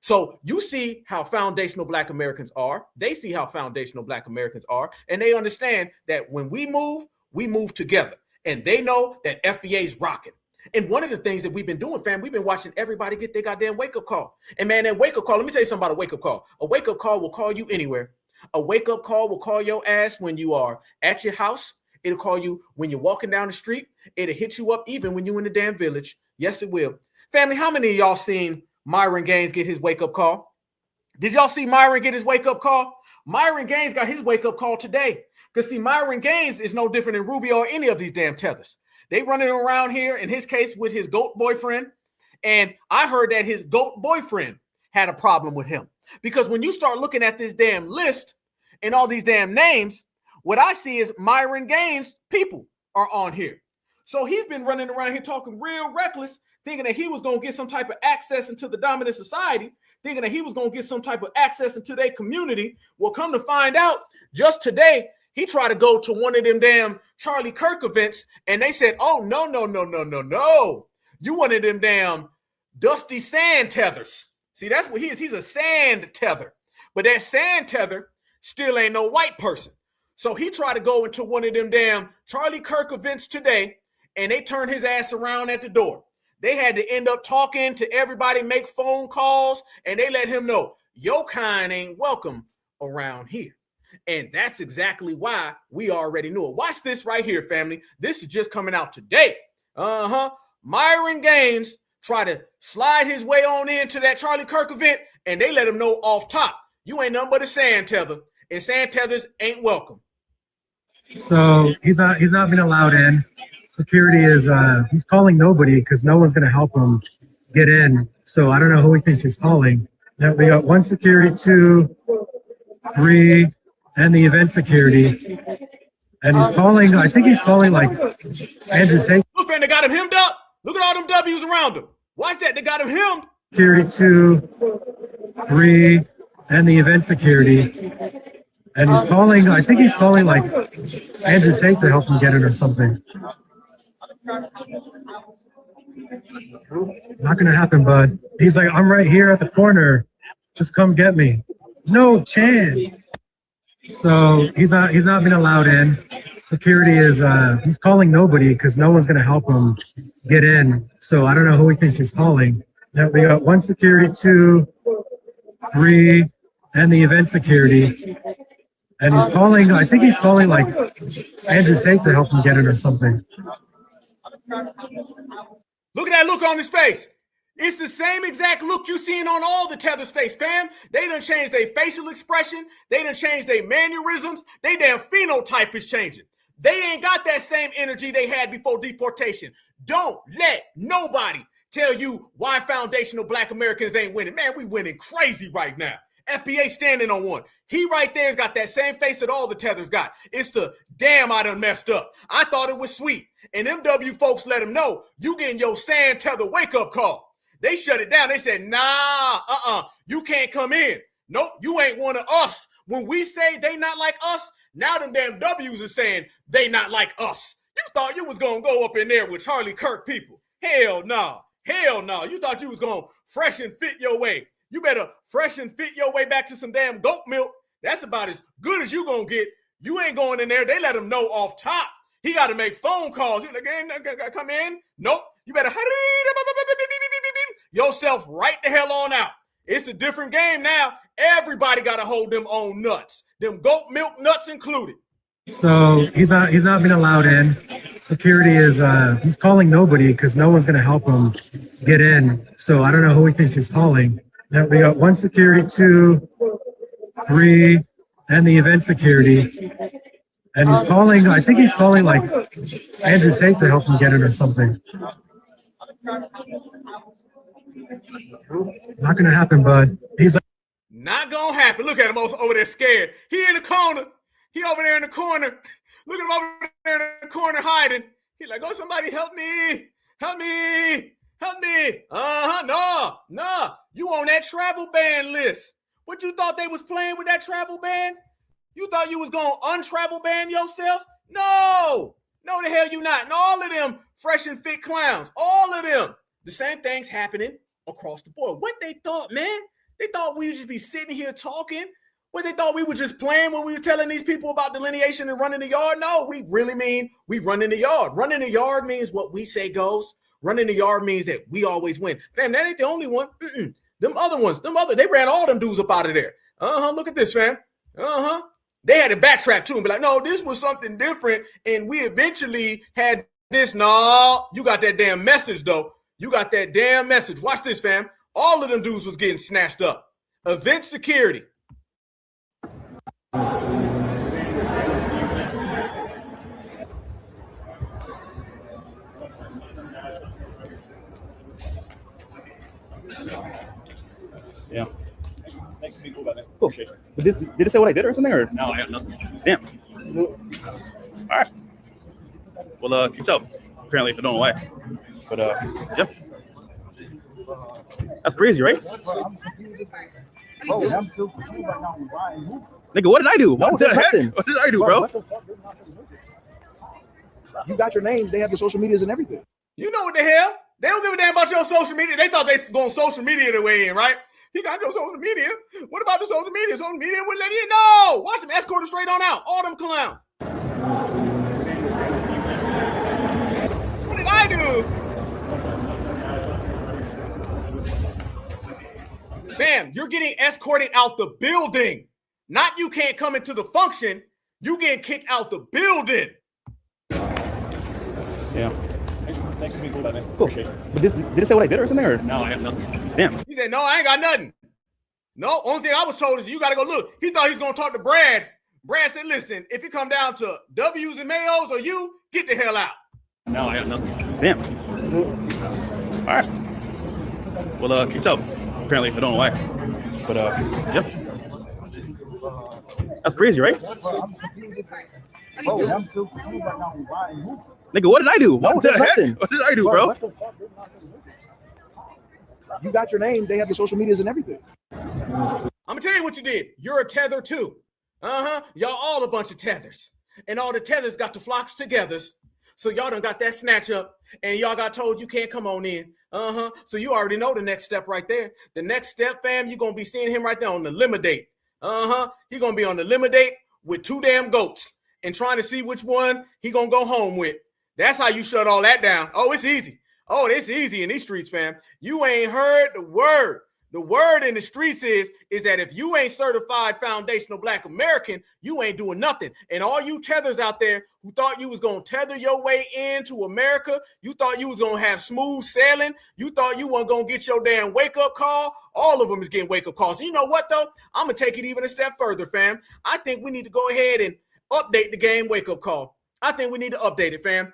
So you see how foundational Black Americans are. They see how foundational Black Americans are. And they understand that when we move together. And they know that FBA is rocking. And one of the things that we've been doing, fam, we've been watching everybody get their goddamn wake-up call. And man, that wake-up call, let me tell you something about a wake-up call. A wake-up call will call you anywhere. A wake-up call will call your ass when you are at your house. It'll call you when you're walking down the street. It'll hit you up even when you're in the damn village. Yes, it will. Family, how many of y'all seen Myron Gaines get his wake-up call? Did y'all see Myron get his wake-up call? Myron Gaines got his wake-up call today. Because see, Myron Gaines is no different than Rubio or any of these damn tethers. They running around here, in his case, with his GOAT boyfriend. And I heard that his GOAT boyfriend had a problem with him. Because when you start looking at this damn list and all these damn names, what I see is Myron Gaines people are on here. So he's been running around here talking real reckless, thinking that he was going to get some type of access into the dominant society, thinking that he was going to get some type of access into their community. Well, come to find out, just today, he tried to go to one of them damn Charlie Kirk events, and they said, oh, no. You one of them damn dusty sand tethers. See, that's what he is. He's a sand tether. But that sand tether still ain't no white person. So he tried to go into one of them damn Charlie Kirk events today, and they turned his ass around at the door. They had to end up talking to everybody, make phone calls, and they let him know, your kind ain't welcome around here. And that's exactly why we already knew it. Watch this right here, family. This is just coming out today. Myron Gaines tried to slide his way on into that Charlie Kirk event, and they let him know off top, you ain't nothing but a sand tether, and sand tethers ain't welcome. So he's not being allowed in. Security is he's calling nobody because no one's going to help him get in. So I don't know who he thinks he's calling. Now we got 1 security, 2, 3, and the event security. And he's calling, I think he's calling like Andrew Tate. Look, man, they got him hemmed up. Look at all them W's around him. Why's that? They got him hemmed. Security 2, 3, and the event security. And he's calling, I think he's calling like Andrew Tate to help him get it or something. Not gonna happen, bud. He's like, I'm right here at the corner. just come get me. No chance. So he's not being allowed in. Security is he's calling nobody because no one's gonna help him get in. So I don't know who he thinks he's calling. Yeah, we got 1 security, 2, 3, and the event security. And he's calling, I think he's calling like Andrew Tate to help him get in or something. Look at that look on his face. It's the same exact look you seen on all the Tethers face, fam. They done changed their facial expression. They done changed their mannerisms. They damn phenotype is changing. They ain't got that same energy they had before deportation. Don't let nobody tell you why foundational Black Americans ain't winning. Man, we winning crazy right now. FBA standing on one. He right there's got that same face that all the Tethers got. It's the damn I done messed up. I thought it was sweet. And MW folks let him know you getting your sand tether wake up call. They shut it down. They said, nah, you can't come in. Nope, you ain't one of us. When we say they not like us, now them damn W's are saying they not like us. You thought you was going to go up in there with Charlie Kirk people. Hell no. Hell no. You thought you was going to fresh and fit your way. You better fresh and fit your way back to some damn goat milk. That's about as good as you going to get. You ain't going in there. They let him know off top. He got to make phone calls. He's like, come in. Nope. You better yourself right the hell on out. It's a different game now. Everybody got to hold them own nuts. Them goat milk nuts included. So he's not being allowed in. Security is he's calling nobody because no one's gonna help him get in. So I don't know who he thinks he's calling. Yeah, we got 1 security, 2, 3, and the event security. And he's calling, I think he's calling like Andrew Tate to help him get in or something. Not gonna happen, bud. He's not gonna happen. Look at him over there scared. He in the corner. He over there in the corner. Look at him over there in the corner hiding. He's like, oh, somebody help me. Help me. Help me. No. You on that travel ban list. What you thought they was playing with that travel ban? You thought you was going to untravel ban yourself? No. No, the hell you not. And all of them fresh and fit clowns. All of them. The same thing's happening across the board. What they thought, man? They thought we would just be sitting here talking. What they thought we were just playing when we were telling these people about delineation and running the yard? No, we really mean we run in the yard. Running the yard means what we say goes. Running the yard means that we always win. Fam, that ain't the only one. Them other ones, they ran all them dudes up out of there. Look at this, fam. They had to backtrack too and be like, no, this was something different. And we eventually had this. No, you got that damn message, though. You got that damn message. Watch this, fam. All of them dudes was getting snatched up. Event security. Yeah. Cool. But did it say what I did or something? Or no, I got nothing. Damn. All right. Well, can you tell? Apparently, I don't know why. But yeah. That's crazy, right? Nigga, what did I do? What the heck? What did I do, bro? You got your name. They have your social medias and everything. You know what the hell? They don't give a damn about your social media. They thought they going social media the way in, right? He got your social media. What about the social media? Social media wouldn't let you in. No! Watch them escort them straight on out. All them clowns. What did I do? Bam, you're getting escorted out the building. Not you can't come into the function. You getting kicked out the building. Yeah. Thanks for being cool about it. Cool. But did it say what I did or something? Or no, I have nothing. Damn. He said, no, I ain't got nothing. No, only thing I was told is you got to go look. He thought he was going to talk to Brad. Brad said, listen, if it come down to W's and Mayos or you, get the hell out. No, I have nothing. Damn. All right. Well, can you tell? Apparently, I don't know why. But, yeah. That's crazy, right? Nigga, what did I do? What the heck? What did I do, bro? You got your name. They have your social medias and everything. I'm going to tell you what you did. You're a tether, too. Y'all all a bunch of tethers. And all the tethers got the flocks together. So y'all done got that snatch up. And y'all got told you can't come on in. So you already know the next step right there. The next step, fam, you're going to be seeing him right there on the liminate. He's going to be on the liminate with 2 damn goats and trying to see which one he going to go home with. That's how you shut all that down. Oh, it's easy. Oh, it's easy in these streets, fam. You ain't heard the word. The word in the streets is that if you ain't certified foundational Black American, you ain't doing nothing. And all you tethers out there who thought you was going to tether your way into America, you thought you was going to have smooth sailing, you thought you weren't going to get your damn wake-up call, all of them is getting wake-up calls. So you know what, though? I'm going to take it even a step further, fam. I think we need to go ahead and update the game wake-up call. I think we need to update it, fam.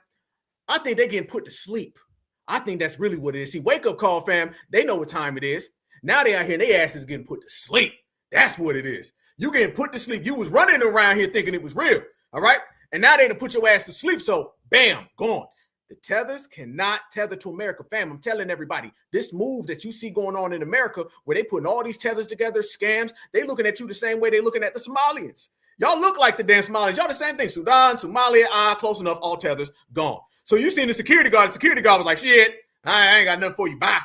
I think they're getting put to sleep. I think that's really what it is. See, wake-up call, fam, they know what time it is. Now they out here and their ass is getting put to sleep. That's what it is. You getting put to sleep. You was running around here thinking it was real, all right? And now they done put your ass to sleep, so bam, gone. The tethers cannot tether to America, fam. I'm telling everybody, this move that you see going on in America where they putting all these tethers together, scams, they looking at you the same way they looking at the Somalians. Y'all look like the damn Somalians. Y'all the same thing. Sudan, Somalia, close enough, all tethers, gone. So you seen the security guard was like, shit, I ain't got nothing for you, bye.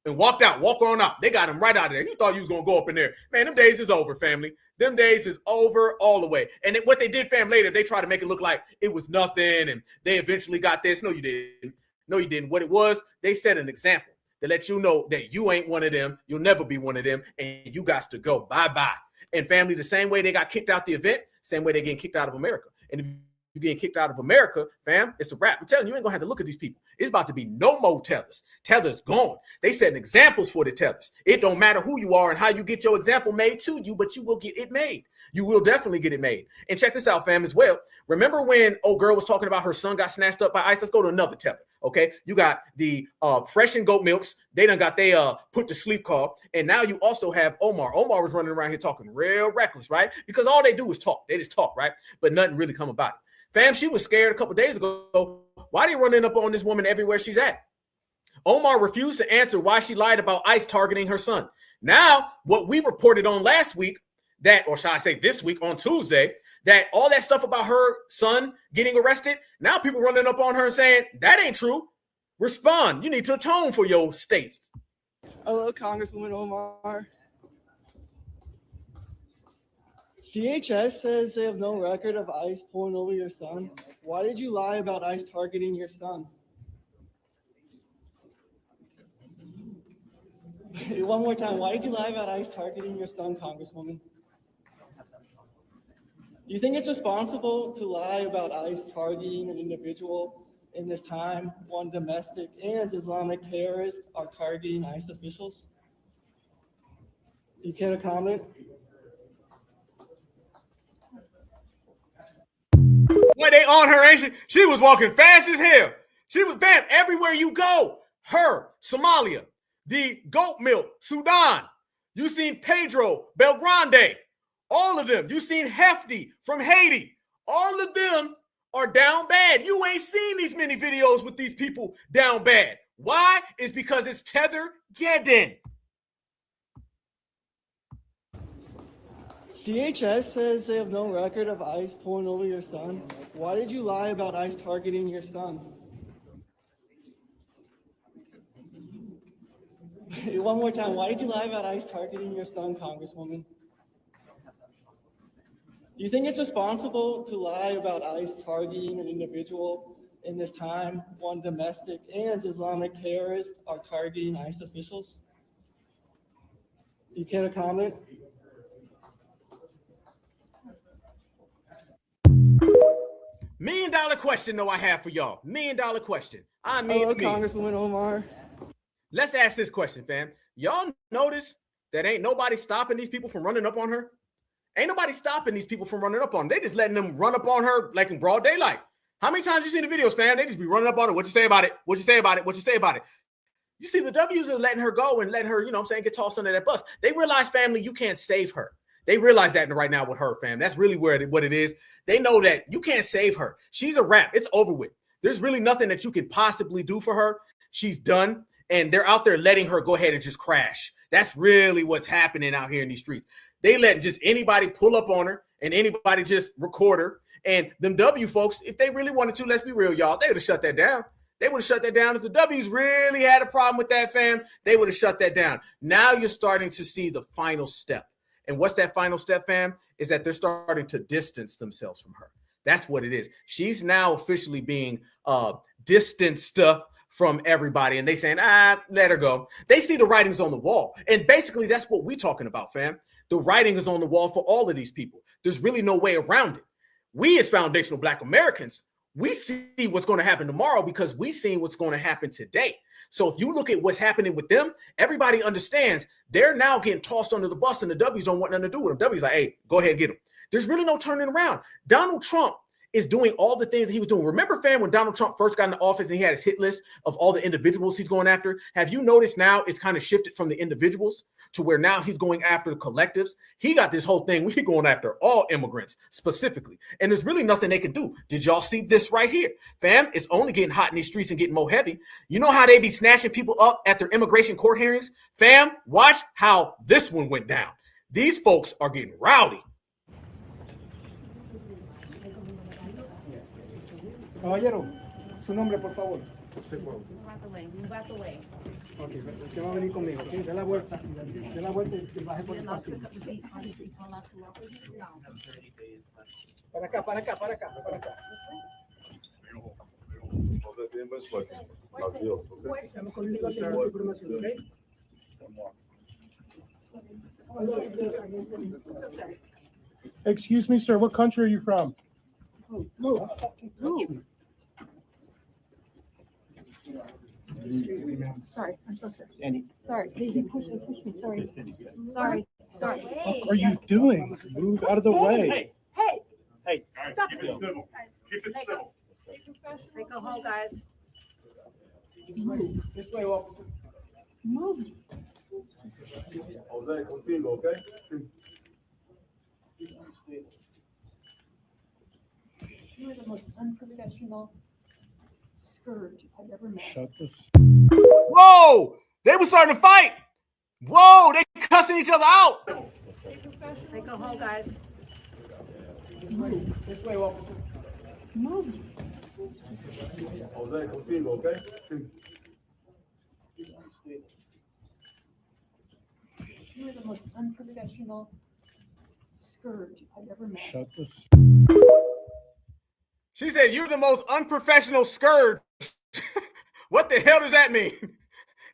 And walk on out. They got him right out of there. You thought you was going to go up in there. Man, them days is over, family. Them days is over all the way. And what they did, fam, later, they tried to make it look like it was nothing and they eventually got this. No, you didn't. No, you didn't. What it was, they set an example to let you know that you ain't one of them. You'll never be one of them. And you got to go. Bye-bye. And family, the same way they got kicked out the event, same way they're getting kicked out of America. And if you're getting kicked out of America, fam, it's a wrap. I'm telling you, you ain't going to have to look at these people. It's about to be no more tethers. Tethers gone. They setting examples for the tethers. It don't matter who you are and how you get your example made to you, but you will get it made. You will definitely get it made. And check this out, fam, as well. Remember when old girl was talking about her son got snatched up by ICE? Let's go to another tether, okay? You got the fresh and goat milks. They done got they put to sleep call. And now you also have Omar. Omar was running around here talking real reckless, right? Because all they do is talk. They just talk, right? But nothing really come about it. Fam, she was scared a couple days ago. Why they running up on this woman everywhere she's at? Omar refused to answer why she lied about ICE targeting her son. Now, what we reported on last week, that, or shall I say this week on Tuesday, that all that stuff about her son getting arrested, now people running up on her and saying, that ain't true. Respond. You need to atone for your states. Hello, Congresswoman Omar. DHS says they have no record of ICE pulling over your son. Why did you lie about ICE targeting your son? One more time. Why did you lie about ICE targeting your son, Congresswoman? Do you think it's responsible to lie about ICE targeting an individual in this time when domestic and Islamic terrorists are targeting ICE officials? Do you care to comment? Boy, they on her, ain't she? She was walking fast as hell. She was, fam, everywhere you go. Her, Somalia, the goat milk, Sudan. You seen Pedro Belgrande. All of them. You seen Hefty from Haiti. All of them are down bad. You ain't seen these many videos with these people down bad. Why? It's because it's Tether-geddon. DHS says they have no record of ICE pulling over your son. Why did you lie about ICE targeting your son? One more time. Why did you lie about ICE targeting your son, Congresswoman? Do you think it's responsible to lie about ICE targeting an individual in this time when domestic and Islamic terrorists are targeting ICE officials? Do you care to comment? $1 million question, though, I have for y'all. $1 million question. Hello, Congresswoman Omar. Let's ask this question, fam. Y'all notice that ain't nobody stopping these people from running up on her? Ain't nobody stopping these people from running up on her. They just letting them run up on her like in broad daylight. How many times you seen the videos, fam? They just be running up on her. What you say about it? What you say about it? What you say about it? You see the W's are letting her go and letting her, you know what I'm saying, get tossed under that bus. They realize, family, you can't save her. They realize that right now with her, fam. That's really what it is. They know that you can't save her. She's a wrap. It's over with. There's really nothing that you can possibly do for her. She's done. And they're out there letting her go ahead and just crash. That's really what's happening out here in these streets. They let just anybody pull up on her and anybody just record her. And them W folks, if they really wanted to, let's be real, y'all, they would have shut that down. They would have shut that down. If the W's really had a problem with that, fam, they would have shut that down. Now you're starting to see the final step. And what's that final step, fam? Is that they're starting to distance themselves from her. That's what it is. She's now officially being distanced from everybody. And they saying, let her go. They see the writings on the wall. And basically, that's what we're talking about, fam. The writing is on the wall for all of these people. There's really no way around it. We as foundational Black Americans, we see what's going to happen tomorrow because we seen what's going to happen today. So if you look at what's happening with them, everybody understands they're now getting tossed under the bus and the W's don't want nothing to do with them. W's like, hey, go ahead and get them. There's really no turning around. Donald Trump is doing all the things that he was doing. Remember, fam, when Donald Trump first got into office and he had his hit list of all the individuals he's going after? Have you noticed now it's kind of shifted from the individuals to where now he's going after the collectives? He got this whole thing. We're going after all immigrants specifically. And there's really nothing they can do. Did y'all see this right here? Fam, it's only getting hot in these streets and getting more heavy. You know how they be snatching people up at their immigration court hearings? Fam, watch how this one went down. These folks are getting rowdy. Caballero, su nombre, por favor. Move out the way. Move out the way. Ok, usted va a venir conmigo, ok, dé la vuelta y baje por el pasillo. Para acá, para acá, para acá, para acá. Estamos cogiendo la información, ok? Excuse me, sir, what country are you from? Move. Sorry, I'm so sorry. Sorry, you push me. Sorry. What are you doing? Move out of the way. Hey! Stop! Keep it civil. Keep it civil. Hey, go home, guys. Move. This way, officer. Move. Jose, contigo, okay? You are the most unprofessional scourge I've ever met. Shut this. Whoa! They were starting to fight. Whoa! They cussing each other out. Hey, go home, guys. Move. This way, officer. Move. Jose, contigo, okay? You are the most unprofessional scourge I've ever met. Shut this. She said, you're the most unprofessional scourge. What the hell does that mean?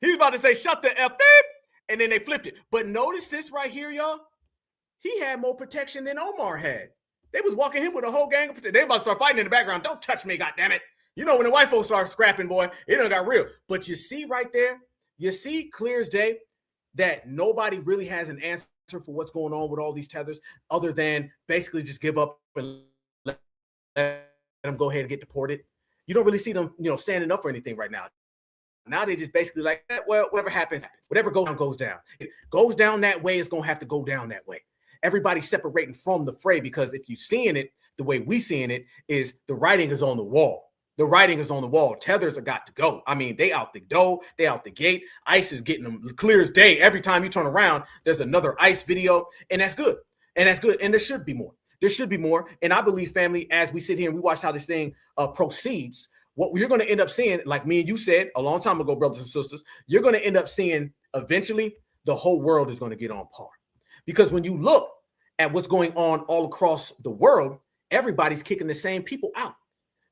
He was about to say, shut the F, beep, and then they flipped it. But notice this right here, y'all. He had more protection than Omar had. They was walking him with a whole gang of protection. They about to start fighting in the background. Don't touch me, goddammit. You know, when the white folks start scrapping, boy, it done got real. But you see right there, you see clear as day that nobody really has an answer for what's going on with all these tethers other than basically just give up and let them go ahead and get deported. You don't really see them, standing up for anything right now. Now they just basically like, well, whatever happens, happens. Whatever goes down, goes down. It goes down that way, it's going to have to go down that way. Everybody's separating from the fray because if you're seeing it, the way we seeing it is the writing is on the wall. The writing is on the wall. Tethers are got to go. I mean, they out the door, they out the gate. ICE is getting them clear as day. Every time you turn around, there's another ICE video, and that's good. And that's good. And there should be more. There should be more. And I believe, family, as we sit here and we watch how this thing proceeds, what you're going to end up seeing, like me and you said a long time ago, brothers and sisters, you're going to end up seeing eventually the whole world is going to get on par. Because when you look at what's going on all across the world, everybody's kicking the same people out.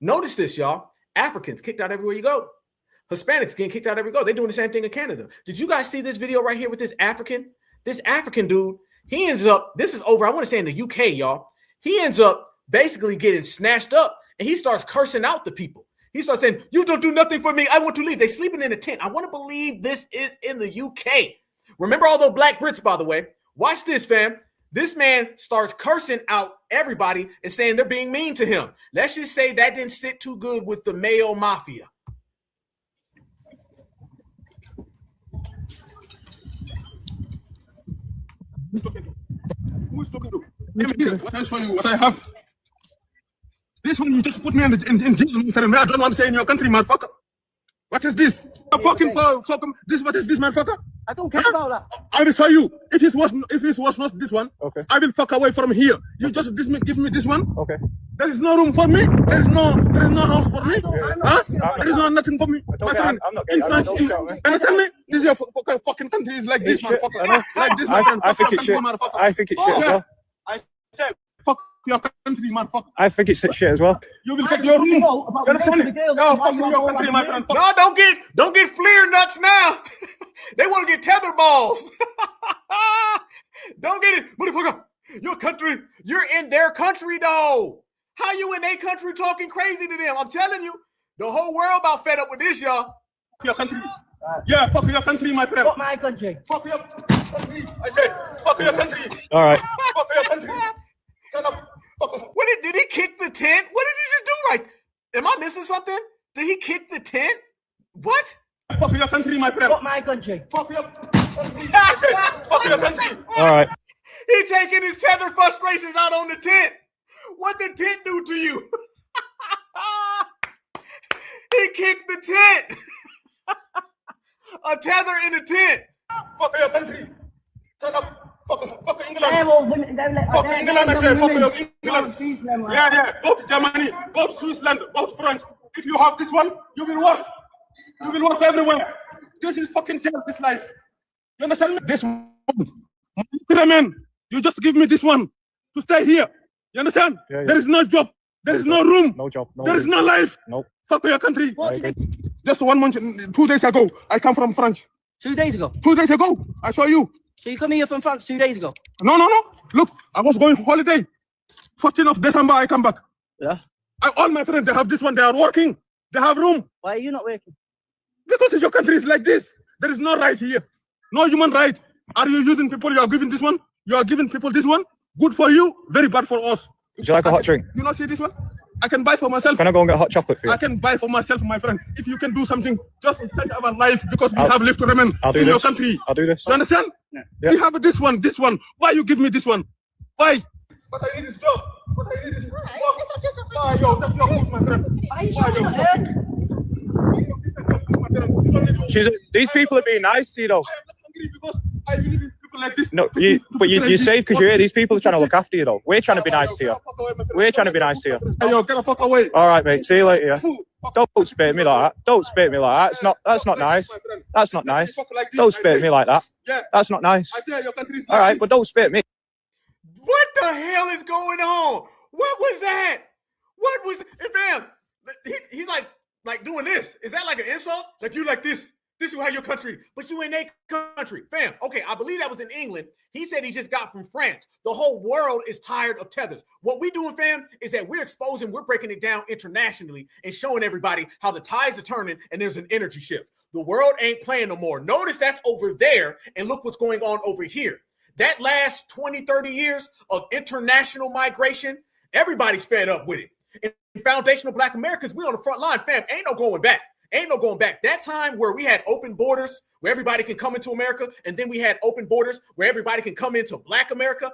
Notice this, y'all. Africans kicked out everywhere you go. Hispanics getting kicked out everywhere you go. They're doing the same thing in Canada. Did you guys see this video right here with this African? This African dude, he ends up, this is over, I want to say in the UK, y'all. He ends up basically getting snatched up and he starts cursing out the people. He starts saying, you don't do nothing for me. I want to leave. They're sleeping in a tent. I want to believe this is in the UK. Remember all those black Brits, by the way. Watch this, fam. This man starts cursing out everybody and saying they're being mean to him. Let's just say that didn't sit too good with the Mayo Mafia. Who's talking to? Let me hear what I show you, what I have. This one you just put me in jail. I don't want to say in your country, motherfucker. What is this? This what is this, motherfucker? I don't care about that. I will show you. If it was not this one, okay, I will fuck away from here. You just give me this one. Okay. There is no room for me. There is no house for me. Huh? There is no nothing for me. My friend, in France, understand me? This is your fucking country is like this, motherfucker. Like this, my friend. I think it's shit. I think it's shit as well. I said, fuck your country, motherfucker. I think it's shit as well. You will get your room. You understand me? No, fuck your country, my friend. No, don't get fleer nuts now. They want to get tether balls. Don't get it, motherfucker. Your country, you're in their country though. How you in their country talking crazy to them? I'm telling you, the whole world about fed up with this, y'all. Your country. Yeah, fuck your country, my friend. Fuck my country. Fuck your country. I said, fuck your country. All right. Fuck your country. Shut up. Fuck up. What did he kick the tent? What did he just do right? Am I missing something? Did he kick the tent? What? Fuck your country, my friend. Fuck my country. Fuck your country. I said, fuck your country. All right. He taking his tether frustrations out on the tent. What did the tent do to you? He kicked the tent. A tether in the tent. Fuck your country. Shut up. Fuck England. Fuck England, I say. Fuck your England. Yeah. Go to Germany. Go to Switzerland. Go to France. If you have this one, you will work. You will work everywhere. This is fucking jail, this life. You understand me? This one. Man, you just give me this one to stay here. You understand? Yeah. There is no job. There is no room. No job. No there is no life. Nope. Fuck your country. Just 1 month, 2 days ago, I come from France. 2 days ago? 2 days ago, I saw you. So you come here from France 2 days ago? No. Look, I was going holiday. 14th of December, I come back. Yeah. All my friends, they have this one. They are working. They have room. Why are you not working? Because your country is like this. There is no right here. No human right. Are you using people? You are giving this one. You are giving people this one. Good for you. Very bad for us. Would you like a hot drink? You not see this one? I can buy for myself. Can I go and get hot chocolate for you? I can buy for myself, my friend. If you can do something, just take our life because we have lived to remain in your country. I'll do this. You understand? Yeah. We have this one. Why you give me this one? Why? What I need is job. What I need is why, yo, that's not good, my friend. These people are being nice to you, though. Because I believe in people like this. No, you're safe because you're here. These people are trying to look after you, though. We're trying to be nice to you. We're trying to be nice to you. Yo, get the fuck away. All right, mate. See you later. Yeah. Don't spit at me like that. Don't spit at me like that. That's not nice. That's not nice. Don't spit at me like that. That's not nice. All right, but don't spit at me. What the hell is going on? What was that? What was? And fam, he's like doing this. Is that like an insult? Like you like this? This is how your country, but you in a country, fam. Okay, I believe that was in England. He said he just got from France. The whole world is tired of tethers. What we doing, fam, is that we're breaking it down internationally and showing everybody how the tides are turning and there's an energy shift. The world ain't playing no more. Notice that's over there and look what's going on over here. That last 20, 30 years of international migration, everybody's fed up with it. In foundational Black Americans, we on the front line, fam. Ain't no going back. Ain't no going back. That time where we had open borders, where everybody can come into America, and then we had open borders where everybody can come into Black America.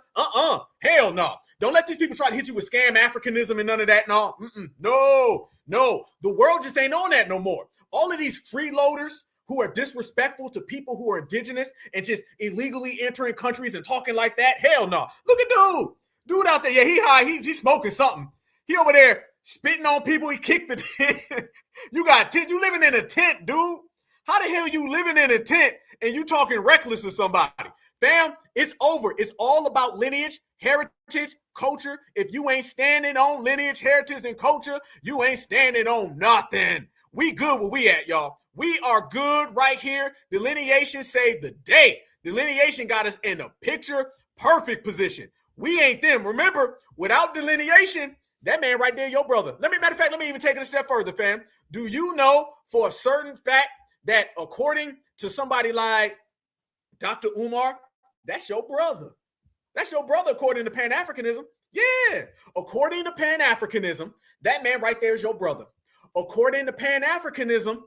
Hell no. Don't let these people try to hit you with scam Africanism and none of that. No. No. The world just ain't on that no more. All of these freeloaders who are disrespectful to people who are indigenous and just illegally entering countries and talking like that. Hell no. Look at dude out there. Yeah, he high. He's smoking something. He over there spitting on people. He kicked the tent. You living in a tent, dude. How the hell you living in a tent and you talking reckless to somebody? Fam, it's over. It's all about lineage, heritage, culture. If you ain't standing on lineage, heritage, and culture, you ain't standing on nothing. We good where we at, y'all. We are good right here. Delineation saved the day. Delineation got us in a picture perfect position. We ain't them. Remember, without delineation, that man right there, your brother. Matter of fact, let me even take it a step further, fam. Do you know for a certain fact that according to somebody like Dr. Umar, that's your brother? That's your brother according to Pan-Africanism. Yeah. According to Pan-Africanism, that man right there is your brother. According to Pan-Africanism,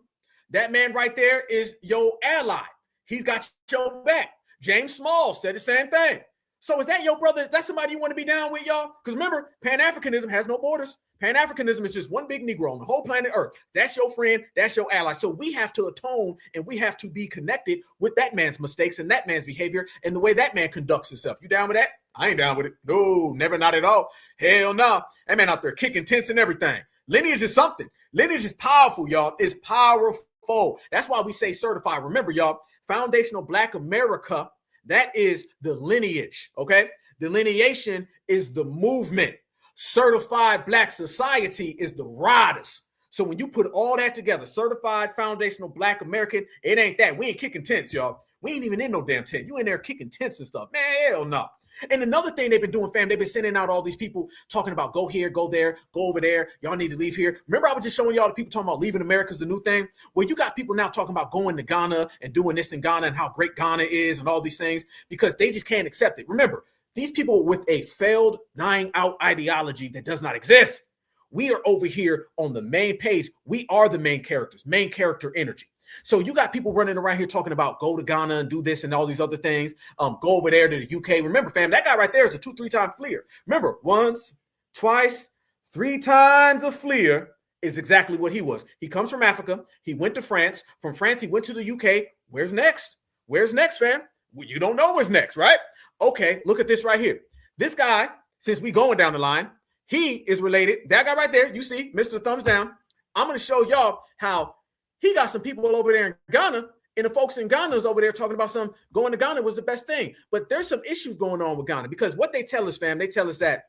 that man right there is your ally. He's got your back. James Small said the same thing. So is that your brother? Is that somebody you want to be down with, y'all? Because remember, Pan-Africanism has no borders. Pan-Africanism is just one big Negro on the whole planet Earth. That's your friend. That's your ally. So we have to atone and we have to be connected with that man's mistakes and that man's behavior and the way that man conducts himself. You down with that? I ain't down with it. No, never, not at all. Hell no. That man out there kicking tents and everything. Lineage is something. Lineage is powerful, y'all. It's powerful. That's why we say certified. Remember, y'all, Foundational Black America, that is the lineage, okay? Delineation is the movement. Certified Black Society is the riders. So when you put all that together, certified foundational Black American, it ain't that. We ain't kicking tents, y'all. We ain't even in no damn tent. You in there kicking tents and stuff. Man, hell no. And another thing they've been doing, fam, they've been sending out all these people talking about go here, go there, go over there. Y'all need to leave here. Remember I was just showing y'all the people talking about leaving America is the new thing? Well, you got people now talking about going to Ghana and doing this in Ghana and how great Ghana is and all these things because they just can't accept it. Remember, these people with a failed, dying out ideology that does not exist. We are over here on the main page. We are the main characters, main character energy. So you got people running around here talking about go to Ghana and do this and all these other things. Go over there to the UK. Remember, fam, that guy right there is a 2-3 time fleer. Remember, once, twice, 3 times a fleer is exactly what he was. He comes from Africa. He went to France. From France, he went to the UK. Where's next? Where's next, fam? Well, you don't know where's next, right? Okay, look at this right here. This guy, since we going down the line, he is related. That guy right there, you see, Mr. Thumbs Down. I'm going to show y'all how he got some people over there in Ghana, and the folks in Ghana is over there talking about some going to Ghana was the best thing. But there's some issues going on with Ghana because what they tell us, fam, they tell us that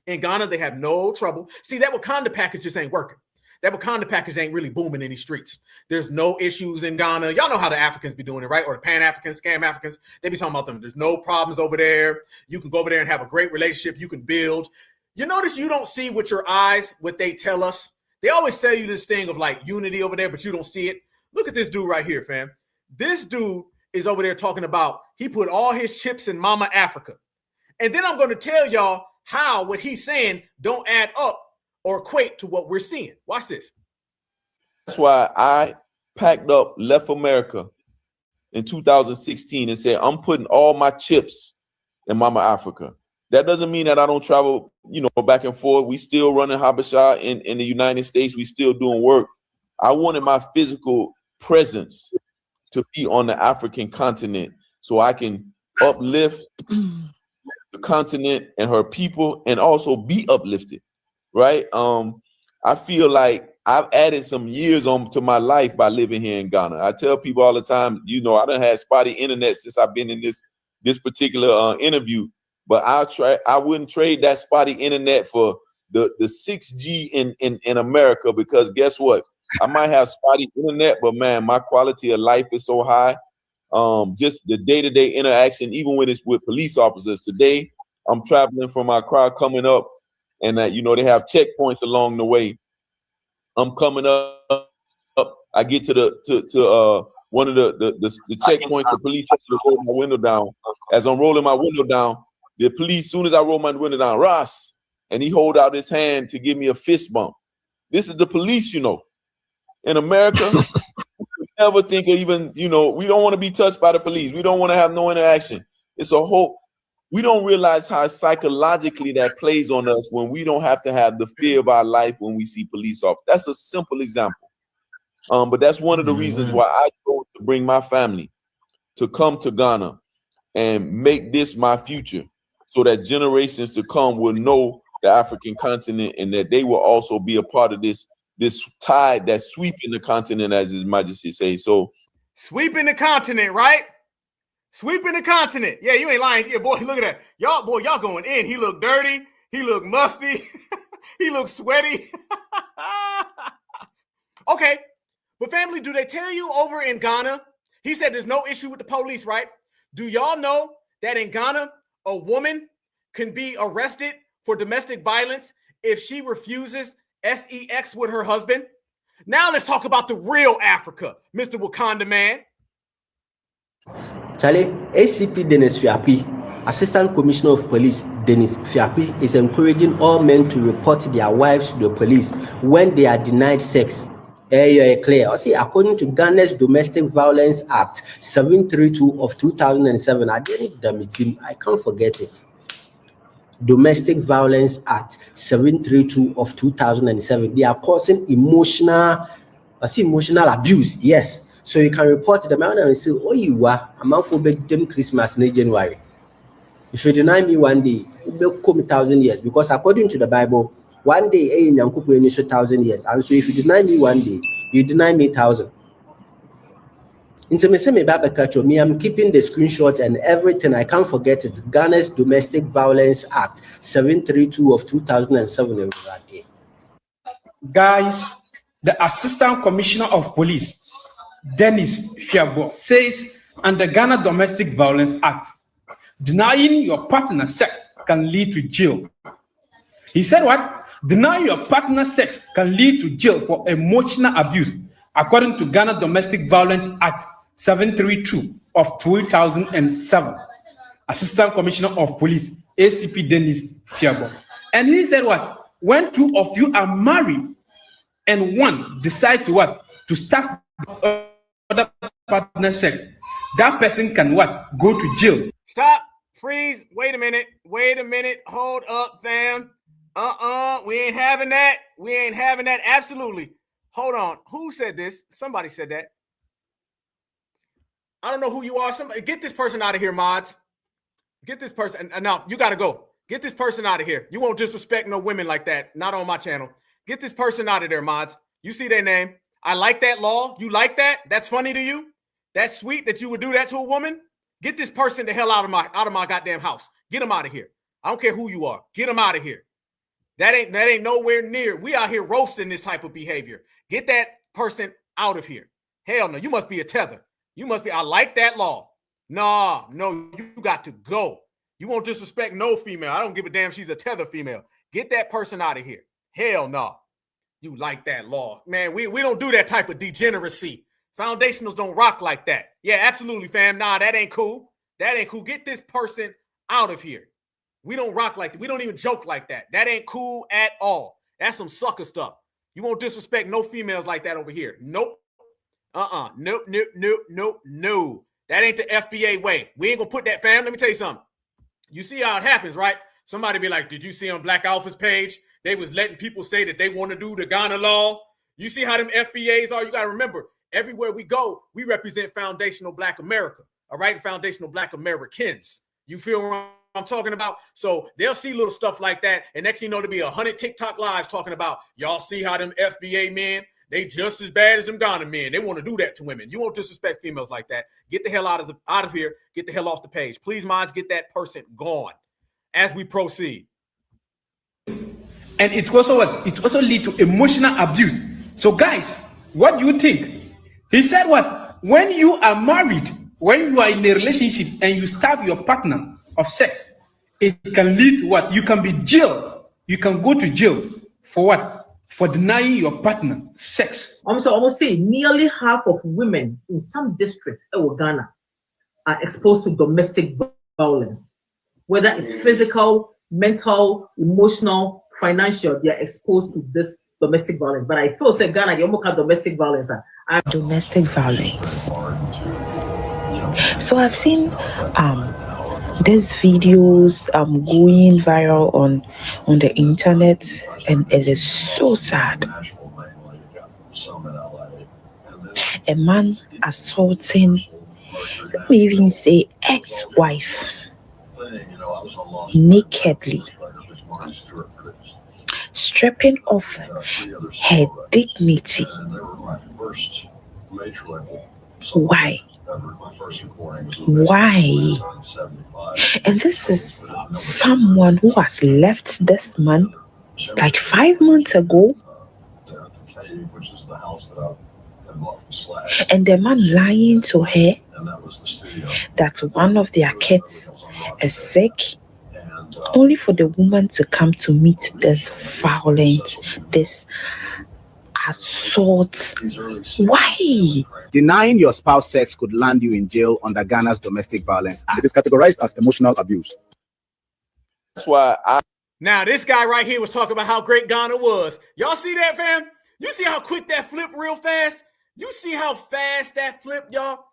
in Ghana, they have no trouble. See, that Wakanda package just ain't working. That Wakanda package ain't really booming in these streets. There's no issues in Ghana. Y'all know how the Africans be doing it, right? Or the Pan-Africans, Scam Africans. They be talking about them. There's no problems over there. You can go over there and have a great relationship. You can build. You notice you don't see with your eyes what they tell us. They always tell you this thing of like unity over there, but you don't see it. Look at this dude right here, fam. This dude is over there talking about he put all his chips in Mama Africa. And then I'm going to tell y'all how what he's saying don't add up or equate to what we're seeing. Watch this. That's why I packed up, left America in 2016 and said, I'm putting all my chips in Mama Africa. That doesn't mean that I don't travel, back and forth. We still running Habesha in the United States. We still doing work. I wanted my physical presence to be on the African continent so I can uplift the continent and her people and also be uplifted, right? I feel like I've added some years on to my life by living here in Ghana. I tell people all the time, I done had spotty internet since I've been in this particular interview. But I wouldn't trade that spotty internet for the 6G in America because guess what? I might have spotty internet, but man, my quality of life is so high. Just the day-to-day interaction, even when it's with police officers. Today, I'm traveling from my crowd coming up, and they have checkpoints along the way. I'm coming up. I get to one of the checkpoints. The police roll my window down. As I'm rolling my window down, the police, soon as I roll my window down, Ross, and he hold out his hand to give me a fist bump. This is the police, In America, we never think of even, we don't want to be touched by the police. We don't want to have no interaction. It's a whole, we don't realize how psychologically that plays on us when we don't have to have the fear of our life when we see police officers. That's a simple example. But that's one of the reasons why I chose to bring my family to come to Ghana and make this my future, so that generations to come will know the African continent and that they will also be a part of this tide that's sweeping the continent, as His Majesty say. So, sweeping the continent, right? Sweeping the continent. Yeah, you ain't lying. Yeah, boy, look at that. Y'all going in. He look dirty. He look musty. He look sweaty. Okay, but family, do they tell you over in Ghana? He said there's no issue with the police, right? Do y'all know that in Ghana, a woman can be arrested for domestic violence if she refuses sex with her husband? Now let's talk about the real Africa, Mr. Wakanda Man. Charlie, ACP Dennis Fiapi, Assistant Commissioner of Police Dennis Fiapi, is encouraging all men to report their wives to the police when they are denied sex. You're clear. See, according to Ghana's Domestic Violence Act 732 of 2007, I didn't damn it, I can't forget it. Domestic Violence Act 732 of 2007. They are causing emotional abuse. Yes. So you can report to them and say, oh, you are a man for them Christmas in January. If you deny me one day, it will come 1,000 years. Because according to the Bible, one day, 1,000 years. And so if you deny me one day, you deny me 1,000. Me, I'm keeping the screenshots and everything. I can't forget it. Ghana's Domestic Violence Act 732 of 2007. Guys, the Assistant Commissioner of Police, Dennis Fiabo, says under Ghana Domestic Violence Act, denying your partner sex can lead to jail. He said what? Denying your partner sex can lead to jail for emotional abuse, according to Ghana Domestic Violence Act 732 of 2007. Assistant Commissioner of Police, ACP Dennis Fiabo. And he said what? When two of you are married and one decide to what? To start other partner sex, that person can what? Go to jail. Stop. Freeze. Wait a minute. Wait a minute. Hold up, fam. We ain't having that. We ain't having that. Absolutely. Hold on. Who said this? Somebody said that. I don't know who you are. Somebody get this person out of here, mods. Get this person. No, you got to go. Get this person out of here. You won't disrespect no women like that. Not on my channel. Get this person out of there, mods. You see their name. I like that law. You like that? That's funny to you? That's sweet that you would do that to a woman? Get this person the hell out of my goddamn house. Get him out of here. I don't care who you are. Get him out of here. That ain't nowhere near. We out here roasting this type of behavior. Get that person out of here. Hell no. You must be a tether. You must be. I like that law. No, you got to go. You won't disrespect no female. I don't give a damn if she's a tether female. Get that person out of here. Hell no. You like that law. Man, we don't do that type of degeneracy. Foundationals don't rock like that. Yeah, absolutely, fam. Nah, that ain't cool. That ain't cool. Get this person out of here. We don't rock like that. We don't even joke like that. That ain't cool at all. That's some sucker stuff. You won't disrespect no females like that over here. Nope. Nope. That ain't the FBA way. We ain't gonna put that, fam. Let me tell you something. You see how it happens, right? Somebody be like, did you see on Black Alpha's page? They was letting people say that they want to do the Ghana law. You see how them FBAs are? You got to remember, everywhere we go, we represent foundational Black America, all right? Foundational Black Americans. You feel what I'm talking about? So they'll see little stuff like that, and next thing you know, there'll be 100 TikTok lives talking about, y'all see how them FBA men, they just as bad as them Ghana men. They want to do that to women. You won't disrespect females like that. Get the hell out of here. Get the hell off the page. Please, mods, get that person gone as we proceed. And it also lead to emotional abuse. So guys, what do you think? He said what? When you are married, when you are in a relationship and you starve your partner of sex, it can lead to what? You can be jailed. You can go to jail for what? For denying your partner sex. Almost say nearly half of women in some districts in Ghana are exposed to domestic violence, whether it's physical, mental, emotional, financial. They are exposed to this domestic violence. But I feel say Ghana, you almost have domestic violence. Domestic violence. So I've seen these videos going viral on the internet, and it is so sad. A man assaulting, let me even say ex-wife, nakedly, stripping off her dignity. Why? And this is someone who has left this man like 5 months ago, and the man lying to her that one of their kids is sick, only for the woman to come to meet this violence, this assault. Why? Denying your spouse sex could land you in jail under Ghana's Domestic Violence Act. It is categorized as emotional abuse. That's why Now, this guy right here was talking about how great Ghana was. Y'all see that, fam? You see how quick that flip real fast? You see how fast that flip, y'all?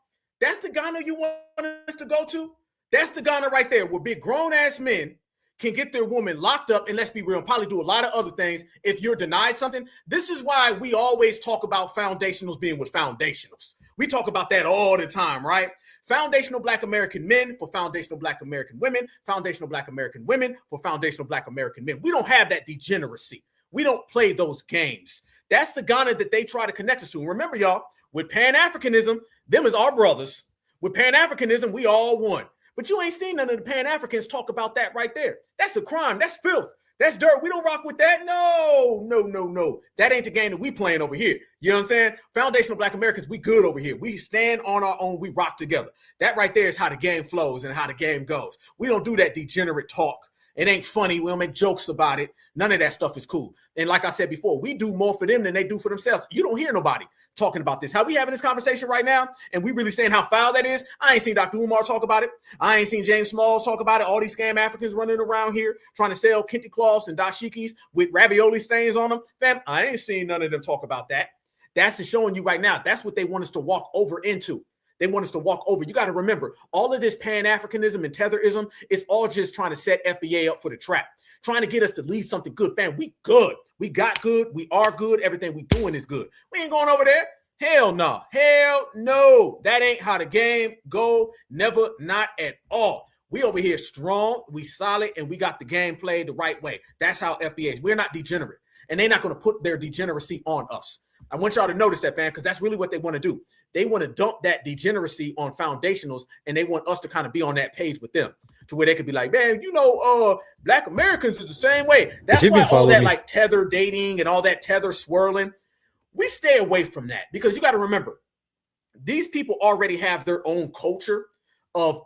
That's the Ghana you want us to go to? That's the Ghana right there, where big grown-ass men can get their woman locked up, and let's be real, probably do a lot of other things if you're denied something. This is why we always talk about foundationals being with foundationals. We talk about that all the time, right? Foundational Black American men for foundational Black American women, foundational Black American women for foundational Black American men. We don't have that degeneracy. We don't play those games. That's the Ghana that they try to connect us to. And remember, y'all, with Pan-Africanism, them is our brothers. With Pan-Africanism, we all one. But you ain't seen none of the Pan-Africans talk about that right there. That's a crime. That's filth. That's dirt. We don't rock with that. No. That ain't the game that we playing over here. You know what I'm saying? Foundational Black Americans, we good over here. We stand on our own. We rock together. That right there is how the game flows and how the game goes. We don't do that degenerate talk. It ain't funny. We don't make jokes about it. None of that stuff is cool. And like I said before, we do more for them than they do for themselves. You don't hear nobody talking about this. How we having this conversation right now, and we really saying how foul that is? I ain't seen Dr. Umar talk about it. I ain't seen James Smalls talk about it. All these scam Africans running around here trying to sell kente cloths and dashikis with ravioli stains on them. Fam, I ain't seen none of them talk about that. That's showing you right now. That's what they want us to walk over into. They want us to walk over. You got to remember, all of this Pan-Africanism and Tetherism is all just trying to set FBA up for the trap, trying to get us to lead something good. Fam, we good. We got good. We are good. Everything we doing is good. We ain't going over there. Hell no. Hell no. That ain't how the game go. Never, not at all. We over here strong, we solid, and we got the game played the right way. That's how FBA is. We're not degenerate, and they're not going to put their degeneracy on us. I want y'all to notice that, fam, because that's really what they want to do. They want to dump that degeneracy on foundationals, and they want us to kind of be on that page with them to where they could be like, man, you know, Black Americans is the same way. That's why all that like tether dating and all that tether swirling, we stay away from that, because you got to remember, these people already have their own culture of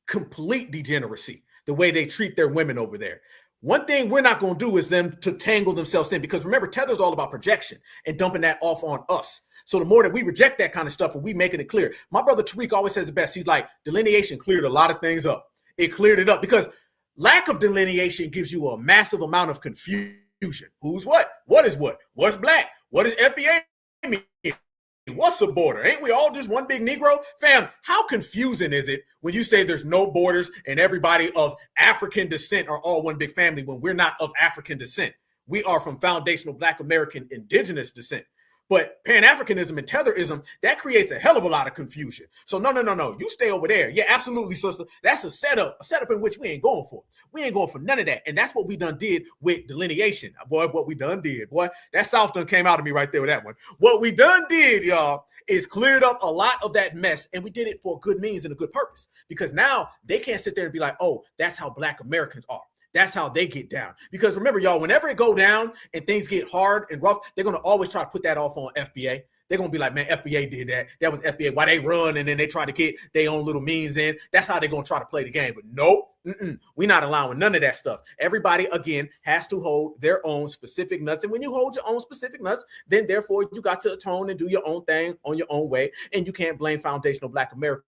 complete degeneracy, the way they treat their women over there. One thing we're not going to do is them to tangle themselves in, because remember, tether is all about projection and dumping that off on us. So the more that we reject that kind of stuff and we making it clear, my brother Tariq always says the best. He's like, delineation cleared a lot of things up. It cleared it up, because lack of delineation gives you a massive amount of confusion. Who's what? What is what? What's black? What does FBA mean? What's a border? Ain't we all just one big Negro? Fam, how confusing is it when you say there's no borders and everybody of African descent are all one big family when we're not of African descent? We are from foundational Black American indigenous descent. But Pan-Africanism and Tetherism, that creates a hell of a lot of confusion. So no. You stay over there. Yeah, absolutely, sister. That's a setup in which we ain't going for. We ain't going for none of that. And that's what we done did with delineation. Boy, what we done did, boy. That South done came out of me right there with that one. What we done did, y'all, is cleared up a lot of that mess. And we did it for a good means and a good purpose. Because now they can't sit there and be like, oh, that's how Black Americans are. That's how they get down. Because remember, y'all, whenever it go down and things get hard and rough, they're going to always try to put that off on FBA. They're going to be like, man, FBA did that. That was FBA. Why they run and then they try to get their own little means in. That's how they're going to try to play the game. But nope, we're not allowing none of that stuff. Everybody, again, has to hold their own specific nuts. And when you hold your own specific nuts, then therefore you got to atone and do your own thing on your own way. And you can't blame foundational Black Americans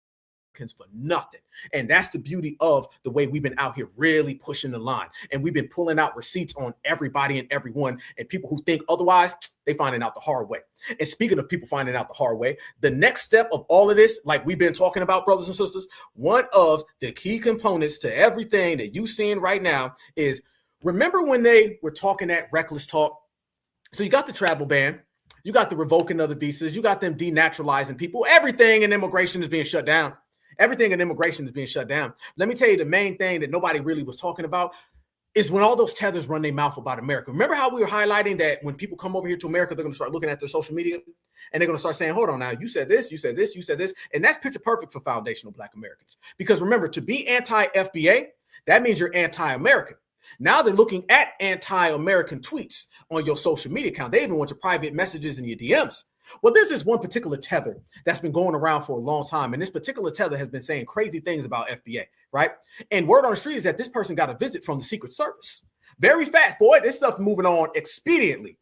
for nothing. And that's the beauty of the way we've been out here really pushing the line. And we've been pulling out receipts on everybody and everyone. And people who think otherwise, they finding out the hard way. And speaking of people finding out the hard way, the next step of all of this, like we've been talking about, brothers and sisters, one of the key components to everything that you seeing right now is, remember when they were talking that reckless talk? So you got the travel ban, you got the revoking of the visas, you got them denaturalizing people, everything in immigration is being shut down. Everything in immigration is being shut down. Let me tell you, the main thing that nobody really was talking about is when all those tethers run their mouth about America. Remember how we were highlighting that when people come over here to America, they're going to start looking at their social media and they're going to start saying, hold on now, you said this, you said this, you said this. And that's picture perfect for foundational Black Americans. Because remember, to be anti-FBA, that means you're anti-American. Now they're looking at anti-American tweets on your social media account. They even want your private messages in your DMs. Well, there's this one particular tether that's been going around for a long time. And this particular tether has been saying crazy things about FBA, right? And word on the street is that this person got a visit from the Secret Service. Very fast, boy. This stuff moving on expediently.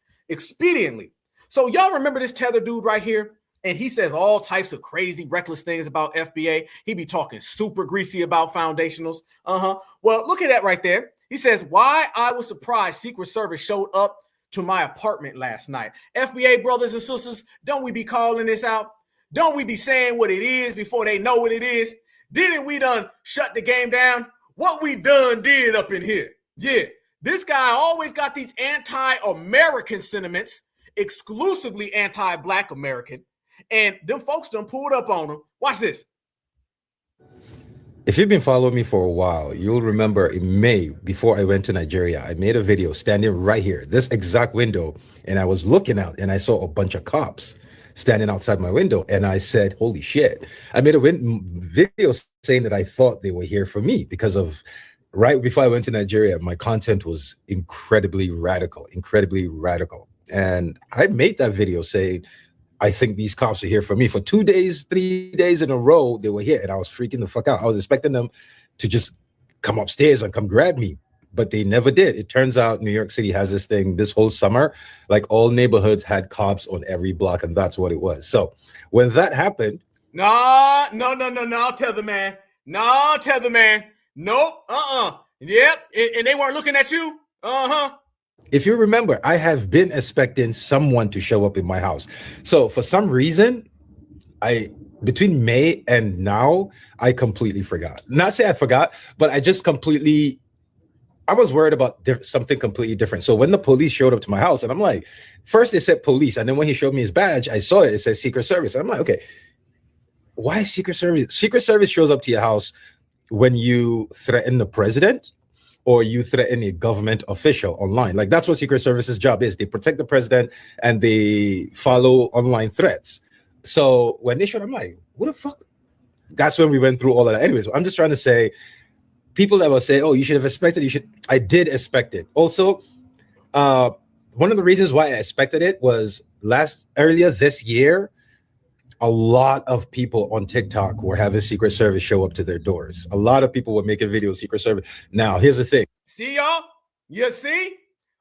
So y'all remember this tether dude right here? And he says all types of crazy, reckless things about FBA. He be talking super greasy about foundationals. Well, look at that right there. He says, why I was surprised Secret Service showed up to my apartment last night. FBA brothers and sisters, don't we be calling this out? Don't we be saying what it is before they know what it is? Didn't we done shut the game down? What we done did up in here. Yeah, this guy always got these anti-American sentiments, exclusively anti-Black American, and them folks done pulled up on him. Watch this. If you've been following me for a while, you'll remember in May, before I went to Nigeria, I made a video standing right here, this exact window, and I was looking out and I saw a bunch of cops standing outside my window, and I said, holy shit. I made a video saying that I thought they were here for me because of right before I went to Nigeria, my content was incredibly radical. And I made that video saying, I think these cops are here for me. For 2 days, 3 days in a row, they were here, and I was freaking the fuck out. I was expecting them to just come upstairs and come grab me, but they never did. It turns out New York City has this thing this whole summer, like all neighborhoods had cops on every block, and that's what it was. So when that happened, No, Tether man. No, Tether man. Nope. Yep. And they weren't looking at you. if you remember, I have been expecting someone to show up in my house. So for some reason, between May and now, I completely forgot. Not say I forgot, but I just completely, I was worried about something completely different. So when the police showed up to my house, and I'm like, first they said police, and then when he showed me his badge, I saw it. It says Secret Service. I'm like, okay, why Secret Service? Secret Service shows up to your house when you threaten the president or you threaten a government official online. Like, that's what Secret Service's job is. They protect the president and they follow online threats. So when they showed, I'm like, what the fuck? That's when we went through all of that. Anyways, I'm just trying to say, people that will say, oh, you should have expected, I did expect it. Also, one of the reasons why I expected it was earlier this year, a lot of people on TikTok were having Secret Service show up to their doors. A lot of people were making videos, Secret Service. Now, here's the thing. See, y'all? You see?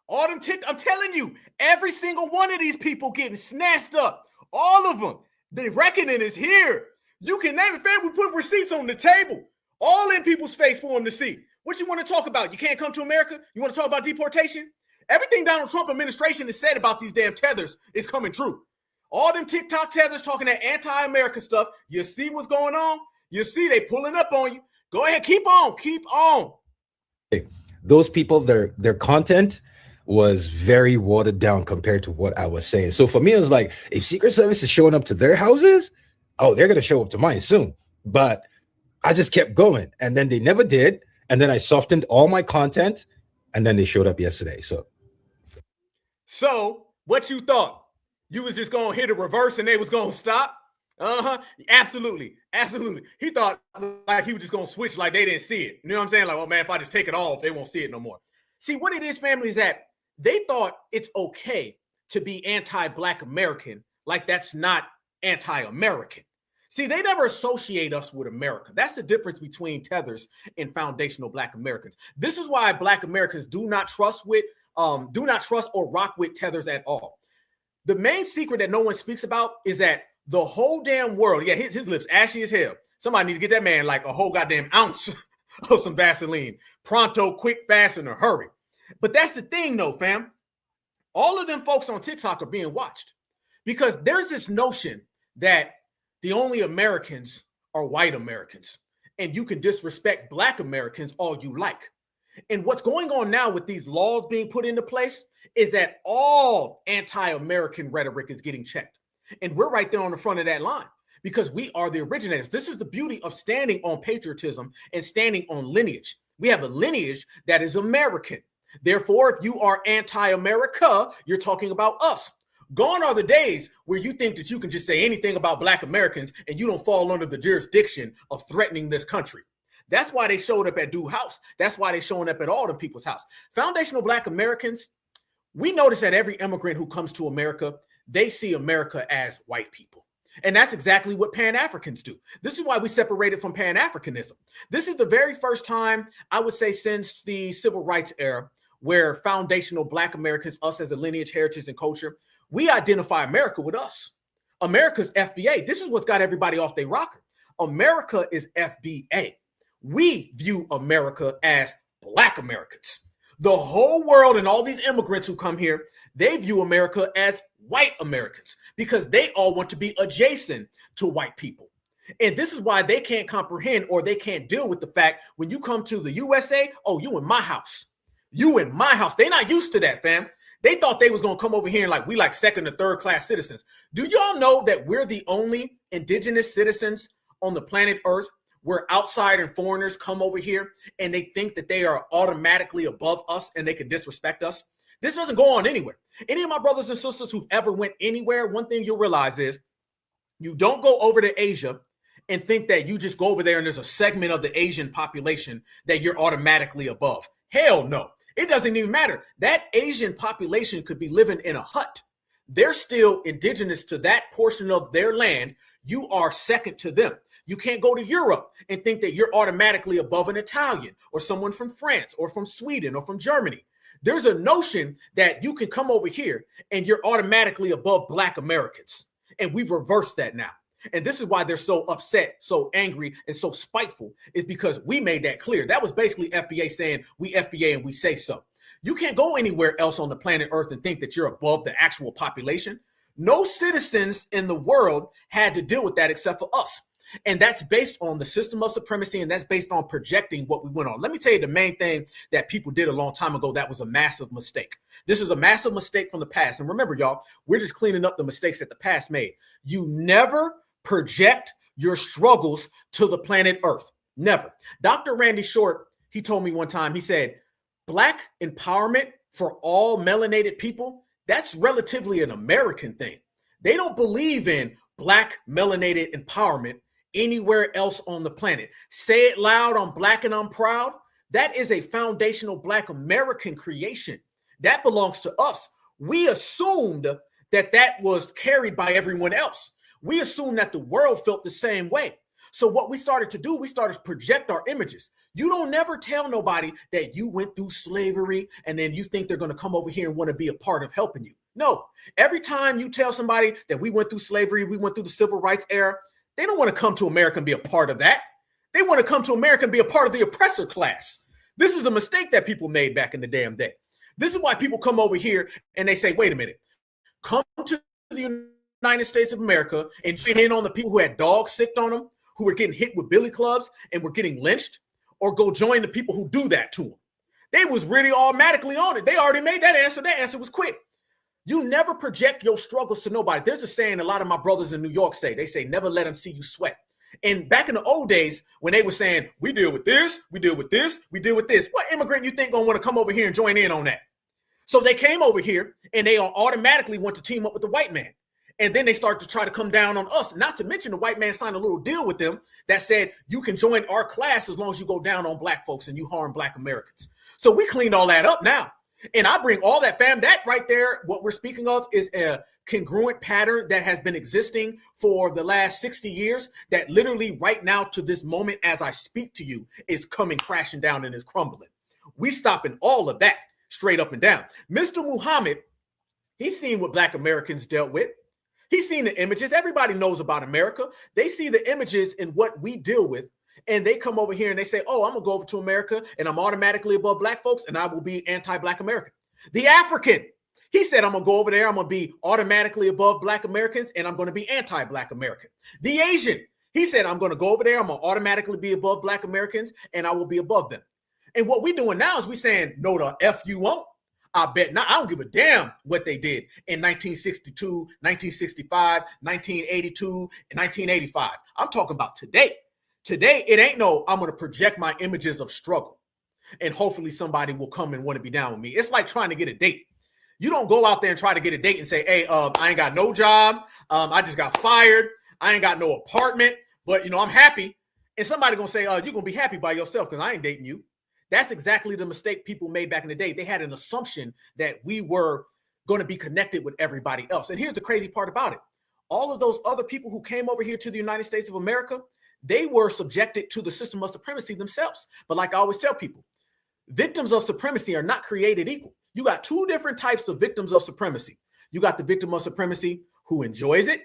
All them I'm telling you, every single one of these people getting snatched up. All of them. The reckoning is here. You can name it, fam. We put receipts on the table. All in people's face for them to see. What you want to talk about? You can't come to America? You want to talk about deportation? Everything Donald Trump administration has said about these damn tethers is coming true. All them TikTok tethers talking that anti-American stuff. You see what's going on? You see they pulling up on you. Go ahead, keep on. Those people, their content was very watered down compared to what I was saying. So for me, it was like, if Secret Service is showing up to their houses, oh, they're going to show up to mine soon. But I just kept going, and then they never did. And then I softened all my content, and then they showed up yesterday. So what you thought? You was just going to hit a reverse and they was going to stop? Absolutely. He thought like he was just going to switch like they didn't see it. You know what I'm saying? Like, oh man, if I just take it off, they won't see it no more. See, what it is, family, is that they thought it's okay to be anti-Black American, like that's not anti-American. See, they never associate us with America. That's the difference between tethers and foundational Black Americans. This is why Black Americans do not trust or rock with tethers at all. The main secret that no one speaks about is that the whole damn world, his lips ashy as hell. Somebody need to get that man like a whole goddamn ounce of some Vaseline. Pronto, quick, fast, in a hurry. But that's the thing though, fam. All of them folks on TikTok are being watched because there's this notion that the only Americans are white Americans and you can disrespect Black Americans all you like. And what's going on now with these laws being put into place is that all anti-American rhetoric is getting checked. And we're right there on the front of that line because we are the originators. This is the beauty of standing on patriotism and standing on lineage. We have a lineage that is American. Therefore, if you are anti-America, you're talking about us. Gone are the days where you think that you can just say anything about Black Americans and you don't fall under the jurisdiction of threatening this country. That's why they showed up at Dude's house. That's why they're showing up at all the people's house. Foundational Black Americans, we notice that every immigrant who comes to America, they see America as white people. And that's exactly what Pan-Africans do. This is why we separated from Pan-Africanism. This is the very first time, I would say, since the Civil Rights era, where foundational Black Americans, us as a lineage, heritage, and culture, we identify America with us. America's FBA. This is what's got everybody off their rocker. America is FBA. We view America as Black Americans. The whole world and all these immigrants who come here, they view America as white Americans because they all want to be adjacent to white people. And this is why they can't comprehend or they can't deal with the fact when you come to the USA, oh, you in my house. You in my house. They're not used to that, fam. They thought they was going to come over here and like we like second or third class citizens. Do y'all know that we're the only indigenous citizens on the planet Earth where outside and foreigners come over here and they think that they are automatically above us and they can disrespect us. This doesn't go on anywhere. Any of my brothers and sisters who've ever went anywhere, one thing you'll realize is you don't go over to Asia and think that you just go over there and there's a segment of the Asian population that you're automatically above. Hell no. It doesn't even matter. That Asian population could be living in a hut. They're still indigenous to that portion of their land. You are second to them. You can't go to Europe and think that you're automatically above an Italian or someone from France or from Sweden or from Germany. There's a notion that you can come over here and you're automatically above Black Americans. And we've reversed that now. And this is why they're so upset, so angry, and so spiteful, is because we made that clear. That was basically FBA saying we FBA and we say so. You can't go anywhere else on the planet Earth and think that you're above the actual population. No citizens in the world had to deal with that except for us. And that's based on the system of supremacy, and that's based on projecting what we went on. Let me tell you the main thing that people did a long time ago that was a massive mistake. This is a massive mistake from the past. And remember, y'all, we're just cleaning up the mistakes that the past made. You never project your struggles to the planet Earth. Never. Dr. Randy Short, he told me one time, he said, Black empowerment for all melanated people, that's relatively an American thing. They don't believe in Black melanated empowerment anywhere else on the planet. Say it loud, I'm Black and I'm proud. That is a foundational Black American creation. That belongs to us. We assumed that that was carried by everyone else. We assumed that the world felt the same way. So what we started to do, we started to project our images. You don't never tell nobody that you went through slavery and then you think they're going to come over here and want to be a part of helping you. No, every time you tell somebody that we went through slavery, we went through the civil rights era, they don't want to come to America and be a part of that. They want to come to America and be a part of the oppressor class. This is the mistake that people made back in the damn day. This is why people come over here and they say, wait a minute, come to the United States of America and get in on the people who had dogs sicked on them, who were getting hit with billy clubs and were getting lynched, or go join the people who do that to them. They was really automatically on it. They already made that answer. That answer was quick. You never project your struggles to nobody. There's a saying a lot of my brothers in New York say. They say, never let them see you sweat. And back in the old days, when they were saying, we deal with this, we deal with this, we deal with this, what immigrant you think gonna want to come over here and join in on that? So they came over here and they automatically want to team up with the white man. And then they start to try to come down on us. Not to mention the white man signed a little deal with them that said, you can join our class as long as you go down on Black folks and you harm Black Americans. So we cleaned all that up now. And I bring all that, fam, that right there, what we're speaking of is a congruent pattern that has been existing for the last 60 years that literally right now to this moment as I speak to you is coming crashing down and is crumbling. We stopping all of that straight up and down. Mr. Muhammad, he's seen what Black Americans dealt with. He's seen the images. Everybody knows about America. They see the images in what we deal with. And they come over here and they say, oh, I'm going to go over to America and I'm automatically above Black folks and I will be anti-Black American. The African, he said, I'm going to go over there. I'm going to be automatically above Black Americans and I'm going to be anti-Black American. The Asian, he said, I'm going to go over there. I'm going to automatically be above Black Americans and I will be above them. And what we're doing now is we're saying, no, the F you won't. I bet not. I don't give a damn what they did in 1962, 1965, 1982, and 1985. I'm talking about today. Today, it ain't no, I'm going to project my images of struggle and hopefully somebody will come and want to be down with me. It's like trying to get a date. You don't go out there and try to get a date and say, hey, I ain't got no job. I just got fired. I ain't got no apartment, but I'm happy. And somebody going to say, you're going to be happy by yourself because I ain't dating you. That's exactly the mistake people made back in the day. They had an assumption that we were going to be connected with everybody else. And here's the crazy part about it. All of those other people who came over here to the United States of America, they were subjected to the system of supremacy themselves. But like I always tell people, victims of supremacy are not created equal. You got two different types of victims of supremacy. You got the victim of supremacy who enjoys it.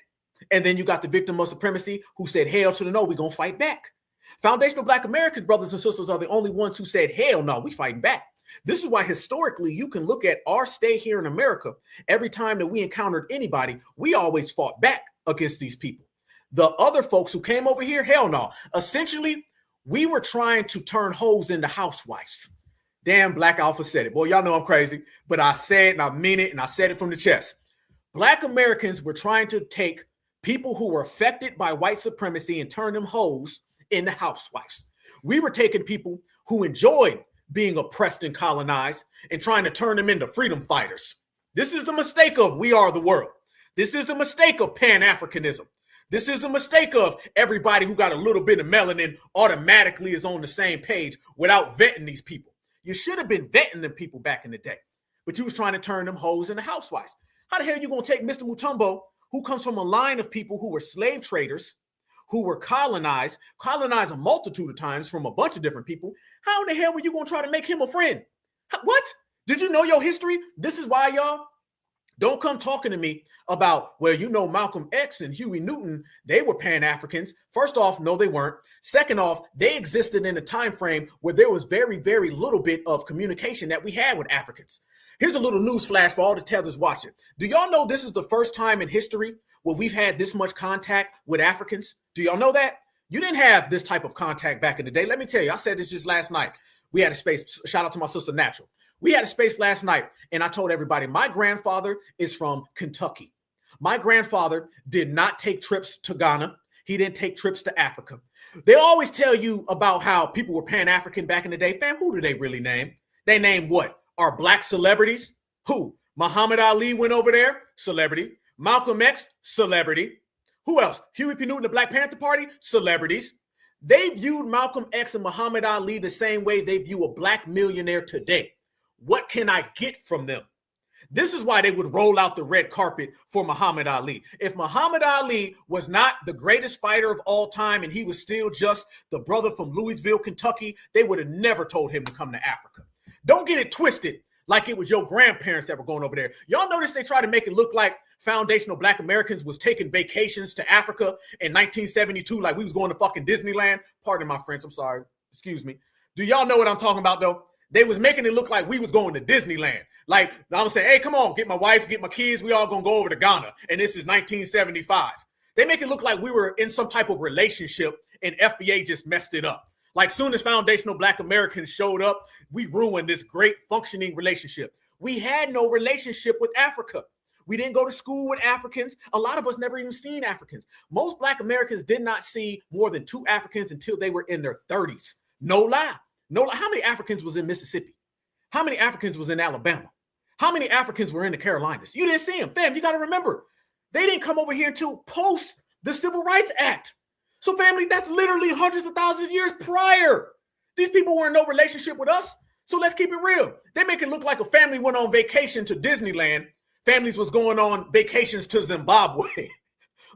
And then you got the victim of supremacy who said, hell to the no, we're going to fight back. Foundational Black Americans, brothers and sisters, are the only ones who said, hell no, we fighting back. This is why historically you can look at our stay here in America. Every time that we encountered anybody, we always fought back against these people. The other folks who came over here, hell no. Essentially, we were trying to turn hoes into housewives. Damn, Black Alpha said it. Boy, y'all know I'm crazy, but I said it and I mean it and I said it from the chest. Black Americans were trying to take people who were affected by white supremacy and turn them hoes into housewives. We were taking people who enjoyed being oppressed and colonized and trying to turn them into freedom fighters. This is the mistake of we are the world. This is the mistake of Pan-Africanism. This is the mistake of everybody who got a little bit of melanin automatically is on the same page without vetting these people. You should have been vetting them people back in the day, but you was trying to turn them hoes into housewives. How the hell are you going to take Mr. Mutombo, who comes from a line of people who were slave traders, who were colonized a multitude of times from a bunch of different people? How in the hell were you going to try to make him a friend? What? Did you know your history? This is why, y'all, don't come talking to me about, well, you know, Malcolm X and Huey Newton, they were Pan-Africans. First off, no, they weren't. Second off, they existed in a time frame where there was very, very little bit of communication that we had with Africans. Here's a little news flash for all the Tethers watching. Do y'all know this is the first time in history where we've had this much contact with Africans? Do y'all know that? You didn't have this type of contact back in the day. Let me tell you, I said this just last night. We had a space, shout out to my sister Natural. We had a space last night, and I told everybody, my grandfather is from Kentucky. My grandfather did not take trips to Ghana. He didn't take trips to Africa. They always tell you about how people were Pan-African back in the day. Fam, who do they really name? They name what? Are black celebrities? Who? Muhammad Ali went over there? Celebrity. Malcolm X? Celebrity. Who else? Huey P. Newton, the Black Panther Party? Celebrities. They viewed Malcolm X and Muhammad Ali the same way they view a black millionaire today. What can I get from them? This is why they would roll out the red carpet for Muhammad Ali. If Muhammad Ali was not the greatest fighter of all time and he was still just the brother from Louisville, Kentucky, they would have never told him to come to Africa. Don't get it twisted like it was your grandparents that were going over there. Y'all notice they try to make it look like foundational Black Americans was taking vacations to Africa in 1972 like we was going to fucking Disneyland. Pardon my French, I'm sorry. Excuse me. Do y'all know what I'm talking about though? They was making it look like we was going to Disneyland. Like I was saying, hey, come on, get my wife, get my kids. We all gonna go over to Ghana. And this is 1975. They make it look like we were in some type of relationship and FBA just messed it up. Like soon as foundational Black Americans showed up, we ruined this great functioning relationship. We had no relationship with Africa. We didn't go to school with Africans. A lot of us never even seen Africans. Most Black Americans did not see more than 2 Africans until they were in their 30s. No lie. No, how many Africans was in Mississippi? How many Africans was in Alabama? How many Africans were in the Carolinas? You didn't see them. Fam, you got to remember, they didn't come over here until post the Civil Rights Act. So family, that's literally hundreds of thousands of years prior. These people were in no relationship with us. So let's keep it real. They make it look like a family went on vacation to Disneyland. Families was going on vacations to Zimbabwe.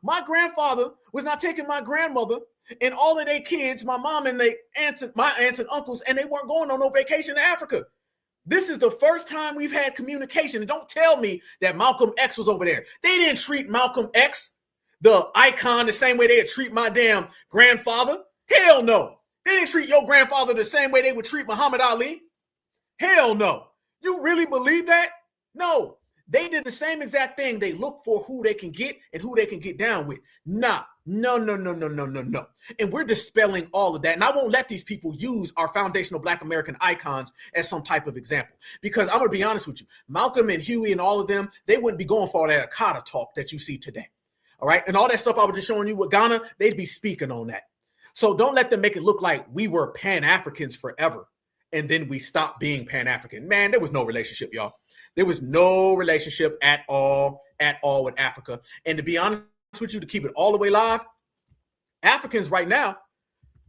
My grandfather was not taking my grandmother and all of their kids, my mom and my aunts and uncles, and they weren't going on no vacation to Africa. This is the first time we've had communication. And don't tell me that Malcolm X was over there. They didn't treat Malcolm X, the icon, the same way they'd treat my damn grandfather. Hell no. They didn't treat your grandfather the same way they would treat Muhammad Ali. Hell no. You really believe that? No. They did the same exact thing. They look for who they can get and who they can get down with. No. And we're dispelling all of that. And I won't let these people use our foundational Black American icons as some type of example. Because I'm going to be honest with you. Malcolm and Huey and all of them, they wouldn't be going for all that Akata talk that you see today. All right. And all that stuff I was just showing you with Ghana, they'd be speaking on that. So don't let them make it look like we were Pan-Africans forever. And then we stopped being Pan-African. Man, there was no relationship, y'all. There was no relationship at all with Africa. And to be honest with you, to keep it all the way live, Africans right now,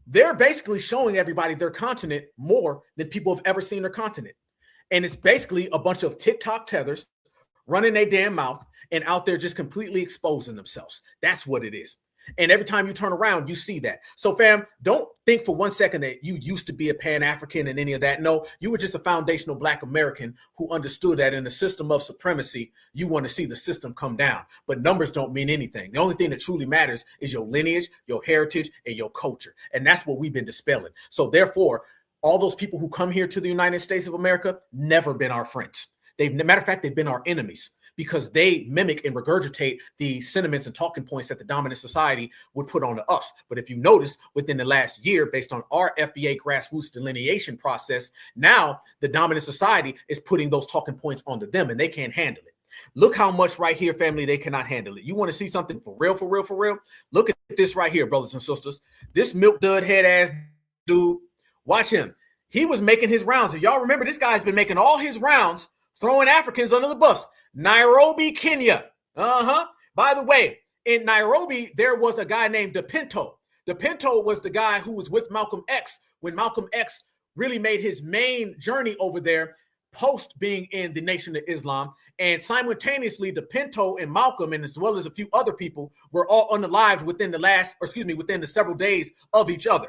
they're basically showing everybody their continent more than people have ever seen their continent. And it's basically a bunch of TikTok tethers running their damn mouth and out there just completely exposing themselves. That's what it is. And every time you turn around, you see that. So fam, don't think for 1 second that you used to be a Pan-African and any of that. No, you were just a foundational Black American who understood that in the system of supremacy, you want to see the system come down. But numbers don't mean anything. The only thing that truly matters is your lineage, your heritage, and your culture. And that's what we've been dispelling. So therefore, all those people who come here to the United States of America, never been our friends. Matter of fact, they've been our enemies, because they mimic and regurgitate the sentiments and talking points that the dominant society would put on to us. But if you notice, within the last year, based on our FBA grassroots delineation process, now the dominant society is putting those talking points onto them and they can't handle it. Look how much right here, family, they cannot handle it. You want to see something for real, for real, for real? Look at this right here, brothers and sisters. This milk dud head ass dude, watch him. He was making his rounds. If y'all remember, this guy's been making all his rounds, throwing Africans under the bus. Nairobi, Kenya. By the way, in Nairobi, there was a guy named DePinto. DePinto was the guy who was with Malcolm X when Malcolm X really made his main journey over there post being in the Nation of Islam. And simultaneously, DePinto and Malcolm, and as well as a few other people, were all unalived within within the several days of each other.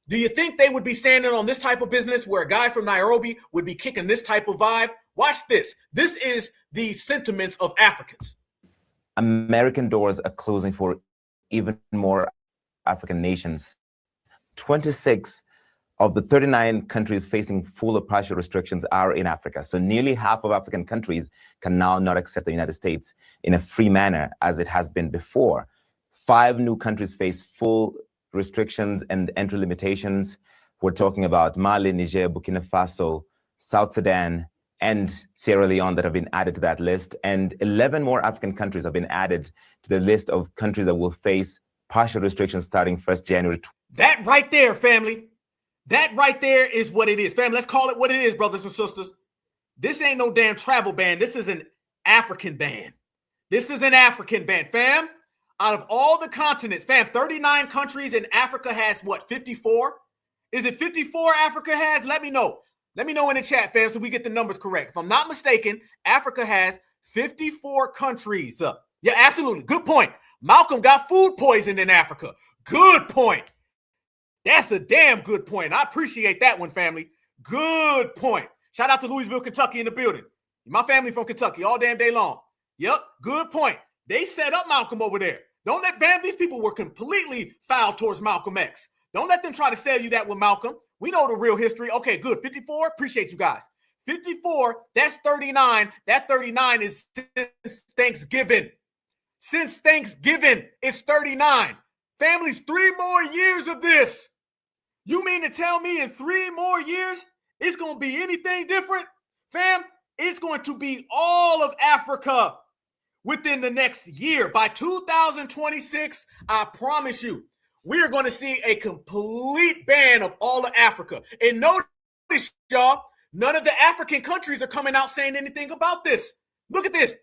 Do you think they would be standing on this type of business where a guy from Nairobi would be kicking this type of vibe? Watch this. This is the sentiments of Africans. American doors are closing for even more African nations. 26 of the 39 countries facing full or partial restrictions are in Africa. So nearly half of African countries can now not accept the United States in a free manner as it has been before. 5 new countries face full restrictions and entry limitations. We're talking about Mali, Niger, Burkina Faso, South Sudan, and Sierra Leone that have been added to that list. And 11 more African countries have been added to the list of countries that will face partial restrictions starting 1st January. That right there, family. That right there is what it is. Family, let's call it what it is, brothers and sisters. This ain't no damn travel ban. This is an African ban. This is an African ban, fam. Out of all the continents, fam, 39 countries and Africa has what, 54? Is it 54 Africa has? Let me know. Let me know in the chat, fam, so we get the numbers correct. If I'm not mistaken, Africa has 54 countries. Yeah, absolutely. Good point. Malcolm got food poisoned in Africa. Good point. That's a damn good point. I appreciate that one, family. Good point. Shout out to Louisville, Kentucky in the building. My family from Kentucky all damn day long. Yep, good point. They set up Malcolm over there. Don't let, fam, these people were completely foul towards Malcolm X. Don't let them try to sell you that with Malcolm. We know the real history. Okay, good. 54, appreciate you guys. 54, that's 39. That 39 is since Thanksgiving. Since Thanksgiving, it's 39. Families, 3 more years of this. You mean to tell me in 3 more years, it's going to be anything different? Fam, it's going to be all of Africa within the next year. By 2026, I promise you, we are going to see a complete ban of all of Africa. And notice, y'all, none of the African countries are coming out saying anything about this. Look at this.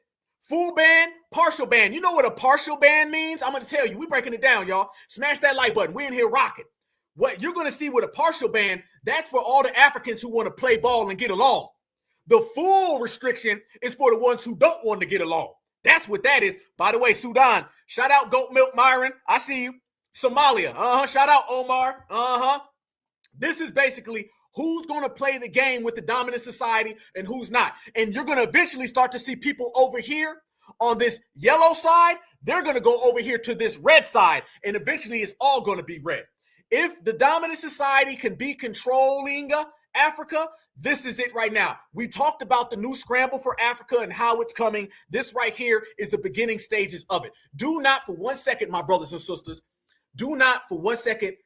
Full ban, partial ban. You know what a partial ban means? I'm going to tell you. We're breaking it down, y'all. Smash that like button. We're in here rocking. What you're going to see with a partial ban, that's for all the Africans who want to play ball and get along. The full restriction is for the ones who don't want to get along. That's what that is. By the way, Sudan, shout out Goat Milk Myron. I see you. Somalia, shout out Omar, This is basically who's going to play the game with the dominant society and who's not. And you're going to eventually start to see people over here on this yellow side. They're going to go over here to this red side, and eventually it's all going to be red. If the dominant society can be controlling Africa, this is it right now. We talked about the new scramble for Africa and how it's coming. This right here is the beginning stages of it. Do not for 1 second, my brothers and sisters, do not for 1 second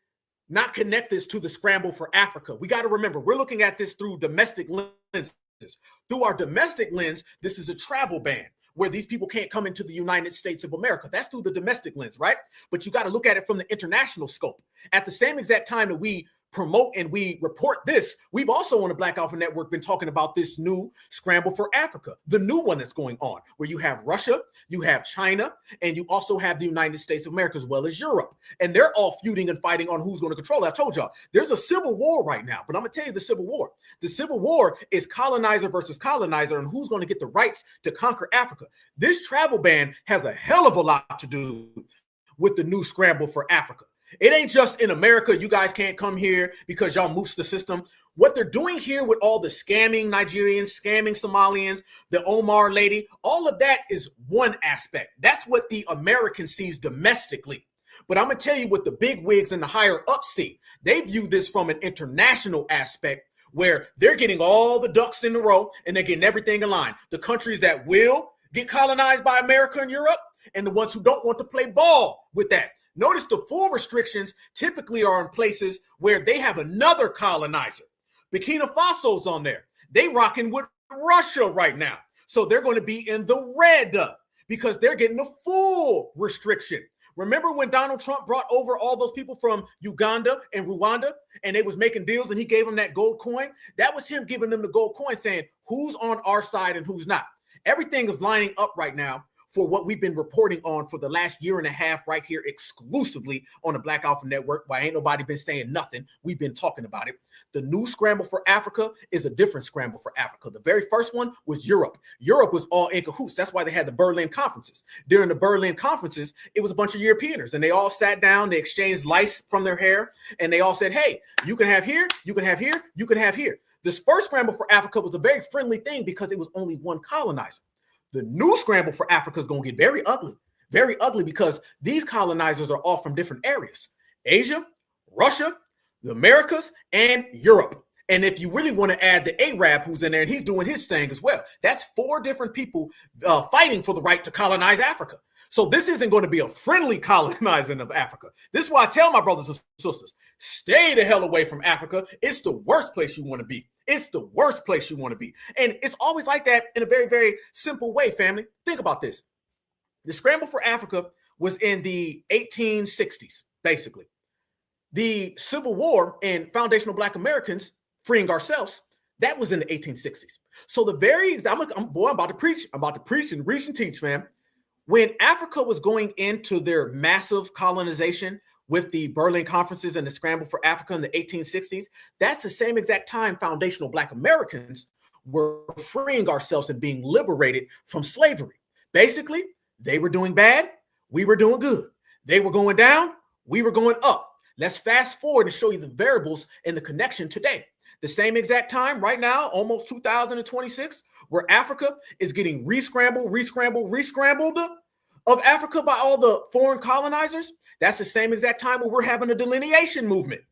not connect this to the scramble for Africa. We got to remember, we're looking at this through domestic lenses. Through our domestic lens, this is a travel ban where these people can't come into the United States of America. That's through the domestic lens, right? But you got to look at it from the international scope. At the same exact time that we promote and we report this, we've also on the Black Alpha Network been talking about this new scramble for Africa, the new one that's going on, where you have Russia, you have China, and you also have the United States of America as well as Europe. And they're all feuding and fighting on who's going to control it. I told y'all, there's a civil war right now, but I'm going to tell you the civil war. The civil war is colonizer versus colonizer and who's going to get the rights to conquer Africa. This travel ban has a hell of a lot to do with the new scramble for Africa. It ain't just in America. You guys can't come here because y'all moose the system. What they're doing here with all the scamming Nigerians, scamming Somalians, the Omar lady, all of that is one aspect. That's what the American sees domestically. But I'm going to tell you what the big wigs and the higher ups see. They view this from an international aspect where they're getting all the ducks in a row and they're getting everything in line. The countries that will get colonized by America and Europe and the ones who don't want to play ball with that. Notice the full restrictions typically are in places where they have another colonizer. Burkina Faso's on there. They rocking with Russia right now. So they're going to be in the red because they're getting the full restriction. Remember when Donald Trump brought over all those people from Uganda and Rwanda and they was making deals and he gave them that gold coin? That was him giving them the gold coin saying who's on our side and who's not. Everything is lining up right now for what we've been reporting on for the last year and a half right here exclusively on the Black Alpha Network. Why ain't nobody been saying nothing? We've been talking about it. The new scramble for Africa is a different scramble for Africa. The very first one was Europe. Europe was all in cahoots. That's why they had the Berlin conferences. During the Berlin conferences, it was a bunch of Europeaners and they all sat down, they exchanged lice from their hair, and they all said, hey, you can have here, you can have here, you can have here. This first scramble for Africa was a very friendly thing because it was only one colonizer. The new scramble for Africa is going to get very ugly because these colonizers are all from different areas: Asia, Russia, the Americas, and Europe. And if you really want to add the Arab who's in there and he's doing his thing as well, that's 4 different people fighting for the right to colonize Africa. So this isn't going to be a friendly colonizing of Africa. This is why I tell my brothers and sisters, stay the hell away from Africa. It's the worst place you want to be. It's the worst place you want to be. And it's always like that in a very, very simple way, family. Think about this. The scramble for Africa was in the 1860s, basically. The Civil War and foundational Black Americans freeing ourselves, that was in the 1860s. So the very, I'm about to preach. I'm about to preach and reach and teach, fam. When Africa was going into their massive colonization with the Berlin conferences and the scramble for Africa in the 1860s, that's the same exact time foundational Black Americans were freeing ourselves and being liberated from slavery. Basically, they were doing bad, we were doing good. They were going down, we were going up. Let's fast forward and show you the variables and the connection today. The same exact time right now, almost 2026, where Africa is getting re-scrambled of Africa by all the foreign colonizers. That's the same exact time where we're having a delineation movement.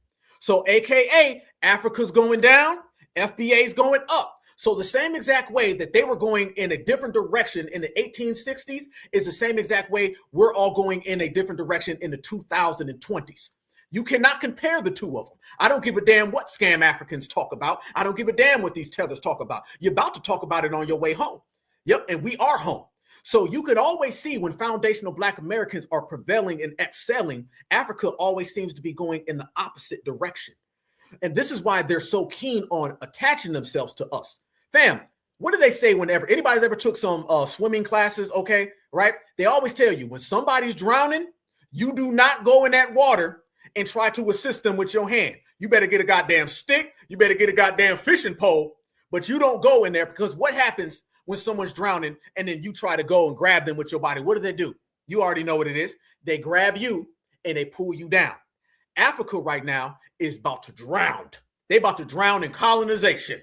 So AKA Africa's going down, FBA's going up. So the same exact way that they were going in a different direction in the 1860s is the same exact way we're all going in a different direction in the 2020s. You cannot compare the two of them. I don't give a damn what scam Africans talk about. I don't give a damn what these tethers talk about. You're about to talk about it on your way home. Yep, and we are home. So you can always see when foundational Black Americans are prevailing and excelling, Africa always seems to be going in the opposite direction. And this is why they're so keen on attaching themselves to us. Fam, what do they say whenever anybody's ever took some swimming classes, okay, right? They always tell you when somebody's drowning, you do not go in that water and try to assist them with your hand. You better get a goddamn stick. You better get a goddamn fishing pole, but you don't go in there because what happens when someone's drowning and then you try to go and grab them with your body? What do? You already know what it is. They grab you and they pull you down. Africa right now is about to drown. They're about to drown in colonization.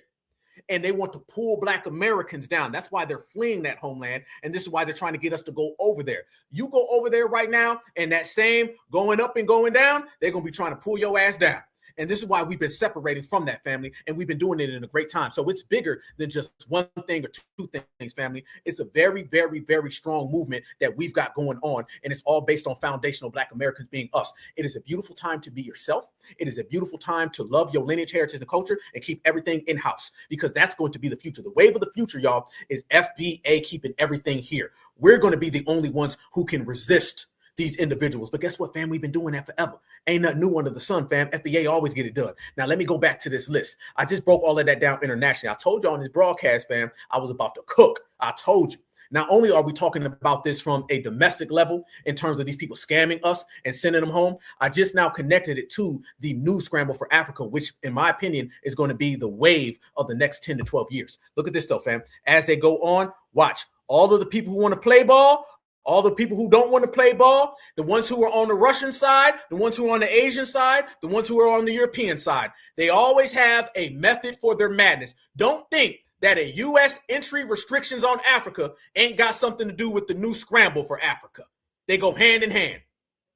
And they want to pull Black Americans down. That's why they're fleeing that homeland. And this is why they're trying to get us to go over there. You go over there right now, and that same going up and going down, they're going to be trying to pull your ass down. And this is why we've been separating from that, family, and we've been doing it in a great time. So it's bigger than just one thing or two things, family. It's a very, very, very strong movement that we've got going on, and it's all based on foundational Black Americans being us. It is a beautiful time to be yourself. It is a beautiful time to love your lineage, heritage, and culture and keep everything in-house, because that's going to be the future. The wave of the future, y'all, is FBA keeping everything here. We're going to be the only ones who can resist these individuals. But guess what, fam? We've been doing that forever. Ain't nothing new under the sun, fam. FBA always get it done. Now, let me go back to this list. I just broke all of that down internationally. I told you on this broadcast, fam, I was about to cook. I told you. Not only are we talking about this from a domestic level in terms of these people scamming us and sending them home, I just now connected it to the new scramble for Africa, which in my opinion is going to be the wave of the next 10 to 12 years. Look at this though, fam. As they go on, watch all of the people who want to play ball, all the people who don't want to play ball, the ones who are on the Russian side, the ones who are on the Asian side, the ones who are on the European side. They always have a method for their madness. Don't think that a U.S. entry restrictions on Africa ain't got something to do with the new scramble for Africa. They go hand in hand.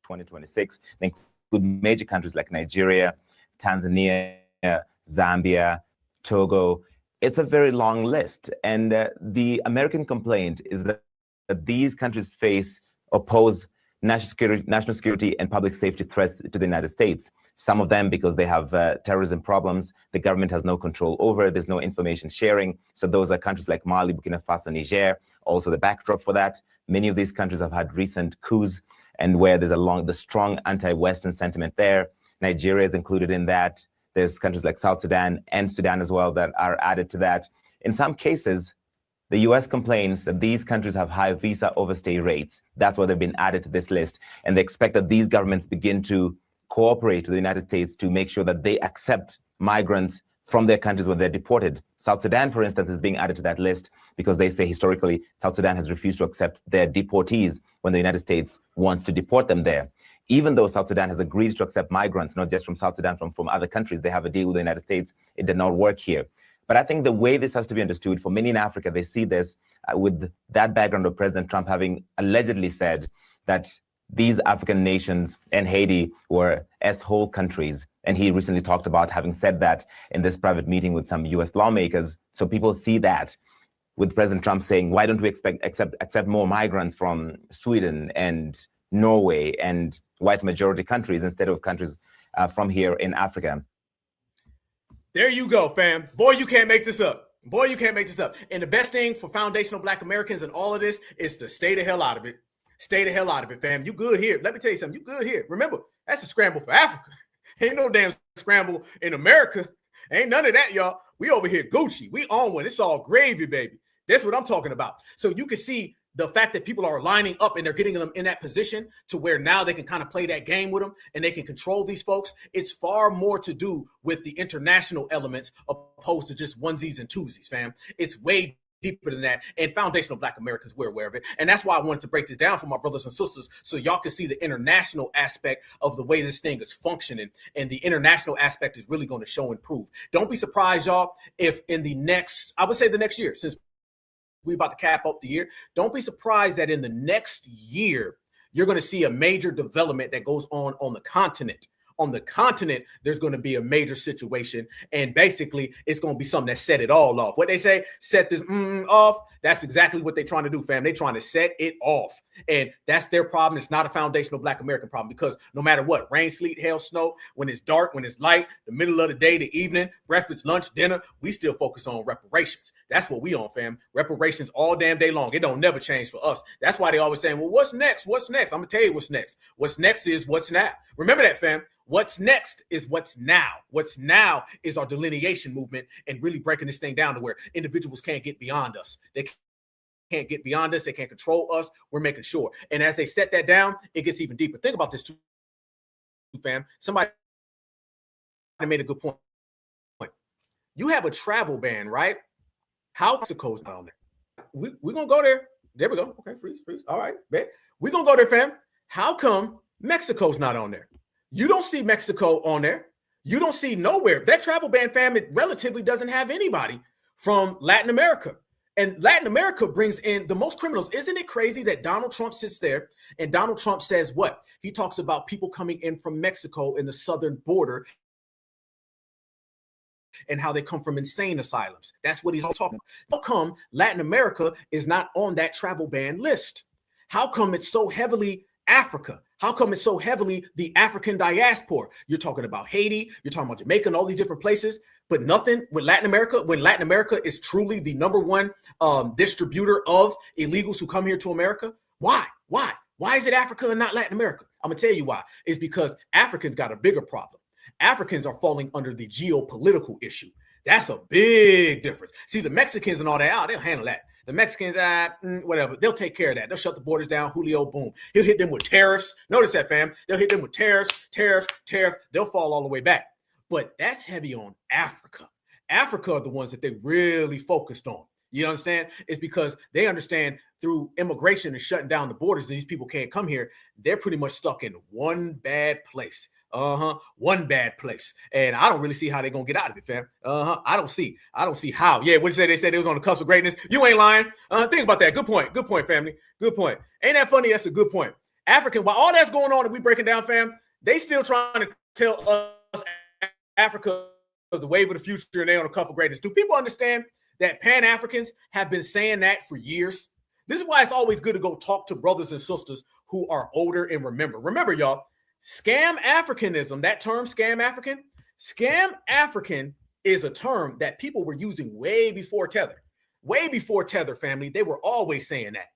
2026, they include major countries like Nigeria, Tanzania, Zambia, Togo. It's a very long list. And the American complaint is that these countries pose national security and public safety threats to the United States. Some of them because they have terrorism problems the government has no control over. There's no information sharing. So those are countries like Mali, Burkina Faso, Niger, also the backdrop for that. Many of these countries have had recent coups and where there's the strong anti-Western sentiment there. Nigeria is included in that. There's countries like South Sudan and Sudan as well that are added to that. In some cases, the US complains that these countries have high visa overstay rates. That's why they've been added to this list. And they expect that these governments begin to cooperate with the United States to make sure that they accept migrants from their countries when they're deported. South Sudan, for instance, is being added to that list because they say historically South Sudan has refused to accept their deportees when the United States wants to deport them there. Even though South Sudan has agreed to accept migrants, not just from South Sudan, from other countries, they have a deal with the United States. It did not work here. But I think the way this has to be understood, for many in Africa, they see this with that background of President Trump having allegedly said that these African nations and Haiti were S-hole countries. And he recently talked about having said that in this private meeting with some US lawmakers. So people see that with President Trump saying, why don't we accept more migrants from Sweden and Norway and white majority countries instead of countries from here in Africa? There you go, fam. Boy, you can't make this up. Boy, you can't make this up. And the best thing for foundational Black Americans and all of this is to stay the hell out of it. Stay the hell out of it, fam. You good here. Let me tell you something. You good here. Remember, that's a scramble for Africa. Ain't no damn scramble in America. Ain't none of that, y'all. We over here Gucci. We on one. It's all gravy, baby. That's what I'm talking about. So you can see the fact that people are lining up and they're getting them in that position to where now they can kind of play that game with them and they can control these folks. It's far more to do with the international elements opposed to just onesies and twosies, fam. It's way deeper than that. And foundational Black Americans, we're aware of it. And that's why I wanted to break this down for my brothers and sisters so y'all can see the international aspect of the way this thing is functioning. And the international aspect is really going to show and prove. Don't be surprised, y'all, if in the next, I would say the next year, since we're about to cap up the year, don't be surprised that in the next year, you're going to see a major development that goes on the continent. On the continent, there's going to be a major situation. And basically, it's going to be something that set it all off. What they say, set this off. That's exactly what they're trying to do, fam. They're trying to set it off. And that's their problem. It's not a foundational Black American problem because no matter what, rain, sleet, hail, snow, when it's dark, when it's light, the middle of the day, the evening, breakfast, lunch, dinner, we still focus on reparations. That's what we on, fam. Reparations all damn day long. It don't never change for us. That's why they always saying, well, what's next? What's next? I'm going to tell you what's next. What's next is what's now. Remember that, fam. What's next is what's now. What's now is our delineation movement and really breaking this thing down to where individuals can't get beyond us. They can't get beyond us. They can't control us. We're making sure. And as they set that down, it gets even deeper. Think about this too, fam. Somebody made a good point. You have a travel ban, right? How Mexico's down there? We're going to go there. There we go. Okay, freeze. All right, bet. We're going to go there, fam. How come Mexico's not on there? You don't see Mexico on there. You don't see nowhere. That travel ban, fam, it relatively doesn't have anybody from Latin America. And Latin America brings in the most criminals. Isn't it crazy that Donald Trump sits there and Donald Trump says what? He talks about people coming in from Mexico in the southern border and how they come from insane asylums. That's what he's all talking about. How come Latin America is not on that travel ban list? How come it's so heavily Africa? How come it's so heavily the African diaspora? You're talking about Haiti, you're talking about Jamaica and all these different places, but nothing with Latin America, when Latin America is truly the number one distributor of illegals who come here to America. Why? Why is it Africa and not Latin America? I'm gonna tell you why. It's because Africans got a bigger problem. Africans are falling under the geopolitical issue. That's a big difference. See, the Mexicans and all that, they'll handle that. The Mexicans, whatever, they'll take care of that. They'll shut the borders down. Julio, boom. He'll hit them with tariffs. Notice that, fam. They'll hit them with tariffs. They'll fall all the way back. But that's heavy on Africa. Africa are the ones that they really focused on. You understand? It's because they understand through immigration and shutting down the borders, these people can't come here. They're pretty much stuck in one bad place. One bad place. And I don't really see how they're going to get out of it, fam. I don't see how. Yeah, what they said it was on the cusp of greatness. You ain't lying. Think about that. Good point, family. Good point. Ain't that funny? That's a good point. African, while all that's going on and we breaking down, fam, they still trying to tell us Africa is the wave of the future and they on a cup of greatness. Do people understand that Pan-Africans have been saying that for years? This is why it's always good to go talk to brothers and sisters who are older and remember, y'all, scam Africanism, that term scam African is a term that people were using way before Tether. Way before Tether, family. They were always saying that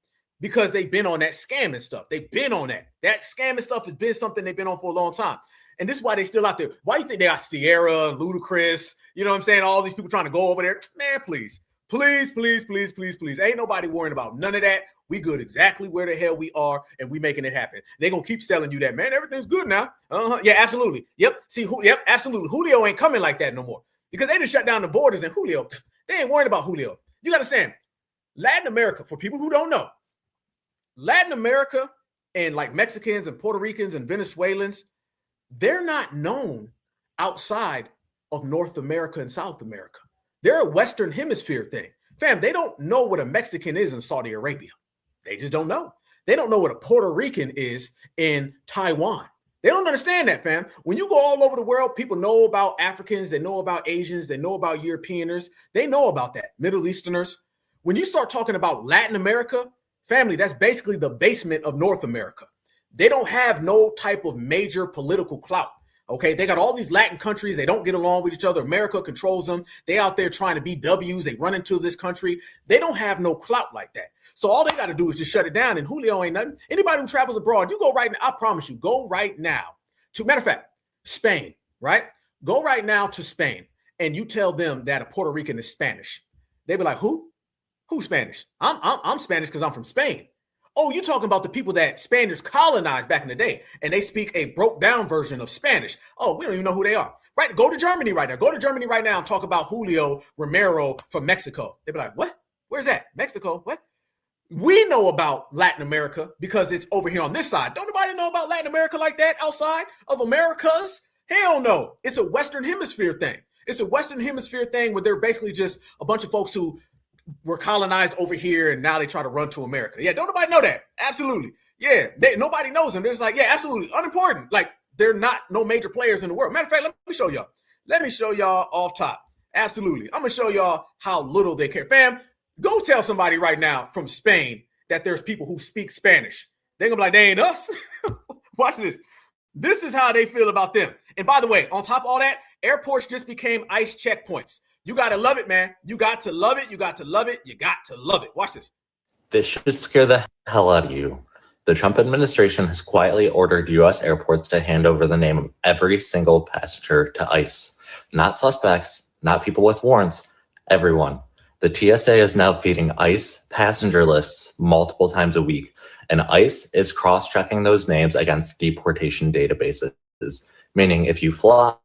because they've been on that scamming stuff. They've been on that. That scamming stuff has been something they've been on for a long time. And this is why they still out there. Why do you think they got Sierra and Ludacris? You know what I'm saying? All these people trying to go over there. Man, please. Ain't nobody worrying about none of that. We good exactly where the hell we are, and we making it happen. They're going to keep selling you that, man. Everything's good now. Yeah, absolutely. Yep. See, yep, absolutely. Julio ain't coming like that no more because they just shut down the borders, and Julio, they ain't worried about Julio. You got to understand, Latin America, for people who don't know, Latin America and like Mexicans and Puerto Ricans and Venezuelans, they're not known outside of North America and South America. They're a Western Hemisphere thing. Fam, they don't know what a Mexican is in Saudi Arabia. They just don't know. They don't know what a Puerto Rican is in Taiwan. They don't understand that, fam. When you go all over the world, people know about Africans, they know about Asians, they know about Europeaners, they know about that, Middle Easterners. When you start talking about Latin America, family, that's basically the basement of North America. They don't have no type of major political clout. Okay, they got all these Latin countries. They don't get along with each other. America controls them. They out there trying to be W's. They run into this country. They don't have no clout like that. So all they got to do is just shut it down. And Julio ain't nothing. Anybody who travels abroad, you go right now. I promise you, go right now to, matter of fact, Spain, right? Go right now to Spain and you tell them that a Puerto Rican is Spanish. They be like, who? Who's Spanish? I'm Spanish because I'm from Spain. Oh, you're talking about the people that Spaniards colonized back in the day, and they speak a broke down version of Spanish. Oh, we don't even know who they are. Right? Go to Germany right now. Go to Germany right now and talk about Julio Romero from Mexico. They'd be like, what? Where's that? Mexico? What? We know about Latin America because it's over here on this side. Don't nobody know about Latin America like that outside of Americas? Hell no. It's a Western Hemisphere thing. It's a Western Hemisphere thing where they're basically just a bunch of folks who were colonized over here and now they try to run to America. Yeah, don't nobody know that. Absolutely. Yeah, nobody knows them. They're just like, yeah, absolutely unimportant. Like they're not no major players in the world. Matter of fact, let me show y'all. Let me show y'all off top. Absolutely. I'm going to show y'all how little they care. Fam, go tell somebody right now from Spain that there's people who speak Spanish. They're going to be like, they ain't us. Watch this. This is how they feel about them. And by the way, on top of all that, airports just became ICE checkpoints. You got to love it, man. You got to love it. You got to love it. You got to love it. Watch this. This should scare the hell out of you. The Trump administration has quietly ordered U.S. airports to hand over the name of every single passenger to ICE. Not suspects, not people with warrants, everyone. The TSA is now feeding ICE passenger lists multiple times a week, and ICE is cross-checking those names against deportation databases, meaning if you fly,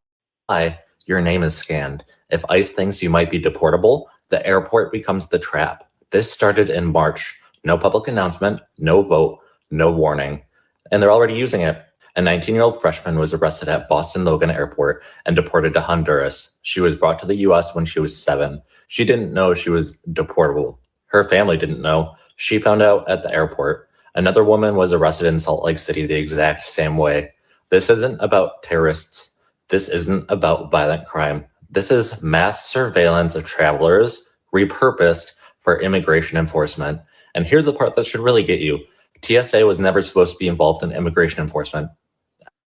your name is scanned. If ICE thinks you might be deportable, the airport becomes the trap. This started in March. No public announcement, no vote, no warning. And they're already using it. A 19-year-old freshman was arrested at Boston Logan Airport and deported to Honduras. She was brought to the U.S. when she was 7. She didn't know she was deportable. Her family didn't know. She found out at the airport. Another woman was arrested in Salt Lake City the exact same way. This isn't about terrorists. This isn't about violent crime. This is mass surveillance of travelers repurposed for immigration enforcement. And here's the part that should really get you. TSA was never supposed to be involved in immigration enforcement.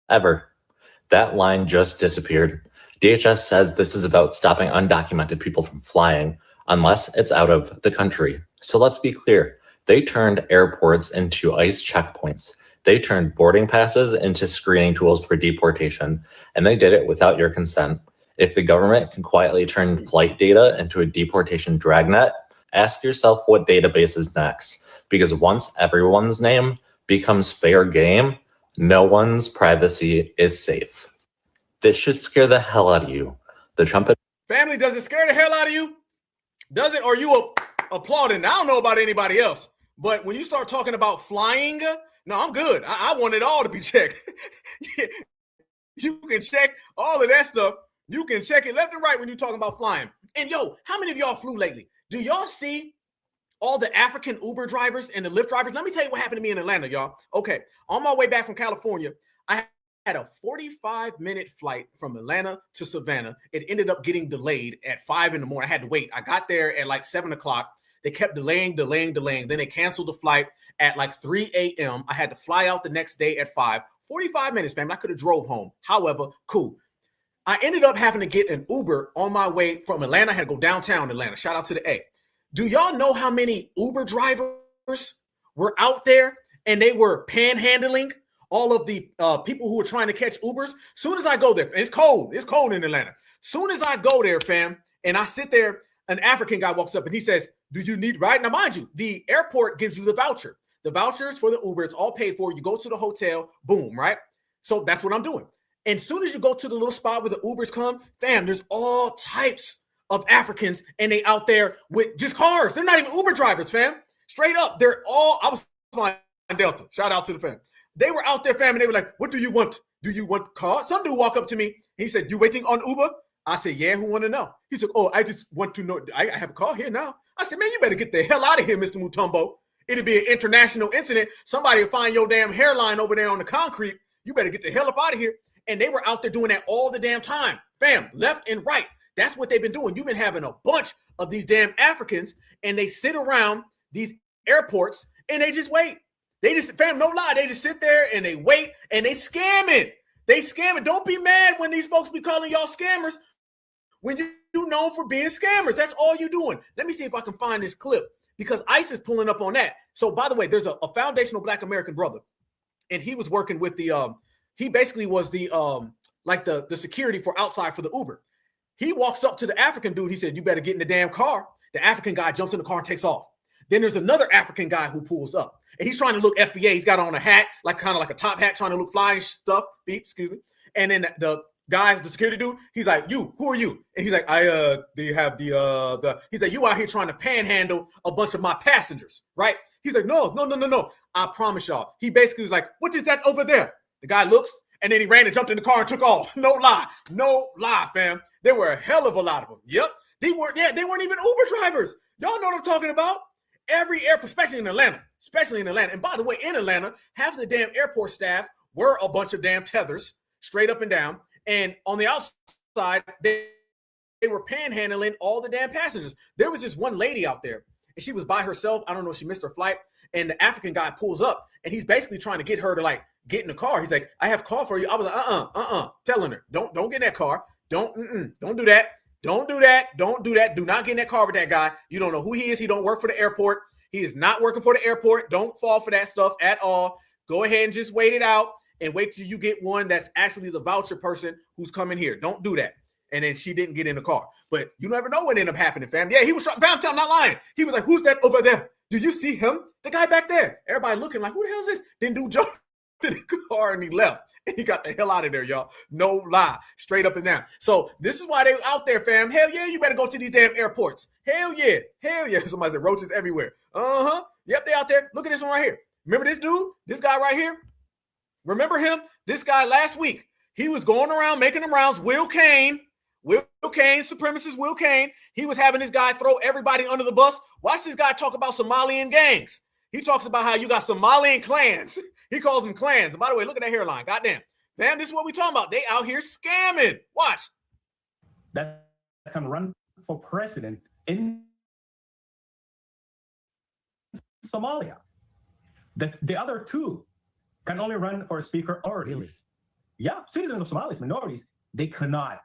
Ever. That line just disappeared. DHS says this is about stopping undocumented people from flying unless it's out of the country. So let's be clear. They turned airports into ICE checkpoints. They turned boarding passes into screening tools for deportation, and they did it without your consent. If the government can quietly turn flight data into a deportation dragnet, ask yourself what database is next. Because once everyone's name becomes fair game, no one's privacy is safe. This should scare the hell out of you. The Trump family, does it scare the hell out of you? Does it? Or you applauding? I don't know about anybody else, but when you start talking about flying, no, I'm good. I want it all to be checked. You can check all of that stuff. You can check it left and right when you're talking about flying. And yo, how many of y'all flew lately? Do y'all see all the African Uber drivers and the Lyft drivers? Let me tell you what happened to me in Atlanta, y'all. Okay, on my way back from California, I had a 45-minute flight from Atlanta to Savannah. It ended up getting delayed at 5 in the morning. I had to wait. I got there at like 7 o'clock. They kept delaying. Then they canceled the flight at like 3 a.m. I had to fly out the next day at 5. 45 minutes, fam. I could have drove home. However, cool. I ended up having to get an Uber on my way from Atlanta. I had to go downtown Atlanta. Shout out to the A. Do y'all know how many Uber drivers were out there and they were panhandling all of the people who were trying to catch Ubers? Soon as I go there, it's cold in Atlanta. Soon as I go there, fam, and I sit there, an African guy walks up and he says, do you need ride? Now, mind you, the airport gives you the voucher. The vouchers for the Uber, it's all paid for. You go to the hotel, boom, right? So that's what I'm doing. And soon as you go to the little spot where the Ubers come, fam, there's all types of Africans and they out there with just cars. They're not even Uber drivers, fam. Straight up, they're all, I was flying Delta. Shout out to the fam. They were out there, fam, and they were like, what do you want? Do you want car? Some dude walk up to me. He said, you waiting on Uber? I said, yeah, who want to know? He said, oh, I just want to know. I have a car here now. I said, man, you better get the hell out of here, Mr. Mutombo. It'll be an international incident. Somebody will find your damn hairline over there on the concrete. You better get the hell up out of here. And they were out there doing that all the damn time. Fam, left and right. That's what they've been doing. You've been having a bunch of these damn Africans, and they sit around these airports, and they just wait. They just, fam, no lie, they just sit there, and they wait, and they scamming. They scamming. Don't be mad when these folks be calling y'all scammers when you known for being scammers. That's all you doing. Let me see if I can find this clip, because ICE is pulling up on that. So, by the way, there's a foundational Black American brother, and he was working with the, he basically was the, like the security for outside for the Uber. He walks up to the African dude. He said, you better get in the damn car. The African guy jumps in the car and takes off. Then there's another African guy who pulls up, and he's trying to look FBA. He's got on a hat, like kind of like a top hat, trying to look fly and stuff. Beep, excuse me. And then the guy, the security dude, he's like, you, who are you? And he's like, do you have he's like, you out here trying to panhandle a bunch of my passengers, right? He's like, no. I promise y'all. He basically was like, what is that over there? The guy looks, and then he ran and jumped in the car and took off. No lie, fam. There were a hell of a lot of them. Yep. They weren't even Uber drivers. Y'all know what I'm talking about. Every airport, especially in Atlanta. And by the way, in Atlanta, half of the damn airport staff were a bunch of damn tethers, straight up and down. And on the outside, they were panhandling all the damn passengers. There was this one lady out there, and she was by herself. I don't know if she missed her flight. And the African guy pulls up, and he's basically trying to get her to like get in the car. He's like, I have a car for you. I was like, telling her, don't get in that car. Don't do that. Don't do that. Do not get in that car with that guy. You don't know who he is. He don't work for the airport. He is not working for the airport. Don't fall for that stuff at all. Go ahead and just wait it out and wait till you get one that's actually the voucher person who's coming here. Don't do that. And then she didn't get in the car. But you never know what ended up happening, fam. Yeah, he was trying. I'm not lying. He was like, who's that over there? Do you see him? The guy back there. Everybody looking like, who the hell is this? Then dude jumped in the car and he left. And he got the hell out of there, y'all. No lie. Straight up and down. So this is why they out there, fam. Hell yeah, you better go to these damn airports. Hell yeah. Somebody said roaches everywhere. Yep, they out there. Look at this one right here. Remember this dude? This guy right here? Remember him? This guy last week. He was going around making them rounds. Will Kane, supremacist Will Kane. He was having this guy throw everybody under the bus. Watch this guy talk about Somalian gangs. He talks about how you got Somalian clans. He calls them clans. And by the way, look at that hairline. Goddamn. Man, this is what we talking about. They out here scamming. Watch. That can run for president in Somalia. The other two can only run for speaker or really? Yeah, citizens of Somalia, minorities, they cannot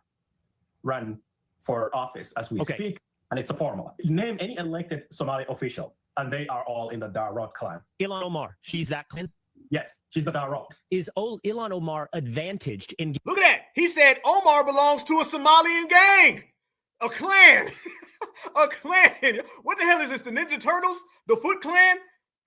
run for office as we speak, and it's a formula. Name any elected Somali official, and they are all in the Darod clan. Ilhan Omar, she's that clan? Yes, she's the Darod. Is Ilhan Omar advantaged in... Look at that. He said Omar belongs to a Somalian gang. A clan. A clan. What the hell is this? The Ninja Turtles? The Foot Clan?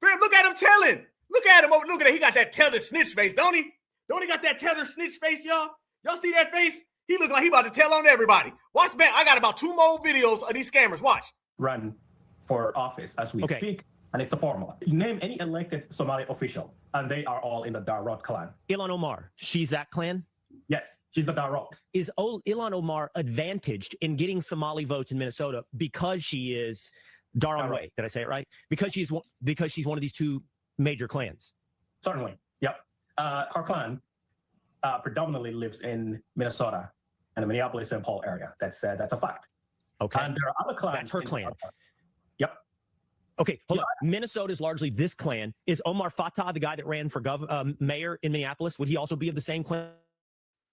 Man, look at him telling. Look at him. Look at that. He got that Tether snitch face, don't he? Don't he got that Tether snitch face, y'all? Y'all see that face? He look like he about to tell on everybody. Watch, man. I got about 2 more videos of these scammers. Watch. Run for office as we speak, and it's a formula. Name any elected Somali official, and they are all in the Darod clan. Ilhan Omar, she's that clan? Yes, she's the Darod. Is Ilhan Omar advantaged in getting Somali votes in Minnesota because she is Darod? Did I say it right? Because she's one of these two major clans. Certainly. Yep. Her clan predominantly lives in Minnesota and the Minneapolis-St. Paul area. That's a fact. Okay. And there are other clans. That's her clan. Yep. Okay, hold on. Minnesota is largely this clan. Is Omar Fattah the guy that ran for mayor in Minneapolis? Would he also be of the same clan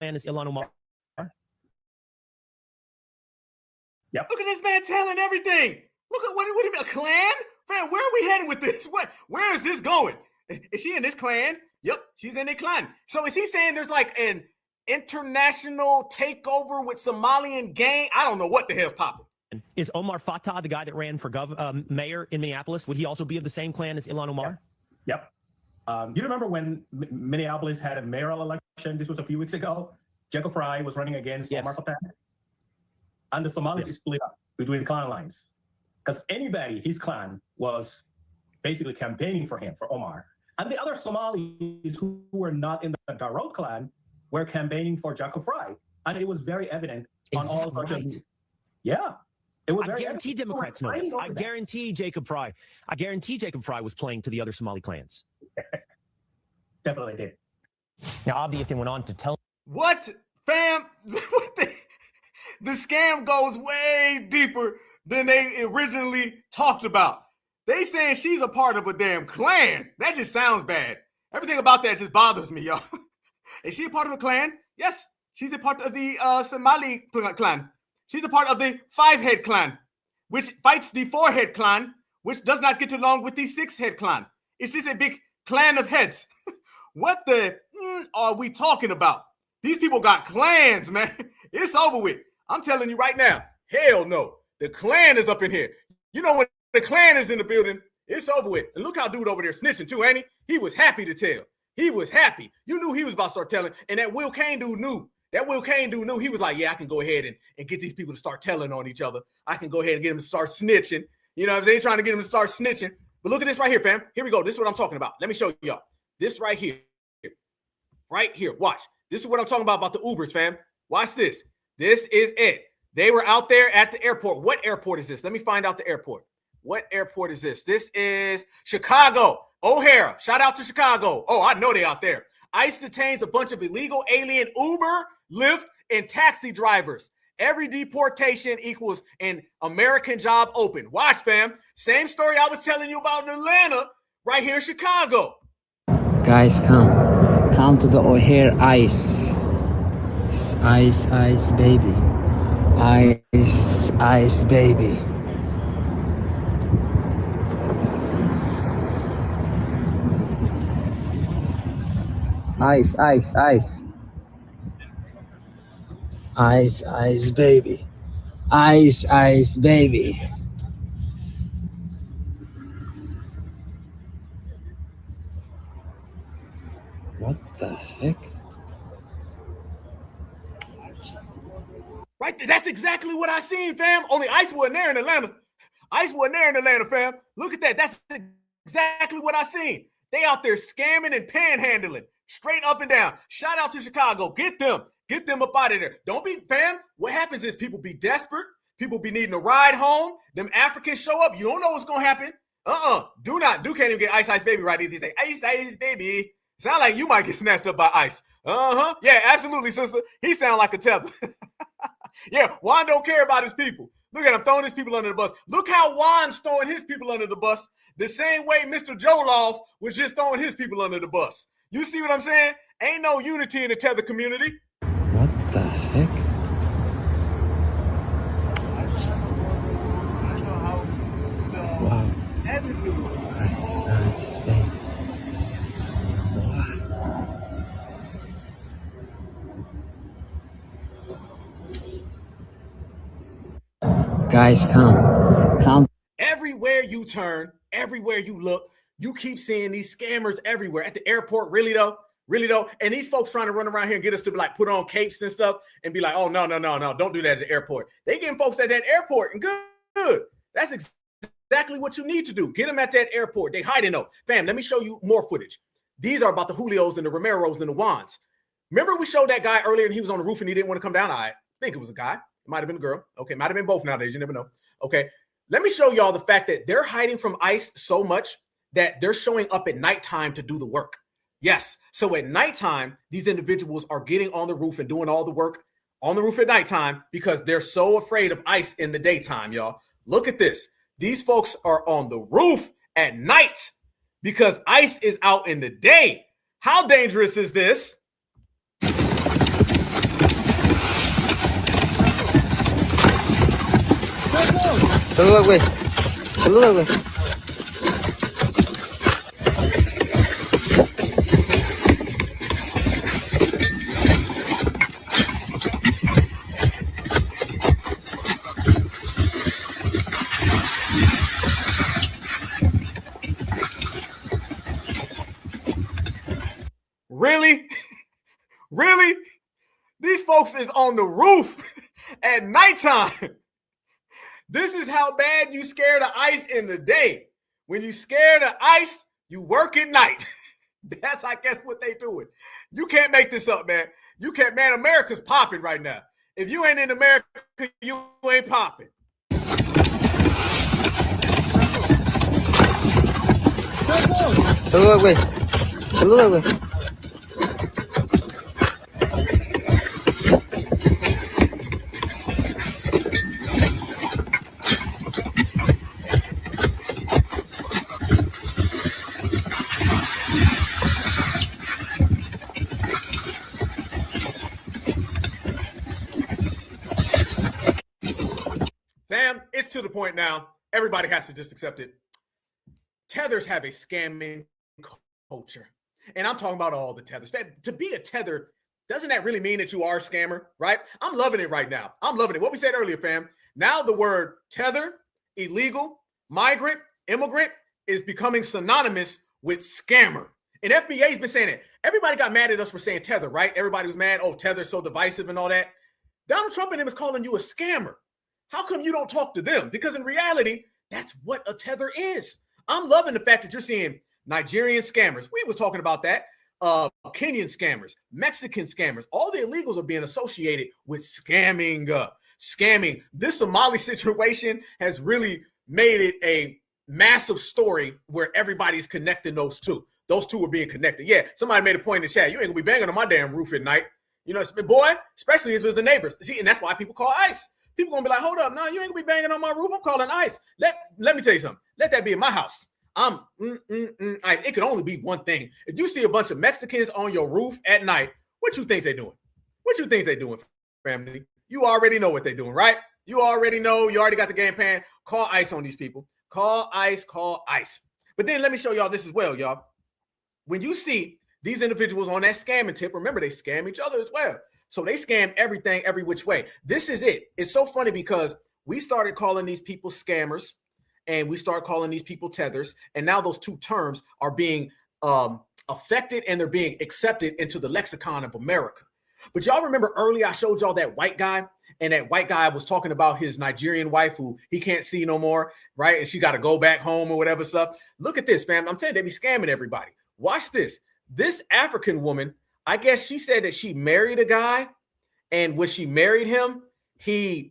as Ilhan Omar? Yep. Look at this man telling everything. Look at what do you mean, a clan? Man, where are we heading with this? Where is this going? Is she in this clan? Yep, she's in a clan. So is he saying there's like an international takeover with Somalian gang? I don't know what the hell's popping. Is Omar Fattah the guy that ran for mayor in Minneapolis? Would he also be of the same clan as Ilhan Omar? Yep. You remember when Minneapolis had a mayoral election? This was a few weeks ago. Jacob Fry was running against Omar Fattah. And the Somalis split up between clan lines. Because his clan was basically campaigning for him, for Omar. And the other Somalis who were not in the Darod clan were campaigning for Jacob Fry. And it was very evident on all social media. Yeah. It was I guarantee Democrats know this. I guarantee Jacob Fry was playing to the other Somali clans. Definitely did. Now, Abdi then went on to tell. What, fam? The scam goes way deeper than they originally talked about. They saying she's a part of a damn clan. That just sounds bad. Everything about that just bothers me, y'all. Is she a part of a clan? Yes, she's a part of the Somali clan. She's a part of the 5-head clan, which fights the 4-head clan, which does not get along with the 6-head clan. It's just a big clan of heads. What the are we talking about? These people got clans, man. It's over with. I'm telling you right now, hell no. The clan is up in here. You know, when the clan is in the building, it's over with. And look how dude over there snitching too, ain't he? He was happy to tell. He was happy. You knew he was about to start telling. And that Will Kane dude knew. He was like, yeah, I can go ahead and get these people to start telling on each other. I can go ahead and get them to start snitching. You know, if they trying to get them to start snitching. But look at this right here, fam. Here we go. This is what I'm talking about. Let me show y'all. This right here. Right here. Watch. This is what I'm talking about the Ubers, fam. Watch this. This is it. They were out there at the airport. What airport is this? Let me find out the airport. What airport is this? This is Chicago. O'Hare. Shout out to Chicago. Oh, I know they out there. ICE detains a bunch of illegal alien Uber, Lyft, and taxi drivers. Every deportation equals an American job open. Watch, fam. Same story I was telling you about in Atlanta, right here in Chicago. Guys, come to the O'Hare ICE. Ice, baby. Ice, baby. Ice. Ice, baby. Ice, baby. What the heck? Right there. That's exactly what I seen, fam. Only ICE wasn't there in Atlanta. ICE wasn't there in Atlanta, fam. Look at that. That's exactly what I seen. They out there scamming and panhandling. Straight up and down. Shout out to Chicago. Get them up out of there. Don't be, fam. What happens is people be desperate. People be needing a ride home. Them Africans show up. You don't know what's going to happen. Can't even get Ice Baby right. They say, Ice Baby. Sound like you might get snatched up by ICE. Yeah, absolutely, sister. He sound like a tether. Yeah, Juan don't care about his people. Look at him throwing his people under the bus. Look how Juan's throwing his people under the bus. The same way Mr. Joloff was just throwing his people under the bus. You see what I'm saying? Ain't no unity in the tether community. What the heck? Wow. Ice, baby. Guys, come. Everywhere you turn, everywhere you look, you keep seeing these scammers everywhere. At the airport, really though. And these folks trying to run around here and get us to like put on capes and stuff and be like, oh, no, don't do that at the airport. They getting folks at that airport and good. That's exactly what you need to do. Get them at that airport. They hiding though. Fam, let me show you more footage. These are about the Julios and the Romeros and the Juans. Remember we showed that guy earlier and he was on the roof and he didn't want to come down? I think it was a guy. It might have been a girl. Okay, might have been both nowadays. You never know. Okay, let me show y'all the fact that they're hiding from ICE so much that they're showing up at nighttime to do the work. Yes, so at nighttime, these individuals are getting on the roof and doing all the work on the roof at nighttime because they're so afraid of ICE in the daytime, y'all. Look at this. These folks are on the roof at night because ICE is out in the day. How dangerous is this? Really? Really? These folks is on the roof at nighttime. This is how bad you scare the ICE in the day. When you scare the ICE, you work at night. That's, I guess, what they doing. You can't make this up, man. You can't, man. America's popping right now. If you ain't in America, you ain't popping. Fam, it's to the point now. Everybody has to just accept it. Tethers have a scamming culture. And I'm talking about all the tethers. Fam, to be a tether, doesn't that really mean that you are a scammer, right? I'm loving it right now. I'm loving it. What we said earlier, fam. Now the word tether, illegal, migrant, immigrant is becoming synonymous with scammer. And FBA's been saying it. Everybody got mad at us for saying tether, right? Everybody was mad. Oh, tether's so divisive and all that. Donald Trump and him is calling you a scammer. How come you don't talk to them? Because in reality, that's what a tether is. I'm loving the fact that you're seeing Nigerian scammers. We was talking about that. Kenyan scammers, Mexican scammers. All the illegals are being associated with scamming. Scamming. This Somali situation has really made it a massive story where everybody's connecting those two. Those two are being connected. Yeah, somebody made a point in the chat. You ain't gonna be banging on my damn roof at night. You know, boy, especially if it's the neighbors. See, and that's why people call ICE. People gonna be like, hold up, no, you ain't gonna be banging on my roof. I'm calling ICE. Let me tell you something. Let that be in my house. It could only be one thing. If you see a bunch of Mexicans on your roof at night, what you think they're doing? What you think they're doing, family? You already know what they're doing, right? You already know. You already got the game plan. Call ICE on these people. Call ICE. Call ICE. But then let me show y'all this as well, y'all. When you see these individuals on that scamming tip, remember they scam each other as well. So they scam everything, every which way. This is it. It's so funny because we started calling these people scammers and we start calling these people tethers. And now those two terms are being affected and they're being accepted into the lexicon of America. But y'all remember earlier I showed y'all that white guy, and that white guy was talking about his Nigerian wife who he can't see no more, right? And she got to go back home or whatever stuff. Look at this, fam. I'm telling you, they be scamming everybody. Watch this. This African woman, I guess she said that she married a guy, and when she married him, they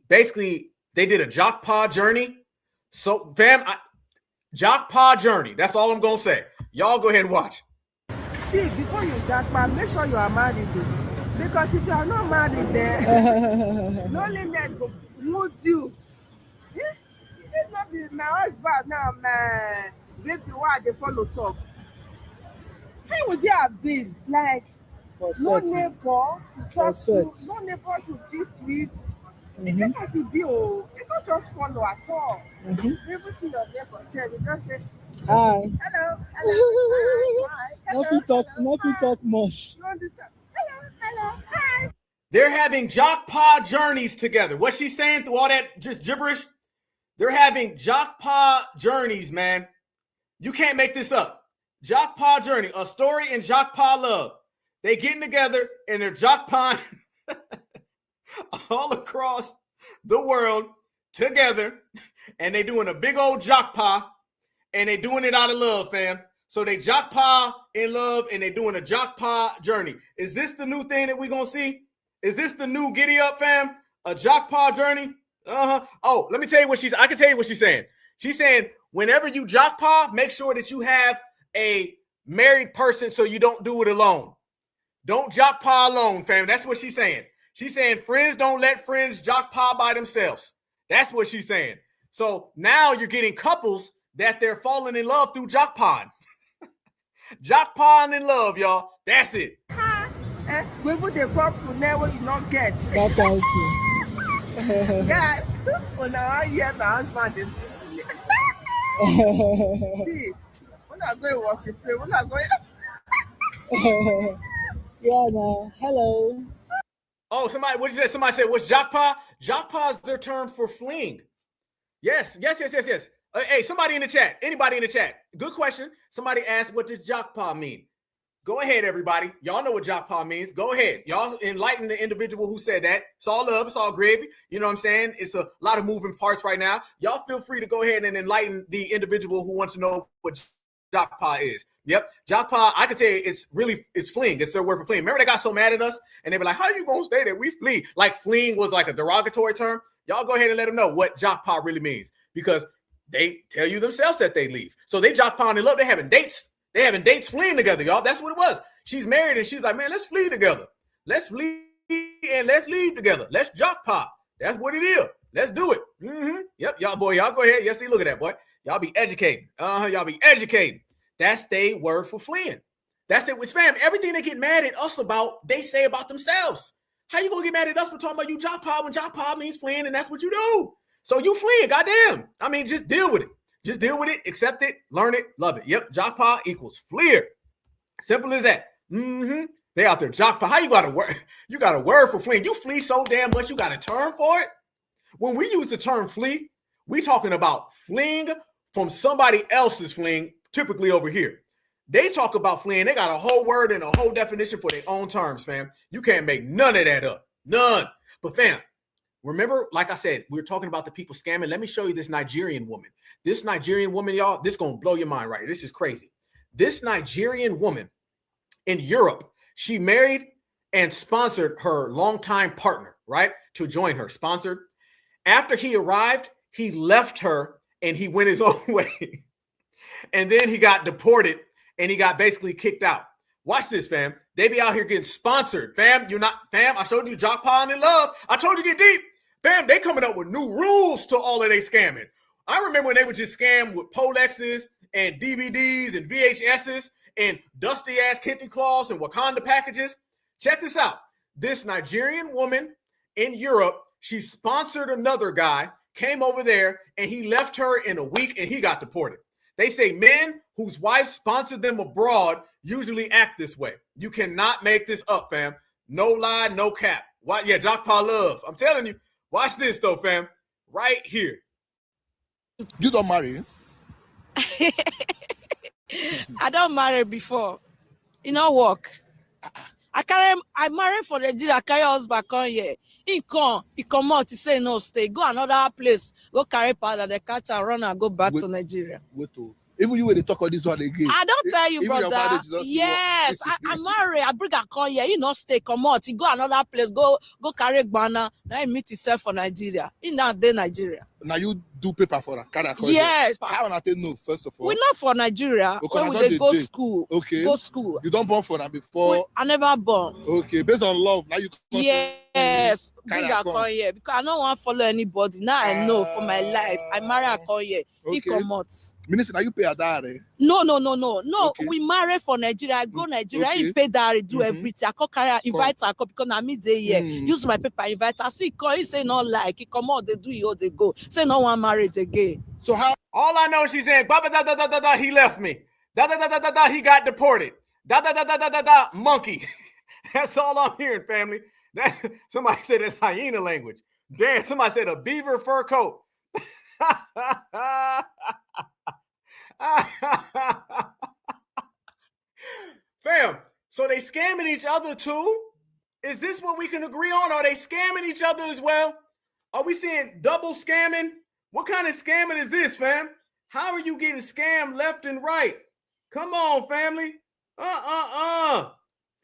did a Jokpa journey. So, fam, Jokpa journey. That's all I'm gonna say. Y'all go ahead and watch. See, before you Jokpa, make sure you are married. Because if you are not married, then loneliness will mood you. It not be my husband now, man. Baby, why they follow talk? How would you have been? Like, no neighbor to talk to, no neighbor to gist with. You can't just be, you can't just follow at all. You even see your neighbor, you just say, hi. Hello, hello, hi, hello, Nothing talk much. You understand? Hello, hi. They're having Jokpa journeys together. What's she saying through all that just gibberish? They're having Jokpa journeys, man. You can't make this up. Jokpa journey, a story in Jokpa love. They getting together and they're Jokpa all across the world together, and they doing a big old Jokpa, and they doing it out of love, fam. So they Jokpa in love, and they doing a Jokpa journey. Is this the new thing that we gonna see? Is this the new giddy up, fam? A Jokpa journey? Oh, let me tell you what I can tell you what she's saying. She's saying whenever you Jokpa, make sure that you have a married person so you don't do it alone. Don't Jokpa alone, fam. That's what she's saying. She's saying friends don't let friends Jokpa by themselves. That's what she's saying. So now you're getting couples that they're falling in love through Jokpon. Jokpon in love, y'all. That's it. We put the fork for now what you not get. That kind of thing. Guys, when I hear my husband is see, we're not going to work to play. We're not going. Yeah, no. Hello. Oh, somebody, what did you say? Somebody said, what's Jokpa? Jokpa is their term for fleeing. Yes. Hey, somebody in the chat. Anybody in the chat? Good question. Somebody asked, what does Jokpa mean? Go ahead, everybody. Y'all know what Jokpa means. Go ahead. Y'all enlighten the individual who said that. It's all love. It's all gravy. You know what I'm saying? It's a lot of moving parts right now. Y'all feel free to go ahead and enlighten the individual who wants to know what Jokpa is. Yep. Jokpa, I can tell you it's fleeing. It's their word for fleeing. Remember they got so mad at us and they were like, how you going to stay there? We flee. Like fleeing was like a derogatory term. Y'all go ahead and let them know what Jokpa really means because they tell you themselves that they leave. So they Jokpa and love. They having dates. They having dates fleeing together, y'all. That's what it was. She's married and she's like, man, let's flee together. Let's flee and let's leave together. Let's Jokpa. That's what it is. Let's do it. Yep, y'all boy, y'all go ahead. Yes, see, look at that, boy. Y'all be educating. Y'all be educating. That's their word for fleeing. That's it with fam. Everything they get mad at us about, they say about themselves. How you gonna get mad at us for talking about you Jokpa when Jokpa means fleeing and that's what you do? So you fleeing, goddamn. I mean, just deal with it. Just deal with it, accept it, learn it, love it. Yep, Jokpa equals fleer. Simple as that. They out there, Jokpa. How you got a word? You got a word for fleeing. You flee so damn much, you got a term for it. When we use the term flee, we talking about fleeing from somebody else's fleeing, typically over here. They talk about fleeing. They got a whole word and a whole definition for their own terms, fam. You can't make none of that up. None. But fam, remember, like I said, we were talking about the people scamming. Let me show you this Nigerian woman. This Nigerian woman, y'all, this is going to blow your mind right here. This is crazy. This Nigerian woman in Europe, she married and sponsored her longtime partner, right, to join her, sponsored. After he arrived, he left her and he went his own way. And then he got deported and he got basically kicked out. Watch this, fam. They be out here getting sponsored. Fam, you're not, fam, I showed you Jokpa and in love. I told you get deep. Fam, they coming up with new rules to all of they scamming. I remember when they would just scam with Polexes and DVDs and VHSs and dusty-ass kitten claws and Wakanda packages. Check this out. This Nigerian woman in Europe, she sponsored another guy, came over there, and he left her in a week, and he got deported. They say men whose wives sponsored them abroad usually act this way. You cannot make this up, fam. No lie, no cap. Why? Yeah, Jokpa love. I'm telling you. Watch this, though, fam. Right here. You don't marry? I don't marry before. It not work. I marry for Nigeria, I carry husband come here. He come out, he say no stay. Go another place, go carry powder, they catch and run and go back to Nigeria. Even you when they talk on this one again. I don't tell you, even brother. Yes, I marry, I bring a come here. He not stay, come out, he go another place, go carry Ghana. Now he meet himself for Nigeria. He not there Nigeria. Now you do paper for her. Yes. How I tell no, first of all? We're not for Nigeria. Okay, when they go school. Okay. Go school. You don't born for that before? I never born. Okay, based on love. Now you yes. Bring her come here. Because I don't want to follow anybody. Now I know for my life. I marry her come here. Okay. He come out. Minister, now you pay a dowry? No. Okay. We marry for Nigeria. I go Nigeria. Okay. I pay dowry, do everything. I come carry her, invite her, because I'm midday here. Use my paper, invite her. See, he say not like. He come out, they do it, they go. Say no one marriage again. So how? All I know, she's saying, he left me. He got deported. Monkey. That's all I'm hearing, family. Somebody said that's hyena language. Damn, somebody said a beaver fur coat. Fam, so they scamming each other too? Is this what we can agree on? Are they scamming each other as well? Are we seeing double scamming? What kind of scamming is this, fam? How are you getting scammed left and right? Come on, family.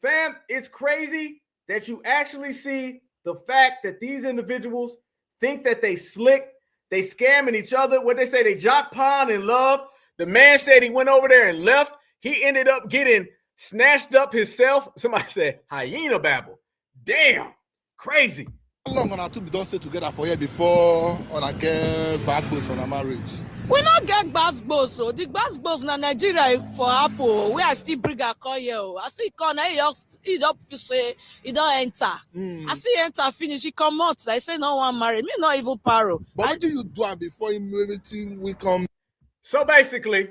Fam, it's crazy that you actually see the fact that these individuals think that they slick, they scamming each other. What they say, they Jokpa in love. The man said he went over there and left. He ended up getting snatched up himself. Somebody said hyena babble. Damn, crazy. long on our two don't stay together for here before on a get backbones on a marriage? We not get gbasgbos, so the gbasgbos na Nigeria for Apple. We are still bring a call here. I see corner he up say he don't enter. I see enter finish he come out. I say no one marry me, not evil paro. But what do you do before everything we come? So basically,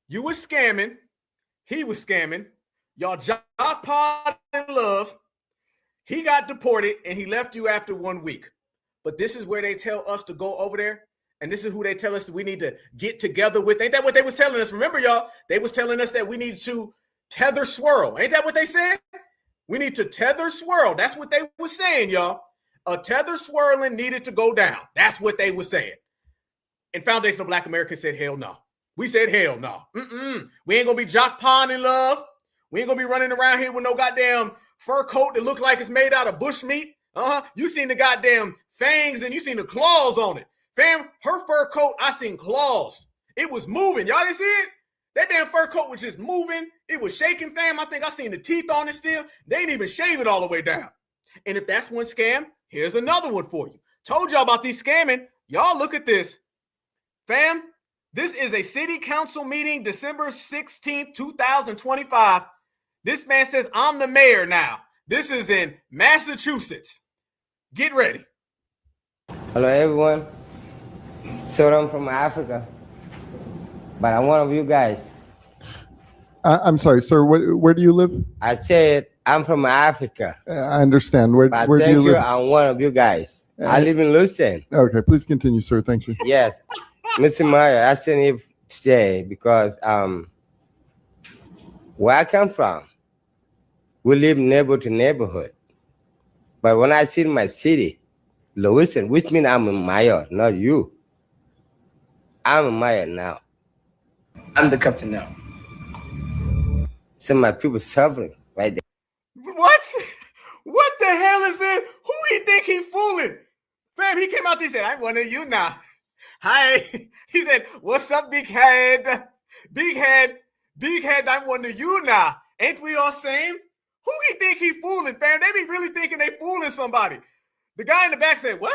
you was scamming, he was scamming, y'all jackpot in love. He got deported and he left you after 1 week. But this is where they tell us to go over there. And this is who they tell us we need to get together with. Ain't that what they was telling us? Remember, y'all, they was telling us that we need to tether swirl. Ain't that what they said? We need to tether swirl. That's what they was saying, y'all. A tether swirling needed to go down. That's what they was saying. And Foundational Black Americans said, hell no. We said, hell no. We ain't going to be jock pond in love. We ain't going to be running around here with no goddamn fur coat that look like it's made out of bush meat. You seen the goddamn fangs and you seen the claws on it. Fam, her fur coat, I seen claws. It was moving. Y'all didn't see it? That damn fur coat was just moving. It was shaking, fam. I think I seen the teeth on it still. They didn't even shave it all the way down. And if that's one scam, here's another one for you. Told y'all about these scamming. Y'all look at this. Fam, this is a city council meeting, December 16th, 2025. This man says, I'm the mayor now. This is in Massachusetts. Get ready. Hello, everyone. So I'm from Africa, but I'm one of you guys. I'm sorry, sir. Where do you live? I said I'm from Africa. I understand. Where do you live? I'm one of you guys. I live in Lucerne. Okay, please continue, sir. Thank you. Yes, Mr. Mario, I sent you today because where I come from, we live neighbor to neighborhood. But when I see my city, Lucerne, which means I'm a mayor, not you. I'm a mayor now. I'm the captain now. Some of my people suffering right there. What? What the hell is this? Who he think he fooling? Fam, he came out there and said, I'm one of you now. Hi. He said, what's up, big head? Big head, I'm one of you now. Ain't we all same? Who he think he fooling, fam? They be really thinking they fooling somebody. The guy in the back said, what?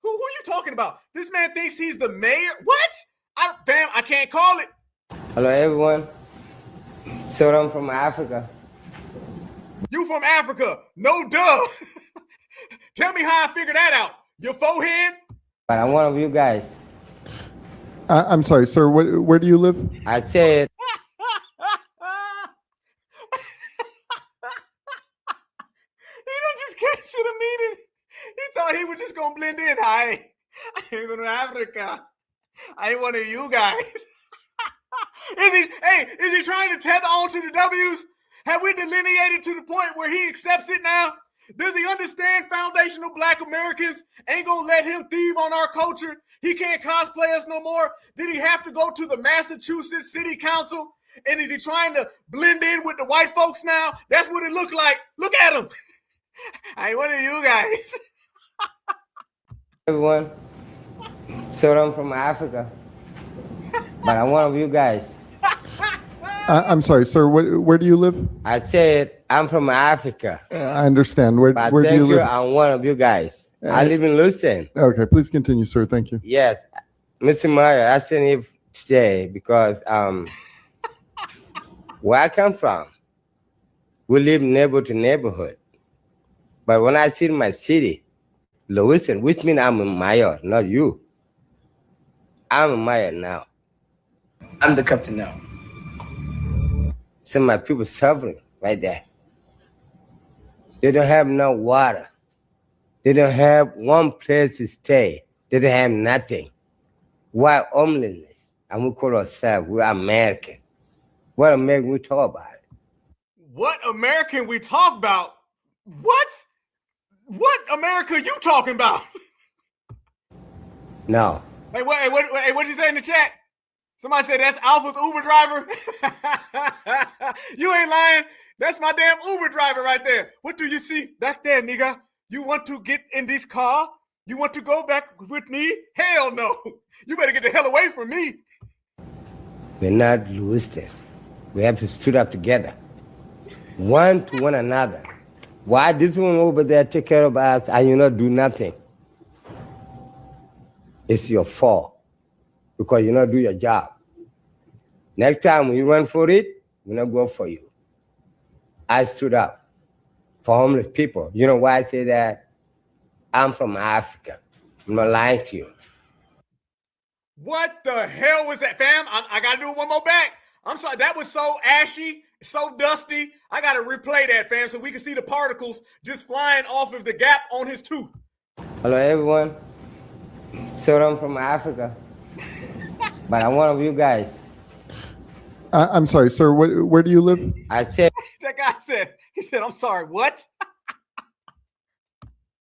Who are you talking about? This man thinks he's the mayor? What? Fam, I can't call it. Hello, everyone. So I'm from Africa. You from Africa? No duh. Tell me how I figured that out. Your forehead? But I'm one of you guys. I'm sorry, sir. Where do you live? I said. He done just came to the meeting. He thought he was just gonna blend in. Hi, I'm from Africa. I ain't one of you guys. Is he trying to tether on to the W's? Have we delineated to the point where he accepts it now? Does he understand foundational Black Americans ain't gonna let him thieve on our culture? He can't cosplay us no more. Did he have to go to the Massachusetts City Council? And is he trying to blend in with the white folks now? That's what it looked like. Look at him. I ain't one of you guys. Everyone. So I'm from Africa. But I'm one of you guys. I'm sorry, sir. Where do you live? I said I'm from Africa. I understand. Where do you live? I'm one of you guys. I live in Lucerne. Okay, please continue, sir. Thank you. Yes, Mr. Mario, I sent you today because where I come from, we live neighbor to neighborhood. But when I see my city, Lucerne, which means I'm a mayor, not you. I'm a mayor now. I'm the captain now. Some of my people suffering right there. They don't have no water. They don't have one place to stay. They don't have nothing. Why homelessness? And we call ourselves, we're American. What American we talk about? What American we talk about? What? What America you talking about? No. Hey, what'd you say in the chat? Somebody said that's Alpha's Uber driver. You ain't lying. That's my damn Uber driver right there. What do you see back there, nigga? You want to get in this car? You want to go back with me? Hell no. You better get the hell away from me. We're not losing. We have to stood up together. One to one another. Why this one over there take care of us and you not do nothing? It's your fault because you not do your job. Next time when you run for it, we're not go for you. I stood up for homeless people. You know why I say that? I'm from Africa. I'm not lying to you. What the hell was that, fam? I gotta do one more back. I'm sorry, that was so ashy, so dusty. I gotta replay that, fam, so we can see the particles just flying off of the gap on his tooth. Hello, everyone. So I'm from Africa, but I'm one of you guys. I'm sorry, sir. Where do you live? I said. That guy said, he said, I'm sorry, what?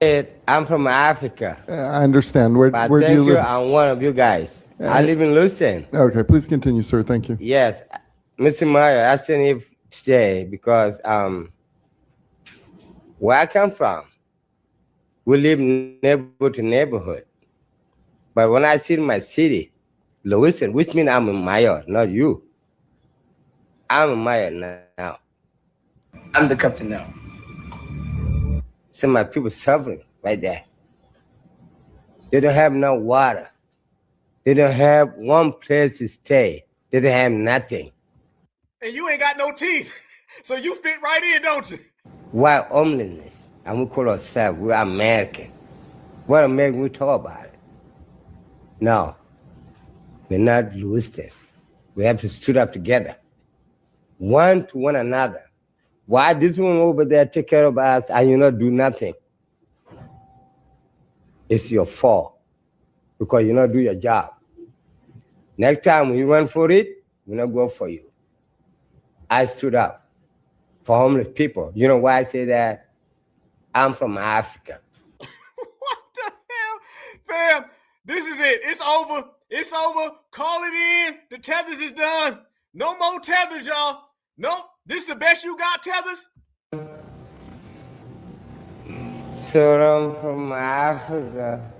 I'm from Africa. I understand. Where But do thank you you, live? I'm one of you guys. I live in Lucerne. Okay, please continue, sir. Thank you. Yes, Mr. Mayor, I sent you today because where I come from, we live neighborhood to neighborhood. But when I see my city, Lucerne, which means I'm a mayor, not you. I'm a mayor now. I'm the captain now. So my people suffering right there. They don't have no water. They don't have one place to stay. They don't have nothing. And you ain't got no teeth. So you fit right in, don't you? Why homelessness? And we call ourselves, we're American. What American we talk about it? No. We're not losing. We have to stood up together. One to one another. Why this one over there take care of us and you not do nothing? It's your fault because you not do your job. Next time when you run for it, we're not go for you. I stood up for homeless people. You know why I say that? I'm from Africa. What the hell? Fam, this is it. It's over. It's over. Call it in. The Tethers is done. No more Tethers, y'all. Nope. This is the best you got, Tethers? So I'm from Africa.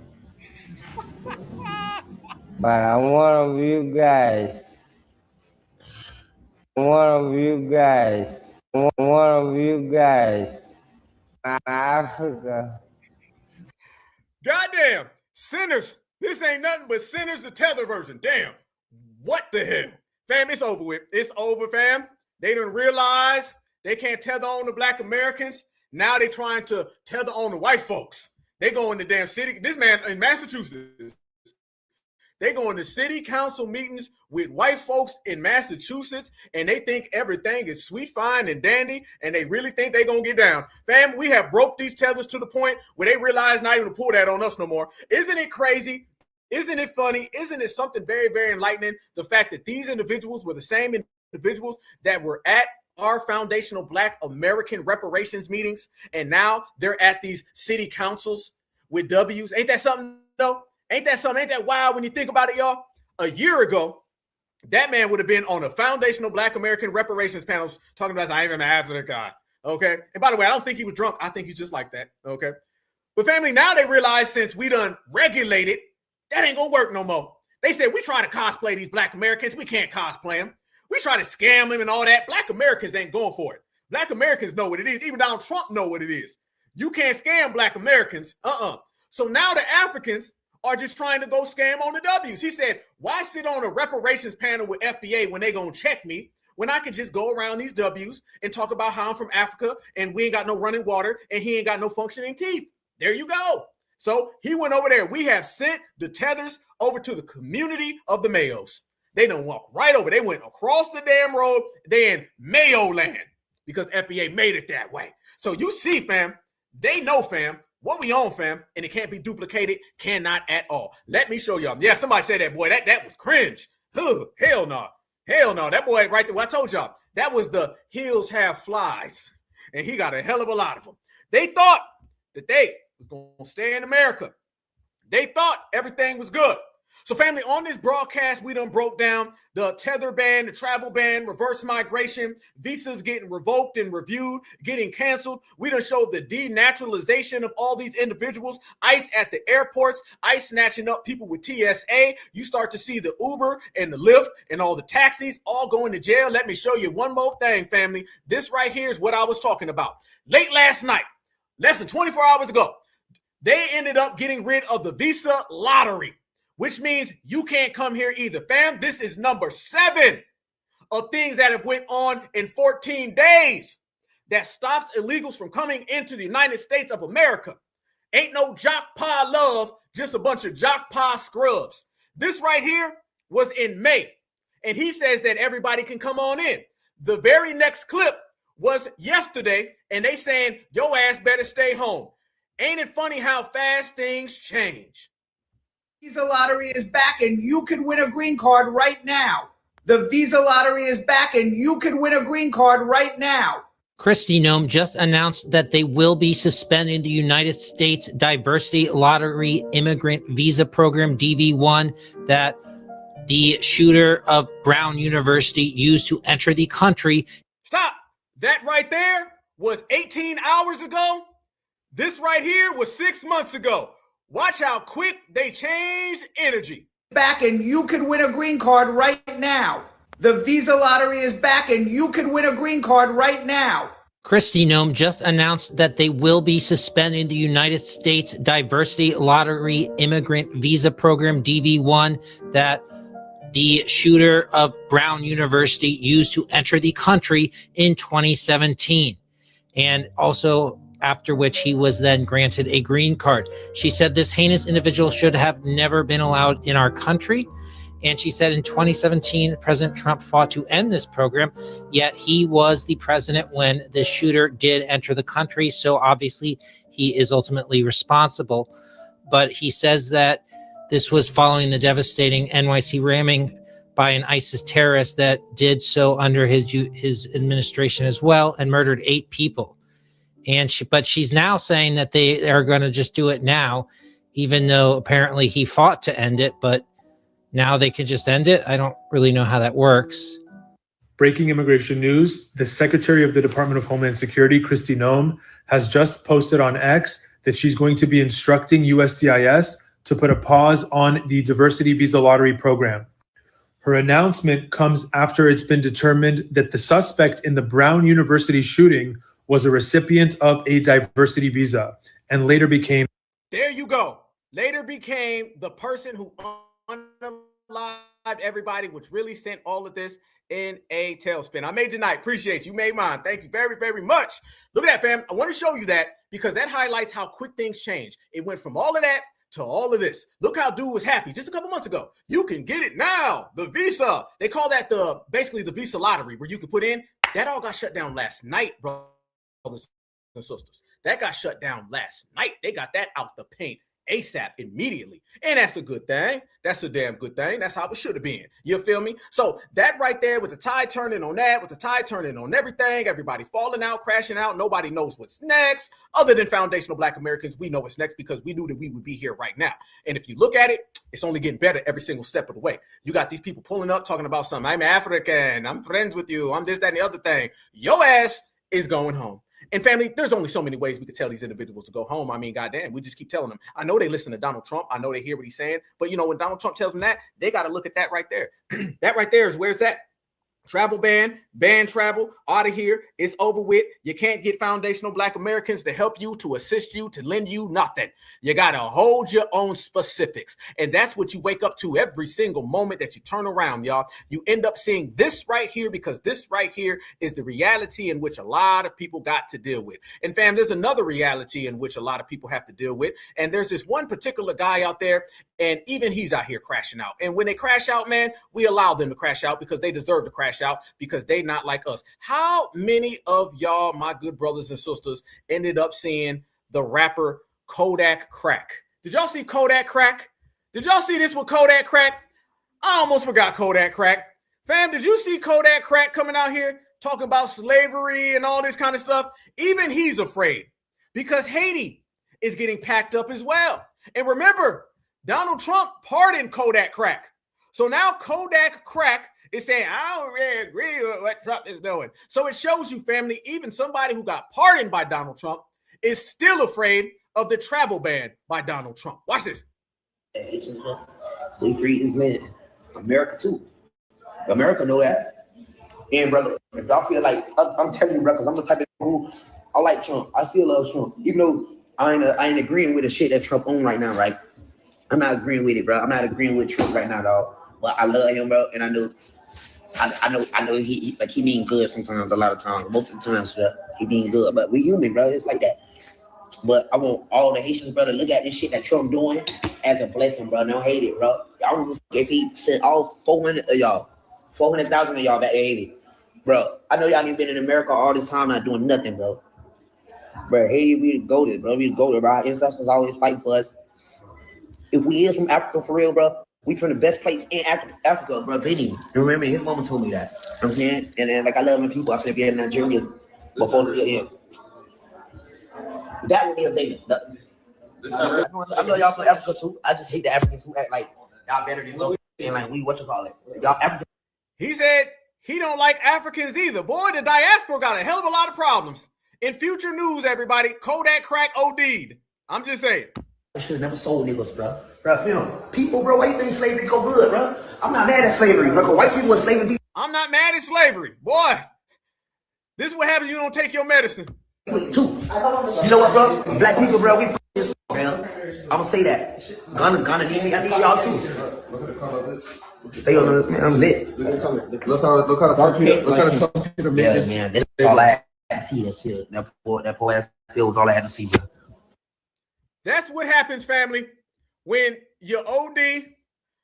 But I'm one of you guys. One of you guys. One of you guys. Africa. Goddamn. Sinners. This ain't nothing but Sinners, the Tether version. Damn. What the hell? Fam, it's over with. It's over, fam. They didn't realize they can't tether on the Black Americans. Now they trying to tether on the white folks. They go in the damn city. This man in Massachusetts, they go into city council meetings with white folks in Massachusetts, and they think everything is sweet, fine, and dandy, and they really think they're going to get down. Fam, we have broke these tethers to the point where they realize not even to pull that on us no more. Isn't it crazy? Isn't it funny? Isn't it something very, very enlightening? The fact that these individuals were the same individuals that were at our foundational Black American reparations meetings, and now they're at these city councils with W's. Ain't that something, though? Ain't that something? Ain't that wild when you think about it, y'all? A year ago, that man would have been on the foundational Black American reparations panels talking about, I am an African guy, okay? And by the way, I don't think he was drunk. I think he's just like that, okay? But family, now they realize since we done regulated, that ain't gonna work no more. They said, we trying to cosplay these Black Americans. We can't cosplay them. We try to scam them and all that. Black Americans ain't going for it. Black Americans know what it is. Even Donald Trump know what it is. You can't scam Black Americans. So now the Africans are just trying to go scam on the W's. He said, why sit on a reparations panel with FBA when they gonna check me when I can just go around these W's and talk about how I'm from Africa and we ain't got no running water and he ain't got no functioning teeth. There you go. So he went over there. We have sent the Tethers over to the community of the Mayos. They done walk right over. They went across the damn road. They in Mayo land because FBA made it that way. So you see, fam, they know, fam, what we own, fam, and it can't be duplicated, cannot at all. Let me show y'all. Yeah, somebody said that, boy, that was cringe. Hell no. Hell no. That boy right there, well, I told y'all, that was the hills have flies, and he got a hell of a lot of them. They thought that they was going to stay in America. They thought everything was good. So family, on this broadcast, we done broke down the tether ban, the travel ban, reverse migration, visas getting revoked and reviewed, getting canceled. We done showed the denaturalization of all these individuals, ICE at the airports, ICE snatching up people with TSA. You start to see the Uber and the Lyft and all the taxis all going to jail. Let me show you one more thing, family. This right here is what I was talking about. Late last night, less than 24 hours ago, they ended up getting rid of the visa lottery, which means you can't come here either. Fam, this is number 7 of things that have went on in 14 days that stops illegals from coming into the United States of America. Ain't no jock pie love, just a bunch of jock pie scrubs. This right here was in May, and he says that everybody can come on in. The very next clip was yesterday, and they saying, your ass better stay home. Ain't it funny how fast things change? Visa lottery is back and you could win a green card right now. The visa lottery is back and you could win a green card right now. Kristi Noem just announced that they will be suspending the United States Diversity Lottery Immigrant Visa Program, DV1, that the shooter of Brown University used to enter the country. Stop. That right there was 18 hours ago. This right here was 6 months ago. Watch how quick they changed energy. Back and you could win a green card right now. The visa lottery is back and you could win a green card right now. Kristi Noem just announced that they will be suspending the United States Diversity Lottery Immigrant Visa Program, DV1, that the shooter of Brown University used to enter the country in 2017. And also, after which he was then granted a green card. She said this heinous individual should have never been allowed in our country. And she said in 2017, President Trump fought to end this program, yet he was the president when the shooter did enter the country. So obviously he is ultimately responsible. But he says that this was following the devastating NYC ramming by an ISIS terrorist that did so under his administration as well and murdered 8 people. But she's now saying that they are going to just do it now, even though apparently he fought to end it, but now they can just end it. I don't really know how that works. Breaking immigration news. The Secretary of the Department of Homeland Security, Kristi Noem, has just posted on X that she's going to be instructing USCIS to put a pause on the diversity visa lottery program. Her announcement comes after it's been determined that the suspect in the Brown University shooting was a recipient of a diversity visa and later became... There you go. Later became the person who unalived everybody, which really sent all of this in a tailspin. I made your night. Appreciate you. You made mine. Thank you very, very much. Look at that, fam. I want to show you that because that highlights how quick things change. It went from all of that to all of this. Look how dude was happy just a couple months ago. You can get it now. The visa. They call that basically the visa lottery where you can put in. That all got shut down last night, bro. Brothers and sisters, that got shut down last night. They got that out the paint ASAP immediately. And that's a good thing. That's a damn good thing. That's how it should have been. You feel me? So that right there with the tide turning on that, with the tide turning on everything, everybody falling out, crashing out. Nobody knows what's next other than foundational Black Americans. We know what's next because we knew that we would be here right now. And if you look at it, it's only getting better every single step of the way. You got these people pulling up, talking about something. I'm African. I'm friends with you. I'm this, that, and the other thing. Your ass is going home. And family, there's only so many ways we could tell these individuals to go home. I mean, goddamn, we just keep telling them. I know they listen to Donald Trump. I know they hear what he's saying. But, when Donald Trump tells them that, they got to look at that right there. That right there is where's that? Travel ban travel, out of here. It's over with. You can't get foundational Black Americans to help you, to assist you, to lend you nothing. You got to hold your own specifics. And that's what you wake up to every single moment that you turn around, y'all. You end up seeing this right here because this right here is the reality in which a lot of people got to deal with. And fam, there's another reality in which a lot of people have to deal with. And there's this one particular guy out there, and even he's out here crashing out. And when they crash out, man, we allow them to crash out because they deserve to crash out because they not like us. How many of y'all, my good brothers and sisters, ended up seeing the rapper Kodak Crack? Did y'all see Kodak Crack? Did y'all see this with Kodak Crack? I almost forgot Kodak Crack. Fam, did you see Kodak Crack coming out here talking about slavery and all this kind of stuff? Even he's afraid because Haiti is getting packed up as well. And remember, Donald Trump pardoned Kodak Crack. So now Kodak Crack is saying, I don't really agree with what Trump is doing. So it shows you, family, even somebody who got pardoned by Donald Trump is still afraid of the travel ban by Donald Trump. Watch this. We free is man. America too. America know that. And brother, if y'all feel like I'm telling you, bro, because I'm the type of who I like Trump. I still love Trump, even though I ain't agreeing with the shit that Trump own right now, right? I'm not agreeing with it, bro. I'm not agreeing with Trump right now, dog. But I love him, bro, and I know he mean good sometimes, a lot of times, most of the times, bro, he mean good. But we human, bro. It's like that. But I want all the Haitians, bro, to look at this shit that Trump doing as a blessing, bro. Don't hate it, bro. Y'all remember if he sent all 400 of y'all, 400,000 of y'all back to Haiti, bro. I know y'all ain't been in America all this time not doing nothing, bro. Bro, Haiti, we the goated, bro. We the goated, bro. Our ancestors always fight for us. If we is from Africa for real, bro, we from the best place in Africa, bro. Benny, remember his mama told me that. You know what I'm saying? And then, like, I love my people. I finna be in Nigeria before the year. That would be a thing. I know y'all from Africa too. I just hate the Africans who act like y'all better than us. And like we, y'all African. He said he don't like Africans either. Boy, the diaspora got a hell of a lot of problems. In future news, everybody, Kodak Crack OD'd. I'm just saying. I should have never sold niggas, bro. Bro, you know, people, bro, why you think slavery go good, bro? I'm not mad at slavery, bro, because white people were slavery. I'm not mad at slavery. Boy, this is what happens when you don't take your medicine. Too. You know what, bro? Black people, bro, we this, man. I'm gonna say that. Gonna need me. I need y'all too. Stay on the, man, I'm lit. Look how dark Peter made this. Man, this is all I had to see. That poor ass still was all I had to see, bro. That's what happens, family, when you're OD.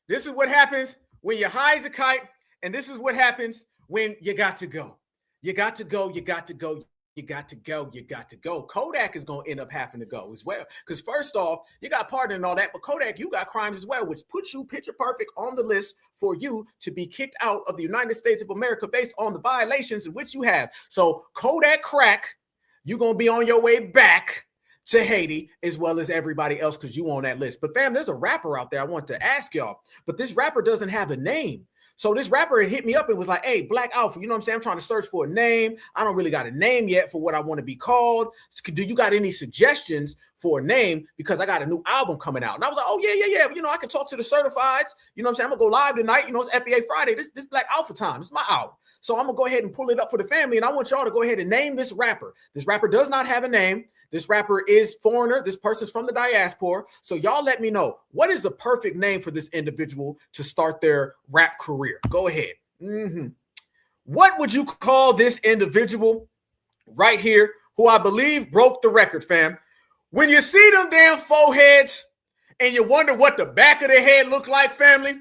This is what happens when you're high as a kite. And this is what happens when you got to go. You got to go. You got to go. You got to go. You got to go. Kodak is going to end up having to go as well. Because first off, you got pardon and all that. But Kodak, you got crimes as well, which puts you picture perfect on the list for you to be kicked out of the United States of America based on the violations in which you have. So Kodak Crack, you're going to be on your way back to Haiti as well as everybody else because you on that list. But fam, there's a rapper out there I want to ask y'all. But this rapper doesn't have a name. So this rapper hit me up and was like, hey, Black Alpha, you know what I'm saying? I'm trying to search for a name. I don't really got a name yet for what I want to be called. Do you got any suggestions for a name? Because I got a new album coming out. And I was like, oh, yeah. You know, I can talk to the certifieds. You know what I'm saying? I'm going to go live tonight. You know, it's FBA Friday. This Black Alpha time. It's my album. So I'm going to go ahead and pull it up for the family. And I want y'all to go ahead and name this rapper. This rapper does not have a name. This rapper is foreigner. This person's from the diaspora. So y'all let me know, what is the perfect name for this individual to start their rap career? Go ahead. What would you call this individual right here who I believe broke the record, fam? When you see them damn foreheads and you wonder what the back of the head look like, family,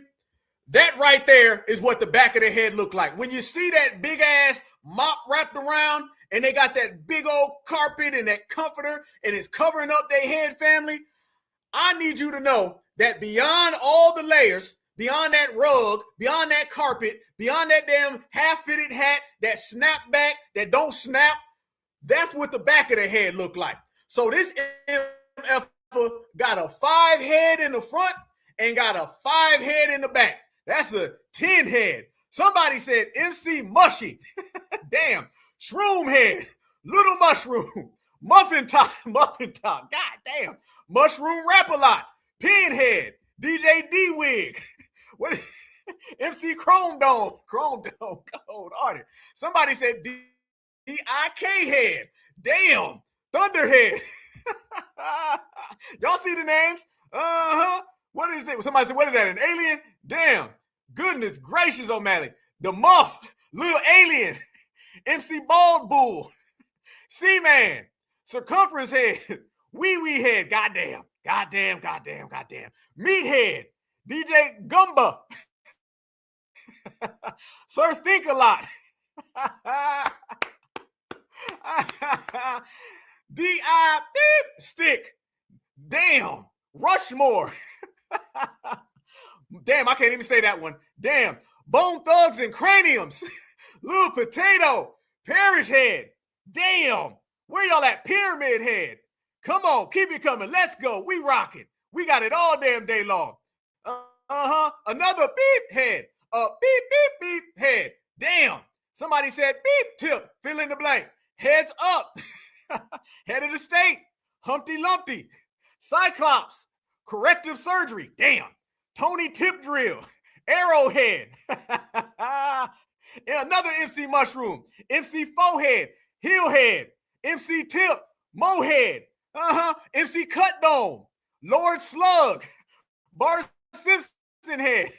that right there is what the back of the head look like. When you see that big ass mop wrapped around and they got that big old carpet and that comforter and it's covering up their head, family, I need you to know that beyond all the layers, beyond that rug, beyond that carpet, beyond that damn half-fitted hat, that snap back, that don't snap, that's what the back of the head look like. So this MF got a 5 head in the front and got a 5 head in the back. That's a 10 head. Somebody said MC Mushy. Damn. Shroom head. Little mushroom. Muffin top. God damn. Mushroom Rap-A-Lot. Pinhead. DJ D-Wig. What is MC Chrome Dome. Cold hearted. Somebody said D-I-K head. Damn. Thunderhead. Y'all see the names? What is it? Somebody said, what is that? An alien? Damn. Goodness gracious, O'Malley. The Muff. Little Alien. MC Bald Bull. C-Man. Circumference Head. Wee Head. Goddamn. Meathead. DJ Gumba. Sir Think a Lot. D.I. Stick. Damn. Rushmore. Damn, I can't even say that one. Damn. Bone Thugs and Craniums. Little Potato. Parish Head. Damn. Where y'all at? Pyramid Head. Come on, keep it coming. Let's go. We rocking. We got it all damn day long. Another beep head. Beep, beep, beep head. Damn. Somebody said beep tip. Fill in the blank. Heads up. Head of the state. Humpty Lumpty. Cyclops. Corrective surgery. Damn. Tony Tip Drill. Arrowhead. Another MC Mushroom. MC Forehead. Heelhead. MC Tip. Mohead. MC Cut Dome. Lord Slug. Bart Simpson Head.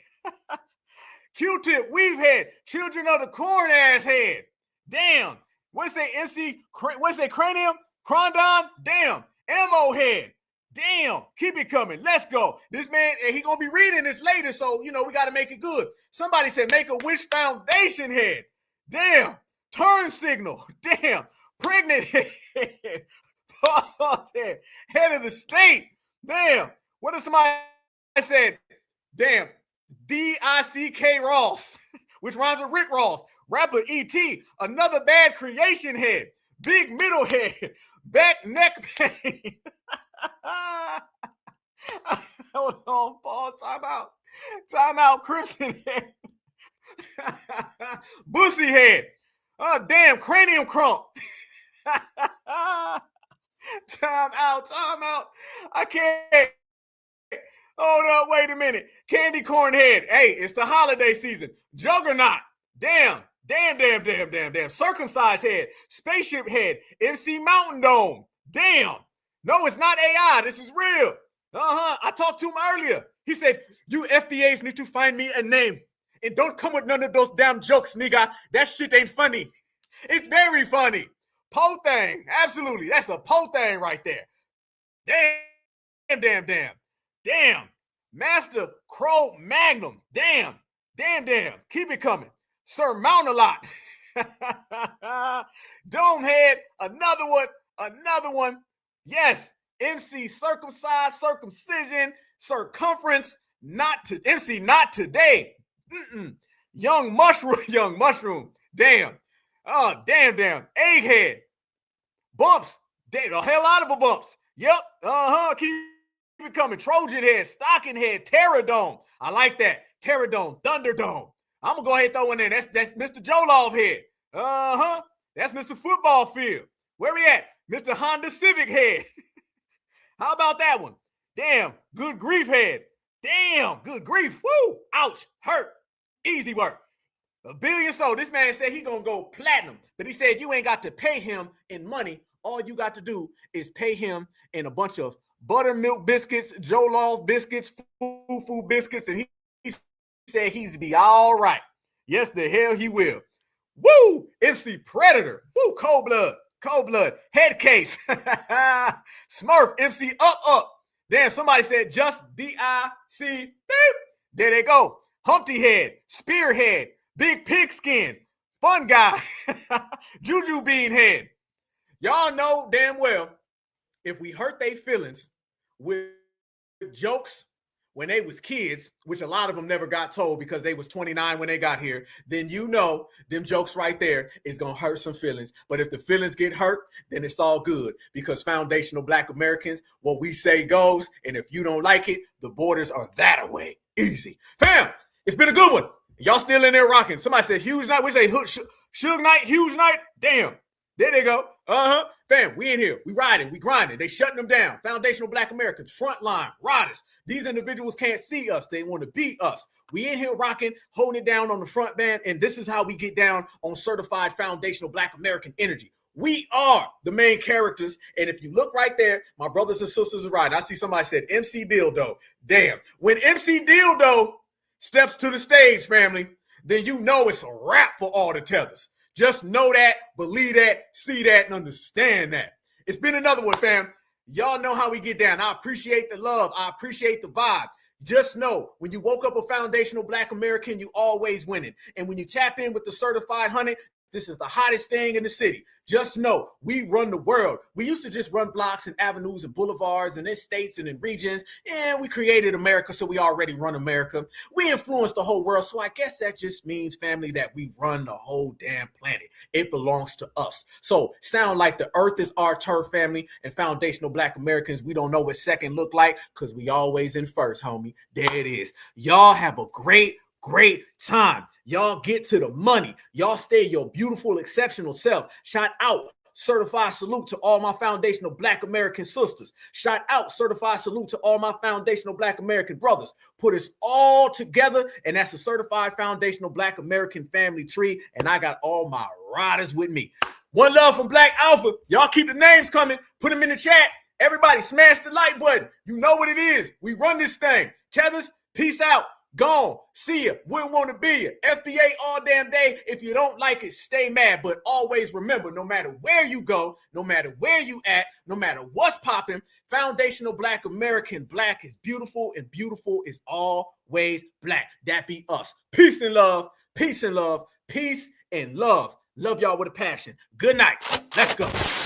Q-Tip Weave Head. Children of the Corn ass head. Damn. What's that MC? What's that cranium? Crondon? Damn. Ammo head. Damn. Keep it coming. Let's go. This man, he gonna be reading this later, so we got to make it good. Somebody said make a wish foundation head. Damn. Turn signal. Damn. Pregnant head. Pause head. Head of the state. Damn. What if somebody said? Damn. D-I-C-K Ross, which rhymes with Rick Ross. Rapper E.T., another bad creation head. Big middle head. Back neck pain. Hold on, pause, time out, Crimson head. Bussy head. Damn, cranium crump. Time out. I can't. Hold up, wait a minute. Candy corn head. Hey, it's the holiday season. Juggernaut. Damn. Circumcised head. Spaceship head. MC Mountain Dome. Damn. No, it's not AI. This is real. I talked to him earlier. He said, you FBAs need to find me a name. And don't come with none of those damn jokes, nigga. That shit ain't funny. It's very funny. Po thing. Absolutely. That's a po thing right there. Damn. Master Crow Magnum. Damn. Keep it coming. Sir Mount-a-Lot. Domehead. Another one. Yes. MC Circumcision. Circumference. MC not today. Young Mushroom. Damn. Oh, damn. Egghead. Bumps. Damn, a hell lot of a bumps. Yep. Keep it coming. Trojan head, stocking head, Terradome. I like that. Terradome, Thunderdome. I'm gonna go ahead and throw in there. That's Mr. Jolov head. That's Mr. Football Field. Where we at? Mr. Honda Civic head. How about that one? Damn, good grief head. Damn, good grief. Woo! Ouch, hurt. Easy work. $1 billion sold. This man said he gonna go platinum, but he said you ain't got to pay him in money. All you got to do is pay him in a bunch of buttermilk biscuits, Jollof biscuits, foo biscuits, and he said he's be all right. Yes, the hell he will. Woo! MC Predator. Woo! Cold blood. Head case. Smurf. MC up. Damn, somebody said just D-I-C. Beep. There they go. Humpty head. Spearhead. Big pigskin. Fun guy. Juju bean head. Y'all know damn well if we hurt their feelings with jokes when they was kids, which a lot of them never got told because they was 29 when they got here, then you know them jokes right there is going to hurt some feelings. But if the feelings get hurt, then it's all good because foundational Black Americans, what we say goes, and if you don't like it, the borders are that away. Easy. Fam, it's been a good one. Y'all still in there rocking. Somebody said huge night. We say Suge Knight, huge night. Damn. There they go. Fam, we in here. We riding. We grinding. They shutting them down. Foundational Black Americans, frontline, riders. These individuals can't see us. They want to be us. We in here rocking, holding it down on the front band, and this is how we get down on certified foundational Black American energy. We are the main characters, and if you look right there, my brothers and sisters are riding. I see somebody said MC Dildo. Damn. When MC Dildo steps to the stage, family, then you know it's a wrap for all the Tethers. Just know that, believe that, see that, and understand that. It's been another one, fam. Y'all know how we get down. I appreciate the love. I appreciate the vibe. Just know, when you woke up a foundational Black American, you always winning. And when you tap in with the certified 100, This is the hottest thing in the city. Just know we run the world. We used to just run blocks and avenues and boulevards and in states and in regions. And we created America, so we already run America. We influence the whole world. So I guess that just means, family, that we run the whole damn planet. It belongs to us. So sound like the earth is our turf, family, and foundational Black Americans, we don't know what second look like because we always in first, homie. There it is. Y'all have a great time. Y'all get to the money. Y'all stay your beautiful, exceptional self. Shout out, certified salute to all my foundational Black American sisters. Shout out, certified salute to all my foundational Black American brothers. Put us all together, and that's a certified foundational Black American family tree, and I got all my riders with me. One love from Black Alpha. Y'all keep the names coming. Put them in the chat. Everybody smash the like button. You know what it is. We run this thing. Tethers, peace out. Gone. See ya. Wouldn't want to be ya. FBA all damn day. If you don't like it, stay mad. But always remember, no matter where you go, no matter where you at, no matter what's popping, foundational Black American, Black is beautiful, and beautiful is always Black. That be us. Peace and love. Peace and love. Peace and love. Love y'all with a passion. Good night. Let's go.